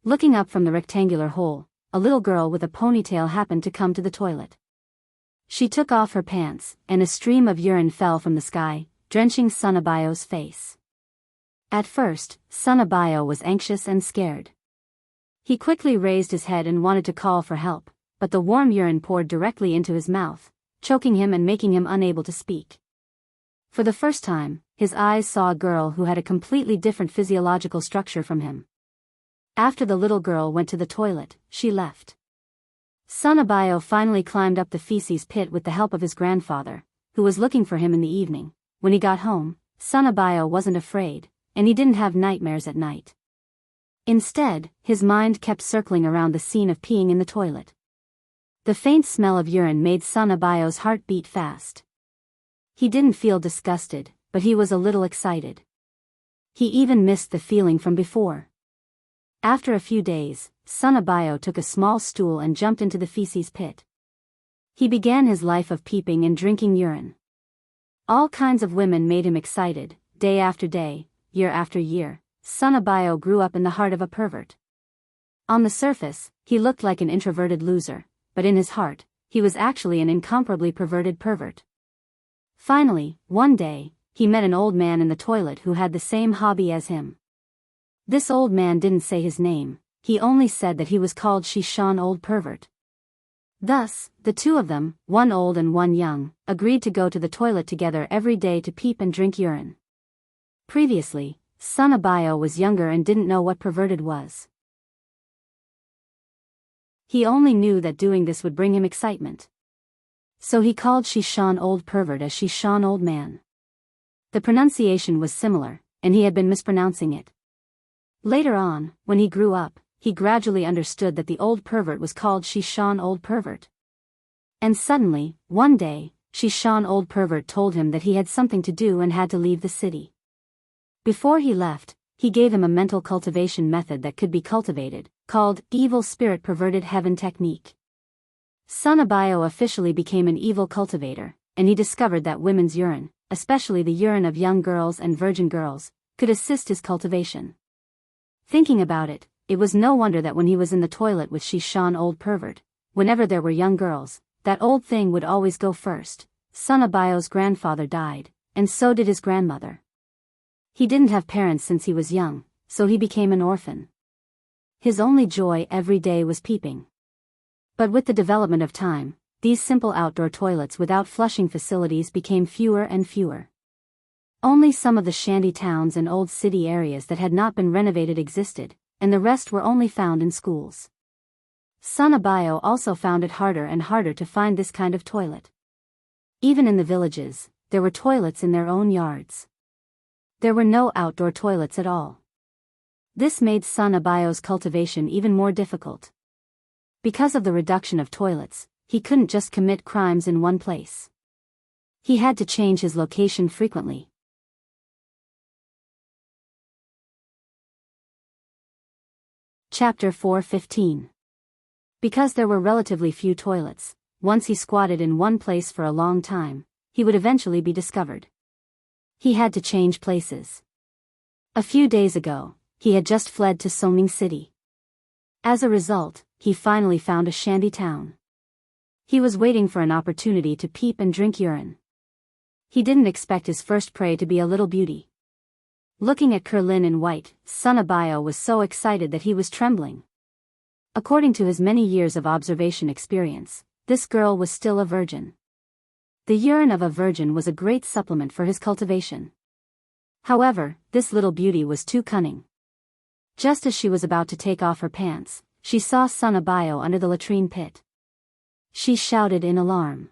Looking up from the rectangular hole, a little girl with a ponytail happened to come to the toilet. She took off her pants, and a stream of urine fell from the sky, drenching Sun Abayo's face. At first, Sun Abayo was anxious and scared. He quickly raised his head and wanted to call for help, but the warm urine poured directly into his mouth, choking him and making him unable to speak. For the first time, his eyes saw a girl who had a completely different physiological structure from him. After the little girl went to the toilet, she left. Sun Abayo finally climbed up the feces pit with the help of his grandfather, who was looking for him in the evening. When he got home, Sun Abayo wasn't afraid, and he didn't have nightmares at night. Instead, his mind kept circling around the scene of peeing in the toilet. The faint smell of urine made Sun Abayo's heart beat fast. He didn't feel disgusted, but he was a little excited. He even missed the feeling from before. After a few days, Sun Abayo took a small stool and jumped into the feces pit. He began his life of peeping and drinking urine. All kinds of women made him excited. Day after day, year after year, Sun Abayo grew up in the heart of a pervert. On the surface, he looked like an introverted loser, but in his heart, he was actually an incomparably perverted pervert. Finally, one day, he met an old man in the toilet who had the same hobby as him. This old man didn't say his name, he only said that he was called Shishan Old Pervert. Thus, the two of them, one old and one young, agreed to go to the toilet together every day to peep and drink urine. Previously, Son Abayo was younger and didn't know what perverted was. He only knew that doing this would bring him excitement. So he called Shishan Old Pervert as Shishan Old Man. The pronunciation was similar, and he had been mispronouncing it. Later on, when he grew up, he gradually understood that the old pervert was called Shishan Old Pervert. And suddenly, one day, Shishan Old Pervert told him that he had something to do and had to leave the city. Before he left, he gave him a mental cultivation method that could be cultivated, called Evil Spirit Perverted Heaven Technique. Son Abayo officially became an evil cultivator, and he discovered that women's urine, especially the urine of young girls and virgin girls, could assist his cultivation. Thinking about it, it was no wonder that when he was in the toilet with Shishan Old Pervert, whenever there were young girls, that old thing would always go first. Son Abayo's grandfather died, and so did his grandmother. He didn't have parents since he was young, so he became an orphan. His only joy every day was peeping. But with the development of time, these simple outdoor toilets without flushing facilities became fewer and fewer. Only some of the shanty towns and old city areas that had not been renovated existed, and the rest were only found in schools. Son Abayo also found it harder and harder to find this kind of toilet. Even in the villages, there were toilets in their own yards. There were no outdoor toilets at all. This made Son Abayo's cultivation even more difficult. Because of the reduction of toilets, he couldn't just commit crimes in one place. He had to change his location frequently. Chapter 4:15. Because there were relatively few toilets, once he squatted in one place for a long time, he would eventually be discovered. He had to change places. A few days ago, he had just fled to Songming City. As a result, he finally found a shanty town. He was waiting for an opportunity to peep and drink urine. He didn't expect his first prey to be a little beauty. Looking at Kerlin in white, Son Abayo was so excited that he was trembling. According to his many years of observation experience, this girl was still a virgin. The urine of a virgin was a great supplement for his cultivation. However, this little beauty was too cunning. Just as she was about to take off her pants, she saw Son Abayo under the latrine pit. She shouted in alarm.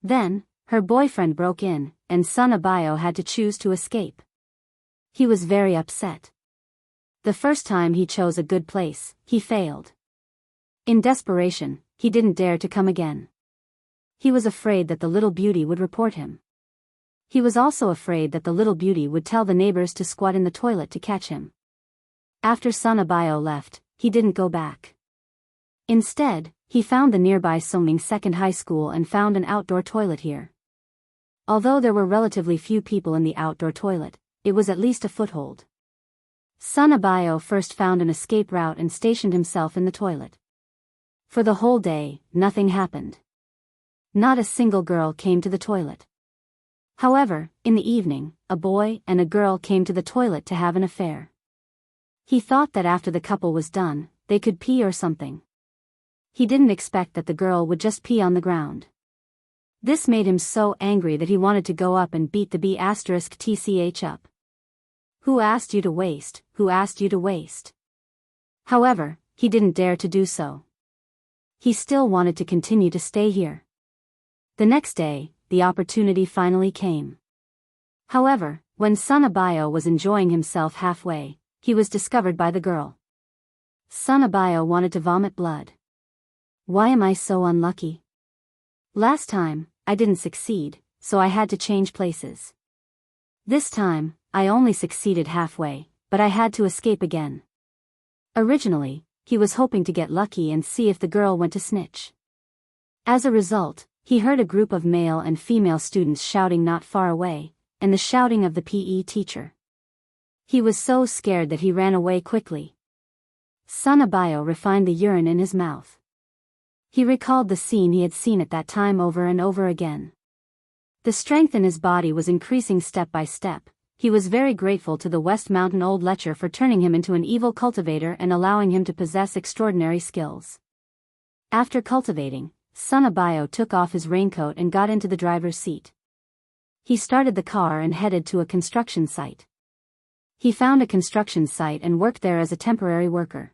Then, her boyfriend broke in, and Son Abayo had to choose to escape. He was very upset. The first time he chose a good place, he failed. In desperation, he didn't dare to come again. He was afraid that the little beauty would report him. He was also afraid that the little beauty would tell the neighbors to squat in the toilet to catch him. After Son Abayo left, he didn't go back. Instead, he found the nearby Songming Second High School and found an outdoor toilet here. Although there were relatively few people in the outdoor toilet, it was at least a foothold. Son Abayo first found an escape route and stationed himself in the toilet. For the whole day, nothing happened. Not a single girl came to the toilet. However, in the evening, a boy and a girl came to the toilet to have an affair. He thought that after the couple was done, they could pee or something. He didn't expect that the girl would just pee on the ground. This made him so angry that he wanted to go up and beat the B***tch up. Who asked you to waste? Who asked you to waste? However, he didn't dare to do so. He still wanted to continue to stay here. The next day, the opportunity finally came. However, when Son Abayo was enjoying himself halfway, he was discovered by the girl. Son Abayo wanted to vomit blood. Why am I so unlucky? Last time, I didn't succeed, so I had to change places. This time, I only succeeded halfway, but I had to escape again. Originally, he was hoping to get lucky and see if the girl went to snitch. As a result, he heard a group of male and female students shouting not far away, and the shouting of the PE teacher. He was so scared that he ran away quickly. Son Abayo refined the urine in his mouth. He recalled the scene he had seen at that time over and over again. The strength in his body was increasing step by step. He was very grateful to the West Mountain Old Lecher for turning him into an evil cultivator and allowing him to possess extraordinary skills. After cultivating, Son Abayo took off his raincoat and got into the driver's seat. He started the car and headed to a construction site. He found a construction site and worked there as a temporary worker.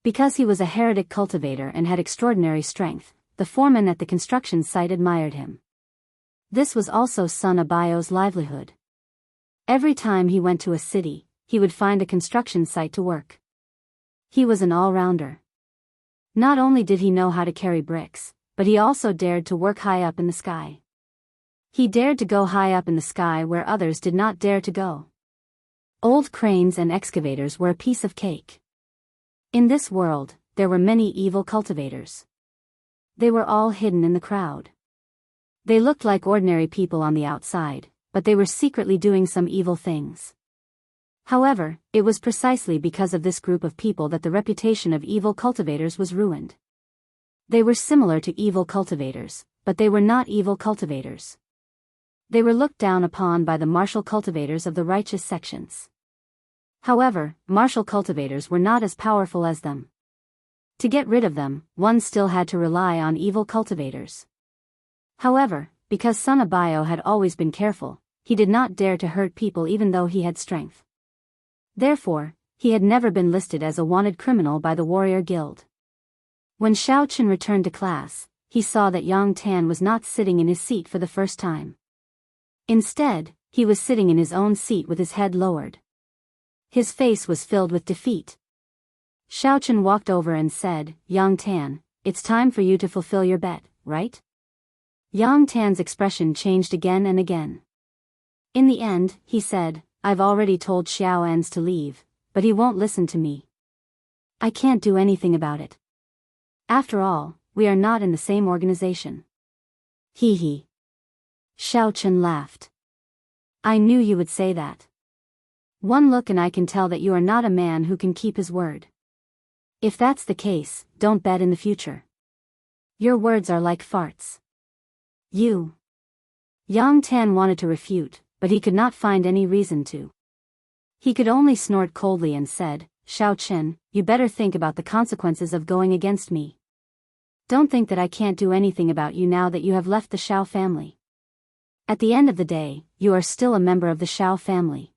Because he was a heretic cultivator and had extraordinary strength, the foreman at the construction site admired him. This was also Son Abayo's livelihood. Every time he went to a city, he would find a construction site to work. He was an all-rounder. Not only did he know how to carry bricks, but he also dared to work high up in the sky. He dared to go high up in the sky where others did not dare to go. Old cranes and excavators were a piece of cake. In this world, there were many evil cultivators. They were all hidden in the crowd. They looked like ordinary people on the outside, but they were secretly doing some evil things. However, it was precisely because of this group of people that the reputation of evil cultivators was ruined. They were similar to evil cultivators, but they were not evil cultivators. They were looked down upon by the martial cultivators of the righteous sections. However, martial cultivators were not as powerful as them. To get rid of them, one still had to rely on evil cultivators. However, because Son Abayo had always been careful, he did not dare to hurt people even though he had strength. Therefore, he had never been listed as a wanted criminal by the warrior guild. When Xiao Chen returned to class, he saw that Yang Tan was not sitting in his seat for the first time. Instead, he was sitting in his own seat with his head lowered. His face was filled with defeat. Xiao Chen walked over and said, "Yang Tan, it's time for you to fulfill your bet, right?" Yang Tan's expression changed again and again. In the end, he said, "I've already told Xiao Ens to leave, but he won't listen to me. I can't do anything about it. After all, we are not in the same organization." Hee hee. Xiao Chen laughed. "I knew you would say that. One look and I can tell that you are not a man who can keep his word. If that's the case, don't bet in the future. Your words are like farts. You." Yang Tan wanted to refute, but he could not find any reason to. He could only snort coldly and said, "Xiao Chen, you better think about the consequences of going against me. Don't think that I can't do anything about you now that you have left the Xiao family. At the end of the day, you are still a member of the Xiao family.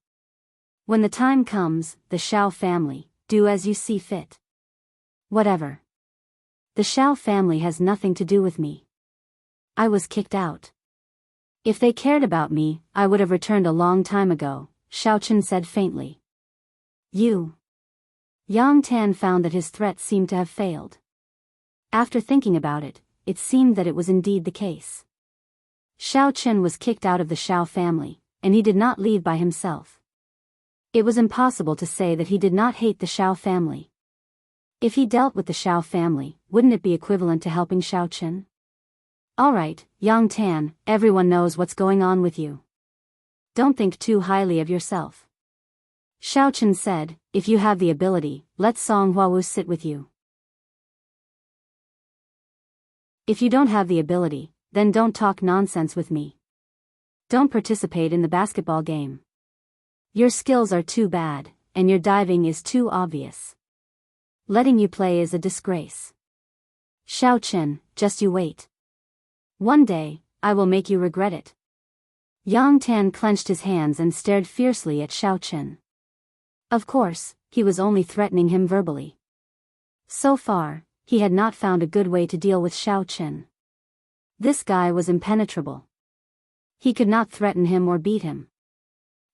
When the time comes, the Xiao family, do as you see fit. Whatever. The Xiao family has nothing to do with me. I was kicked out. If they cared about me, I would have returned a long time ago," Xiao Chen said faintly. "You." Yang Tan found that his threat seemed to have failed. After thinking about it, it seemed that it was indeed the case. Xiao Chen was kicked out of the Xiao family, and he did not leave by himself. It was impossible to say that he did not hate the Xiao family. If he dealt with the Xiao family, wouldn't it be equivalent to helping Xiao Chen? "Alright, Yang Tan, everyone knows what's going on with you. Don't think too highly of yourself." Xiao Chen said, "If you have the ability, let Song Huawu sit with you. If you don't have the ability, then don't talk nonsense with me. Don't participate in the basketball game. Your skills are too bad, and your diving is too obvious. Letting you play is a disgrace. Xiao Chen, just you wait. One day, I will make you regret it." Yang Tan clenched his hands and stared fiercely at Xiao Chen. Of course, he was only threatening him verbally. So far, he had not found a good way to deal with Xiao Chen. This guy was impenetrable. He could not threaten him or beat him.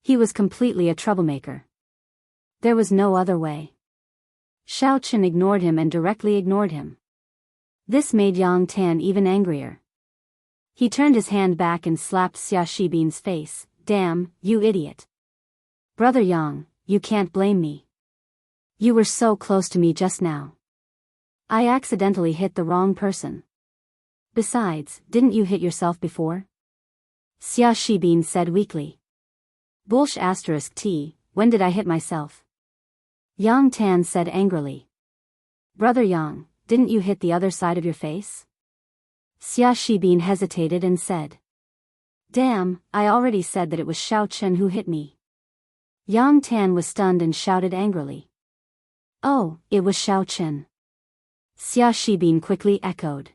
He was completely a troublemaker. There was no other way. Xiao Chen ignored him and directly ignored him. This made Yang Tan even angrier. He turned his hand back and slapped Xia Shibin's face. "Damn, you idiot. Brother Yang, you can't blame me. You were so close to me just now. I accidentally hit the wrong person. Besides, didn't you hit yourself before?" Xia Shibin said weakly. "Bullsh *t, when did I hit myself?" Yang Tan said angrily. Brother Yang, didn't you hit the other side of your face? Xia Shibin hesitated and said. Damn, I already said that it was Xiao Chen who hit me. Yang Tan was stunned and shouted angrily. Oh, it was Xiao Chen. Xia Shibin quickly echoed.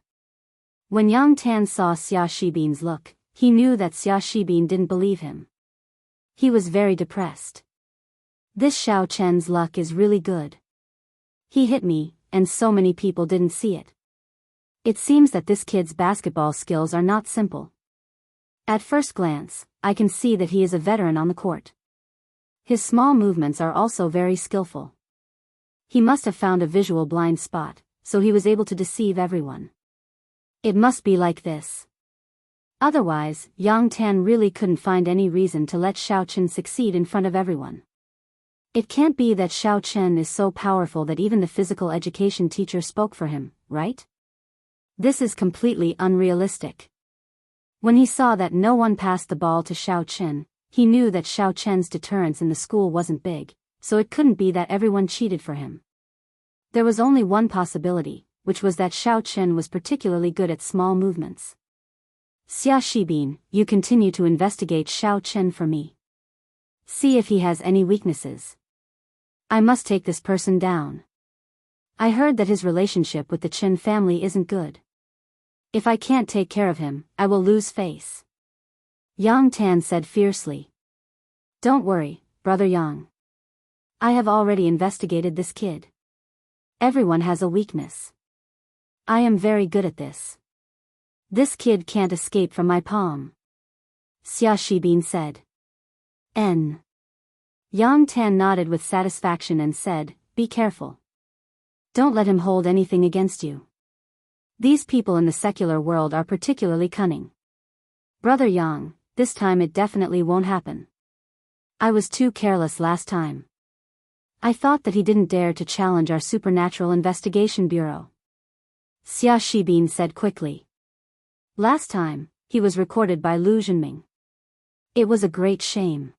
When Yang Tan saw Xia Shibin's look, he knew that Xia Shibin didn't believe him. He was very depressed. This Xiao Chen's luck is really good. He hit me, and so many people didn't see it. It seems that this kid's basketball skills are not simple. At first glance, I can see that he is a veteran on the court. His small movements are also very skillful. He must have found a visual blind spot, so he was able to deceive everyone. It must be like this. Otherwise, Yang Tan really couldn't find any reason to let Xiao Chen succeed in front of everyone. It can't be that Xiao Chen is so powerful that even the physical education teacher spoke for him, right? This is completely unrealistic. When he saw that no one passed the ball to Xiao Chen, he knew that Xiao Chen's deterrence in the school wasn't big, so it couldn't be that everyone cheated for him. There was only one possibility, which was that Xiao Chen was particularly good at small movements. Xia Shibin, you continue to investigate Xiao Chen for me. See if he has any weaknesses. I must take this person down. I heard that his relationship with the Chen family isn't good. If I can't take care of him, I will lose face. Yang Tan said fiercely. Don't worry, Brother Yang. I have already investigated this kid. Everyone has a weakness. I am very good at this. This kid can't escape from my palm. Xia Shibin said. Yang Tan nodded with satisfaction and said, be careful. Don't let him hold anything against you. These people in the secular world are particularly cunning. Brother Yang, this time it definitely won't happen. I was too careless last time. I thought that he didn't dare to challenge our Supernatural Investigation Bureau. Xia Shibin said quickly. Last time, he was recorded by Lu Zhenming. It was a great shame.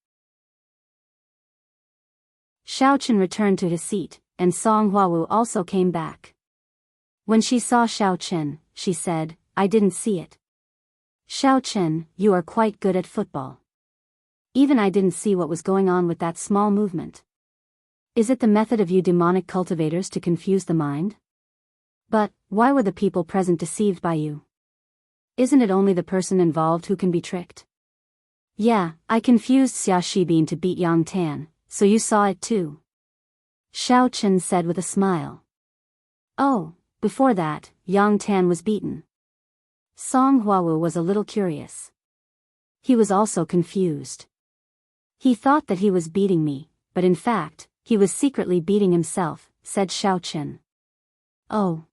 Xiao Chen returned to his seat, and Song Huawu also came back. When she saw Xiao Chen, she said, I didn't see it. Xiao Chen, you are quite good at football. Even I didn't see what was going on with that small movement. Is it the method of you demonic cultivators to confuse the mind? But, why were the people present deceived by you? Isn't it only the person involved who can be tricked? Yeah, I confused Xia Shibin to beat Yang Tan, so you saw it too. Xiao Chen said with a smile. Oh, before that, Yang Tan was beaten. Song Huawu was a little curious. He was also confused. He thought that he was beating me, but in fact, he was secretly beating himself, said Xiao Chen. Oh.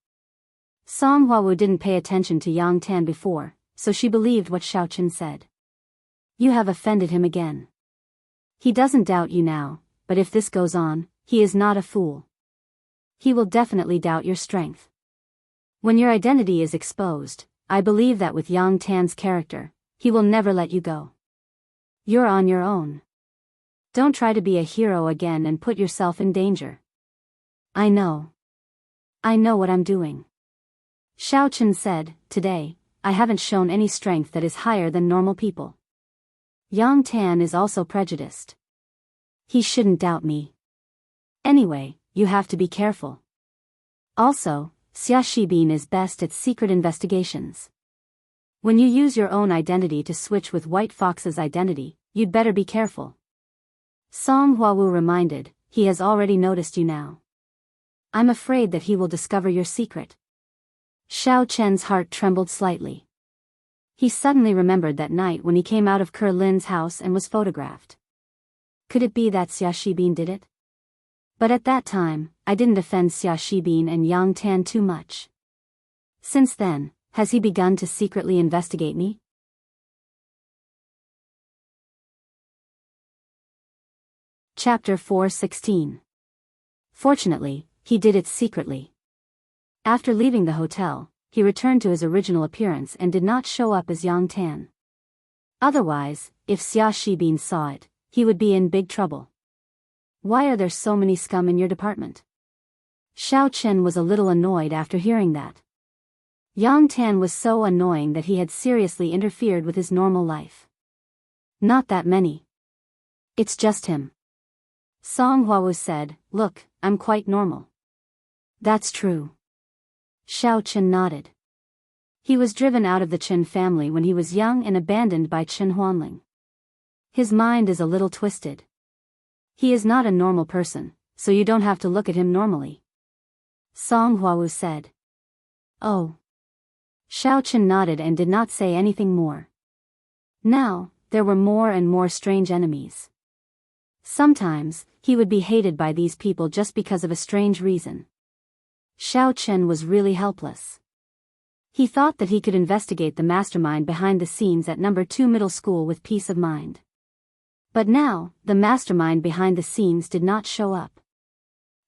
Song Huawu didn't pay attention to Yang Tan before, so she believed what Xiao Chen said. You have offended him again. He doesn't doubt you now, but if this goes on, he is not a fool. He will definitely doubt your strength. When your identity is exposed, I believe that with Yang Tan's character, he will never let you go. You're on your own. Don't try to be a hero again and put yourself in danger. I know. I know what I'm doing. Xiao Chen said, today, I haven't shown any strength that is higher than normal people. Yang Tan is also prejudiced. He shouldn't doubt me. Anyway, you have to be careful. Also, Xia Shibin is best at secret investigations. When you use your own identity to switch with White Fox's identity, you'd better be careful. Song Huawu reminded, he has already noticed you now. I'm afraid that he will discover your secret. Xiao Chen's heart trembled slightly. He suddenly remembered that night when he came out of Ke Lin's house and was photographed. Could it be that Xia Shibin did it? But at that time, I didn't offend Xia Shibin and Yang Tan too much. Since then, has he begun to secretly investigate me? Chapter 4:16. Fortunately, he did it secretly. After leaving the hotel, he returned to his original appearance and did not show up as Yang Tan. Otherwise, if Xia Shibin saw it, he would be in big trouble. Why are there so many scum in your department? Xiao Chen was a little annoyed after hearing that. Yang Tan was so annoying that he had seriously interfered with his normal life. Not that many. It's just him. Song Huawu said, "Look, I'm quite normal." That's true. Xiao Chen nodded. He was driven out of the Chen family when he was young and abandoned by Chen Huanling. His mind is a little twisted. He is not a normal person, so you don't have to look at him normally. Song Huawu said. Oh. Xiao Chen nodded and did not say anything more. Now, there were more and more strange enemies. Sometimes, he would be hated by these people just because of a strange reason. Xiao Chen was really helpless. He thought that he could investigate the mastermind behind the scenes at number 2 middle school with peace of mind. But now, the mastermind behind the scenes did not show up.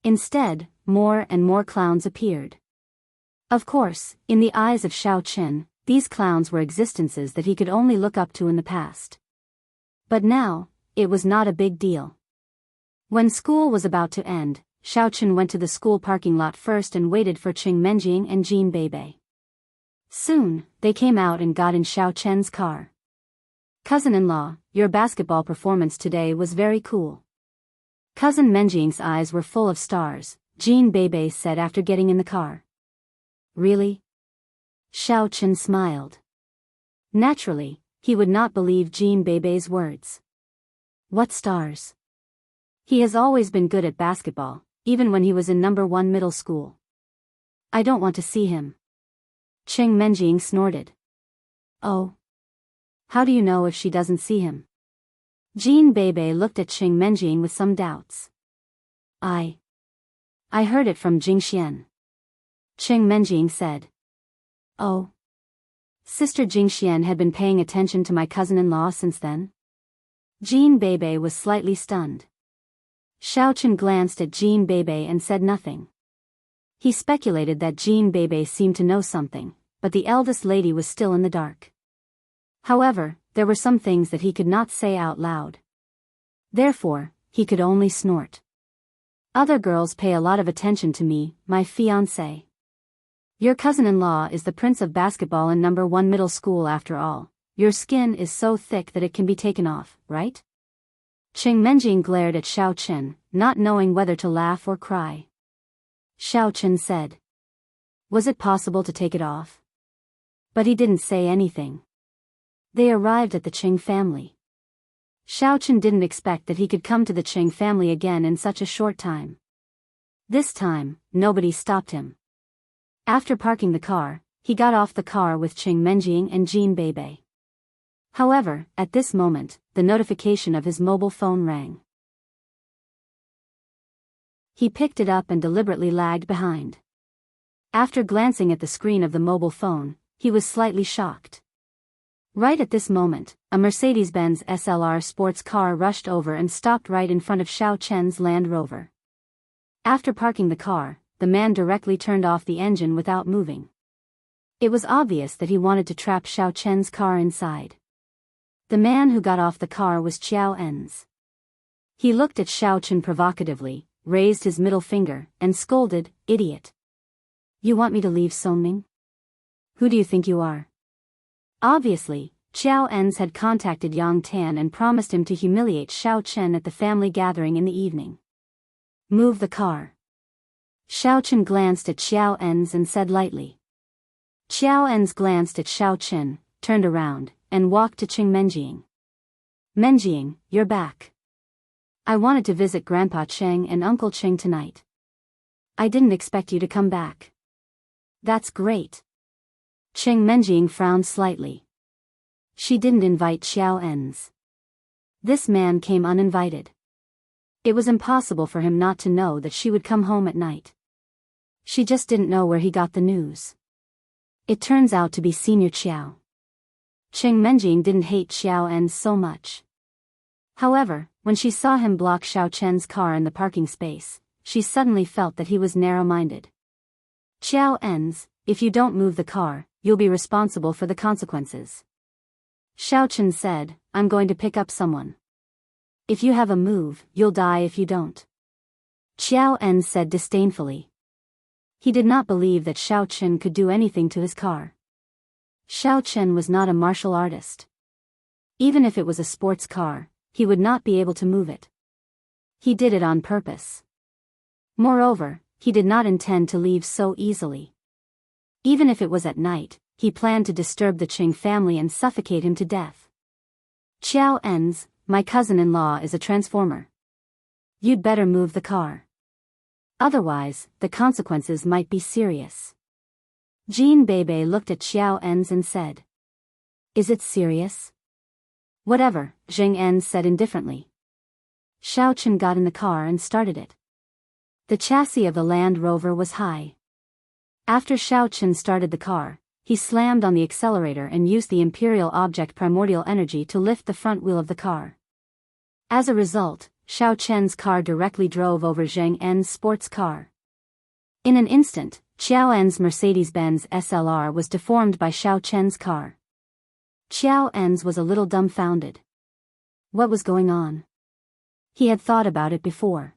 Instead, more and more clowns appeared. Of course, in the eyes of Xiao Chen, these clowns were existences that he could only look up to in the past. But now, it was not a big deal. When school was about to end, Xiao Chen went to the school parking lot first and waited for Qing Menjing and Jean Beibei. Soon, they came out and got in Xiao Chen's car. "Cousin-in-law, your basketball performance today was very cool." Cousin Menjing's eyes were full of stars, Jean Beibei said after getting in the car. Really? Xiao Chen smiled. Naturally, he would not believe Jean Beibei's words. What stars? He has always been good at basketball, even when he was in number 1 middle school. I don't want to see him. Qing Menjing snorted. Oh. How do you know if she doesn't see him? Jean Beibei looked at Qing Menjing with some doubts. I heard it from Jingxian. Qing Menjing said. Oh. Sister Jingxian had been paying attention to my cousin-in-law since then? Jean Beibei was slightly stunned. Xiao Chen glanced at Jean Beibei and said nothing. He speculated that Jean Beibei seemed to know something, but the eldest lady was still in the dark. However, there were some things that he could not say out loud. Therefore, he could only snort. Other girls pay a lot of attention to me, my fiancé. Your cousin-in-law is the prince of basketball in number 1 middle school after all. Your skin is so thick that it can be taken off, right? Qing Menjing glared at Xiao Chen, not knowing whether to laugh or cry. Xiao Chen said. Was it possible to take it off? But he didn't say anything. They arrived at the Qing family. Xiao Chen didn't expect that he could come to the Qing family again in such a short time. This time, nobody stopped him. After parking the car, he got off the car with Qing Menjing and Jean Beibei. However, at this moment, the notification of his mobile phone rang. He picked it up and deliberately lagged behind. After glancing at the screen of the mobile phone, he was slightly shocked. Right at this moment, a Mercedes-Benz SLR sports car rushed over and stopped right in front of Xiao Chen's Land Rover. After parking the car, the man directly turned off the engine without moving. It was obvious that he wanted to trap Xiao Chen's car inside. The man who got off the car was Xiao En's. He looked at Xiao Chen provocatively, raised his middle finger, and scolded, "Idiot. You want me to leave Songming? Who do you think you are?" Obviously, Xiao En's had contacted Yang Tan and promised him to humiliate Xiao Chen at the family gathering in the evening. Move the car. Xiao Chen glanced at Xiao En's and said lightly. Xiao En's glanced at Xiao Chen, turned around, and walked to Qing Menjing. Menjing, you're back. I wanted to visit Grandpa Cheng and Uncle Cheng tonight. I didn't expect you to come back. That's great. Qing Menjing frowned slightly. She didn't invite Xiao En's. This man came uninvited. It was impossible for him not to know that she would come home at night. She just didn't know where he got the news. It turns out to be Senior Xiao. Qing Menjing didn't hate Xiao En so much. However, when she saw him block Xiao Chen's car in the parking space, she suddenly felt that he was narrow-minded. Xiao En's, if you don't move the car, you'll be responsible for the consequences. Xiao Chen said, I'm going to pick up someone. If you have a move, you'll die if you don't. Xiao En said disdainfully. He did not believe that Xiao Chen could do anything to his car. Xiao Chen was not a martial artist. Even if it was a sports car, he would not be able to move it. He did it on purpose. Moreover, he did not intend to leave so easily. Even if it was at night, he planned to disturb the Qing family and suffocate him to death. Qiao Enz, my cousin-in-law is a transformer. You'd better move the car. Otherwise, the consequences might be serious. Jean Bebe looked at Xiao Enz and said. Is it serious? Whatever, Zheng Enz said indifferently. Xiao Chen got in the car and started it. The chassis of the Land Rover was high. After Xiao Chen started the car, he slammed on the accelerator and used the Imperial Object Primordial Energy to lift the front wheel of the car. As a result, Xiao Chen's car directly drove over Zheng En's sports car. In an instant, Xiao En's Mercedes-Benz SLR was deformed by Xiao Chen's car. Xiao En's was a little dumbfounded. What was going on? He had thought about it before.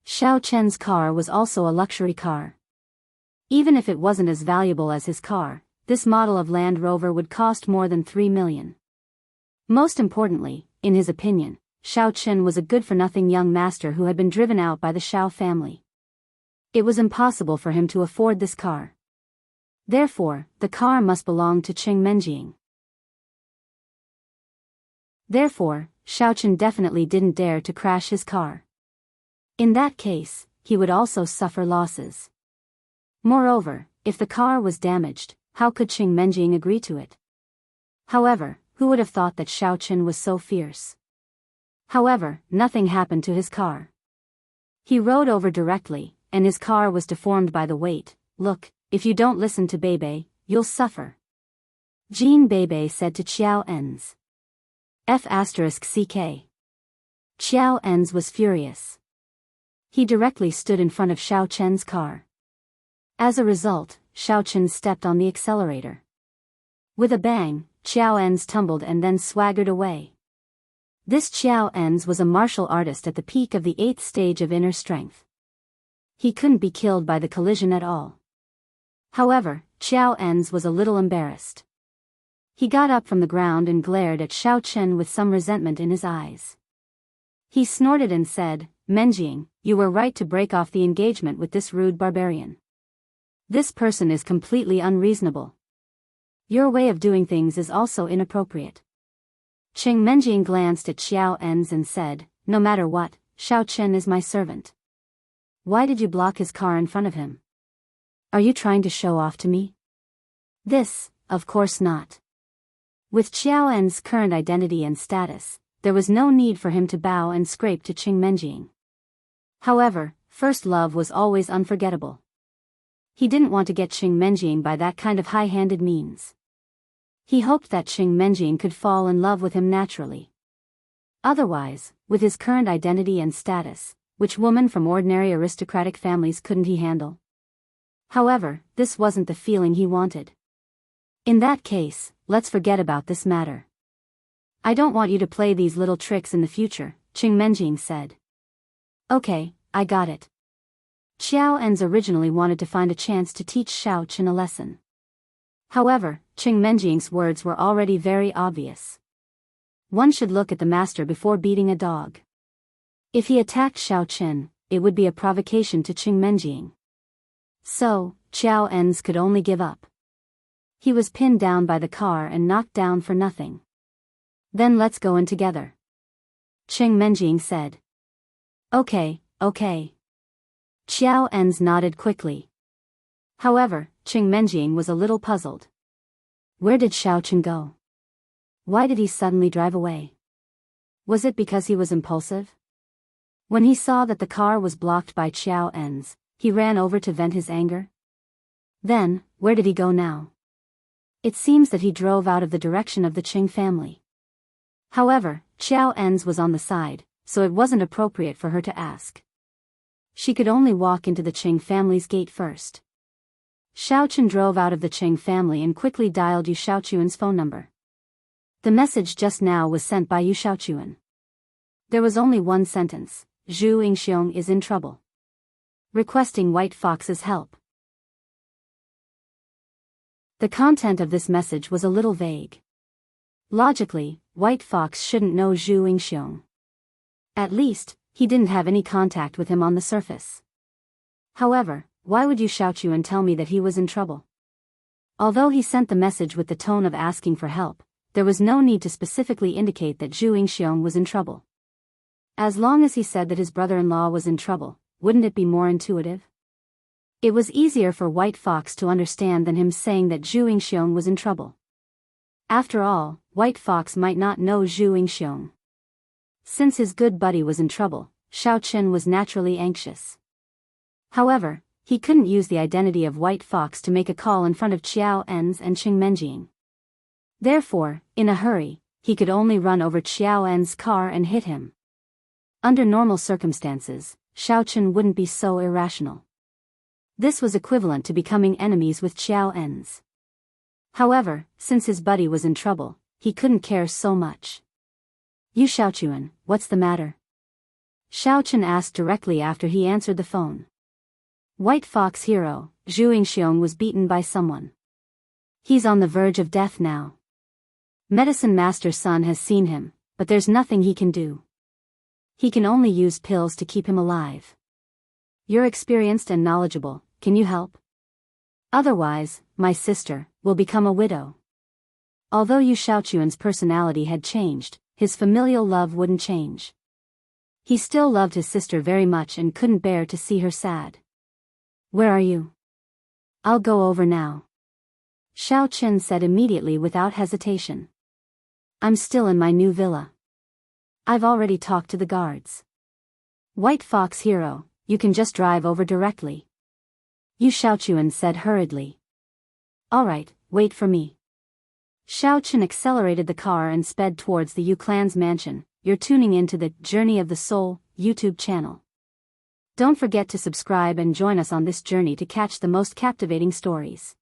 Xiao Chen's car was also a luxury car. Even if it wasn't as valuable as his car, this model of Land Rover would cost more than 3 million. Most importantly, in his opinion, Xiao Chen was a good-for-nothing young master who had been driven out by the Xiao family. It was impossible for him to afford this car. Therefore, the car must belong to Qing Menjing. Therefore, Xiao Chen definitely didn't dare to crash his car. In that case, he would also suffer losses. Moreover, if the car was damaged, how could Qing Menjing agree to it? However, who would have thought that Xiao Chen was so fierce? However, nothing happened to his car. He rode over directly, and his car was deformed by the weight. Look, if you don't listen to Bebe, you'll suffer. Jean Bebe said to Qiao Enz. F***ck. Qiao Enz was furious. He directly stood in front of Xiao Chen's car. As a result, Xiao Chen stepped on the accelerator. With a bang, Qiao Enz tumbled and then swaggered away. This Qiao Enz was a martial artist at the peak of the 8th stage of inner strength. He couldn't be killed by the collision at all. However, Qiao Enz was a little embarrassed. He got up from the ground and glared at Xiao Chen with some resentment in his eyes. He snorted and said, Menjing, you were right to break off the engagement with this rude barbarian. This person is completely unreasonable. Your way of doing things is also inappropriate. Qing Menjing glanced at Xiao Enz and said, no matter what, Xiao Chen is my servant. Why did you block his car in front of him? Are you trying to show off to me? This, of course not. With Xiao En's current identity and status, there was no need for him to bow and scrape to Qing Menjing. However, first love was always unforgettable. He didn't want to get Qing Menjing by that kind of high-handed means. He hoped that Qing Menjing could fall in love with him naturally. Otherwise, with his current identity and status, which woman from ordinary aristocratic families couldn't he handle? However, this wasn't the feeling he wanted. In that case, let's forget about this matter. I don't want you to play these little tricks in the future, Qing Menjing said. Okay, I got it. Xiao Enz originally wanted to find a chance to teach Xiao Chen a lesson. However, Qing Menjing's words were already very obvious. One should look at the master before beating a dog. If he attacked Xiao Chen, it would be a provocation to Qing Menjing. So, Xiao Enz could only give up. He was pinned down by the car and knocked down for nothing. Then let's go in together. Qing Menjing said. Okay. Xiao Enz nodded quickly. However, Qing Menjing was a little puzzled. Where did Xiao Chen go? Why did he suddenly drive away? Was it because he was impulsive? When he saw that the car was blocked by Xiao Enz, he ran over to vent his anger. Then, where did he go now? It seems that he drove out of the direction of the Qing family. However, Xiao Enz was on the side, so it wasn't appropriate for her to ask. She could only walk into the Qing family's gate first. Xiao Chen drove out of the Qing family and quickly dialed Yu Xiaochuan's phone number. The message just now was sent by Yu Xiaochuan. There was only one sentence: Zhu Yingxiong is in trouble. Requesting White Fox's help. The content of this message was a little vague. Logically, White Fox shouldn't know Zhu Yingxiong. At least, he didn't have any contact with him on the surface. However, why would you shout you and tell me that he was in trouble? Although he sent the message with the tone of asking for help, there was no need to specifically indicate that Zhu Yingxiong was in trouble. As long as he said that his brother-in-law was in trouble, wouldn't it be more intuitive? It was easier for White Fox to understand than him saying that Zhu Yingxiong was in trouble. After all, White Fox might not know Zhu Yingxiong. Since his good buddy was in trouble, Xiao Qin was naturally anxious. However, he couldn't use the identity of White Fox to make a call in front of Qiao En's and Qing Menjing. Therefore, in a hurry, he could only run over Qiao En's car and hit him. Under normal circumstances, Xiao Qin wouldn't be so irrational. This was equivalent to becoming enemies with Qiao En's. However, since his buddy was in trouble, he couldn't care so much. "You Xiaochuan, what's the matter?" Xiao Qin asked directly after he answered the phone. White Fox hero, Zhu Yingxiong was beaten by someone. He's on the verge of death now. Medicine Master's son has seen him, but there's nothing he can do. He can only use pills to keep him alive. You're experienced and knowledgeable, can you help? Otherwise, my sister will become a widow. Although Yu Xiaochuan's personality had changed, his familial love wouldn't change. He still loved his sister very much and couldn't bear to see her sad. "Where are you?" "I'll go over now," Xiao Qin said immediately without hesitation. "I'm still in my new villa. I've already talked to the guards." "White Fox hero, you can just drive over directly," Yu Xiaochuan said hurriedly. "All right, wait for me." Xiao Qin accelerated the car and sped towards the Yu clan's mansion. You're tuning into the Journey of the Soul YouTube channel. Don't forget to subscribe and join us on this journey to catch the most captivating stories.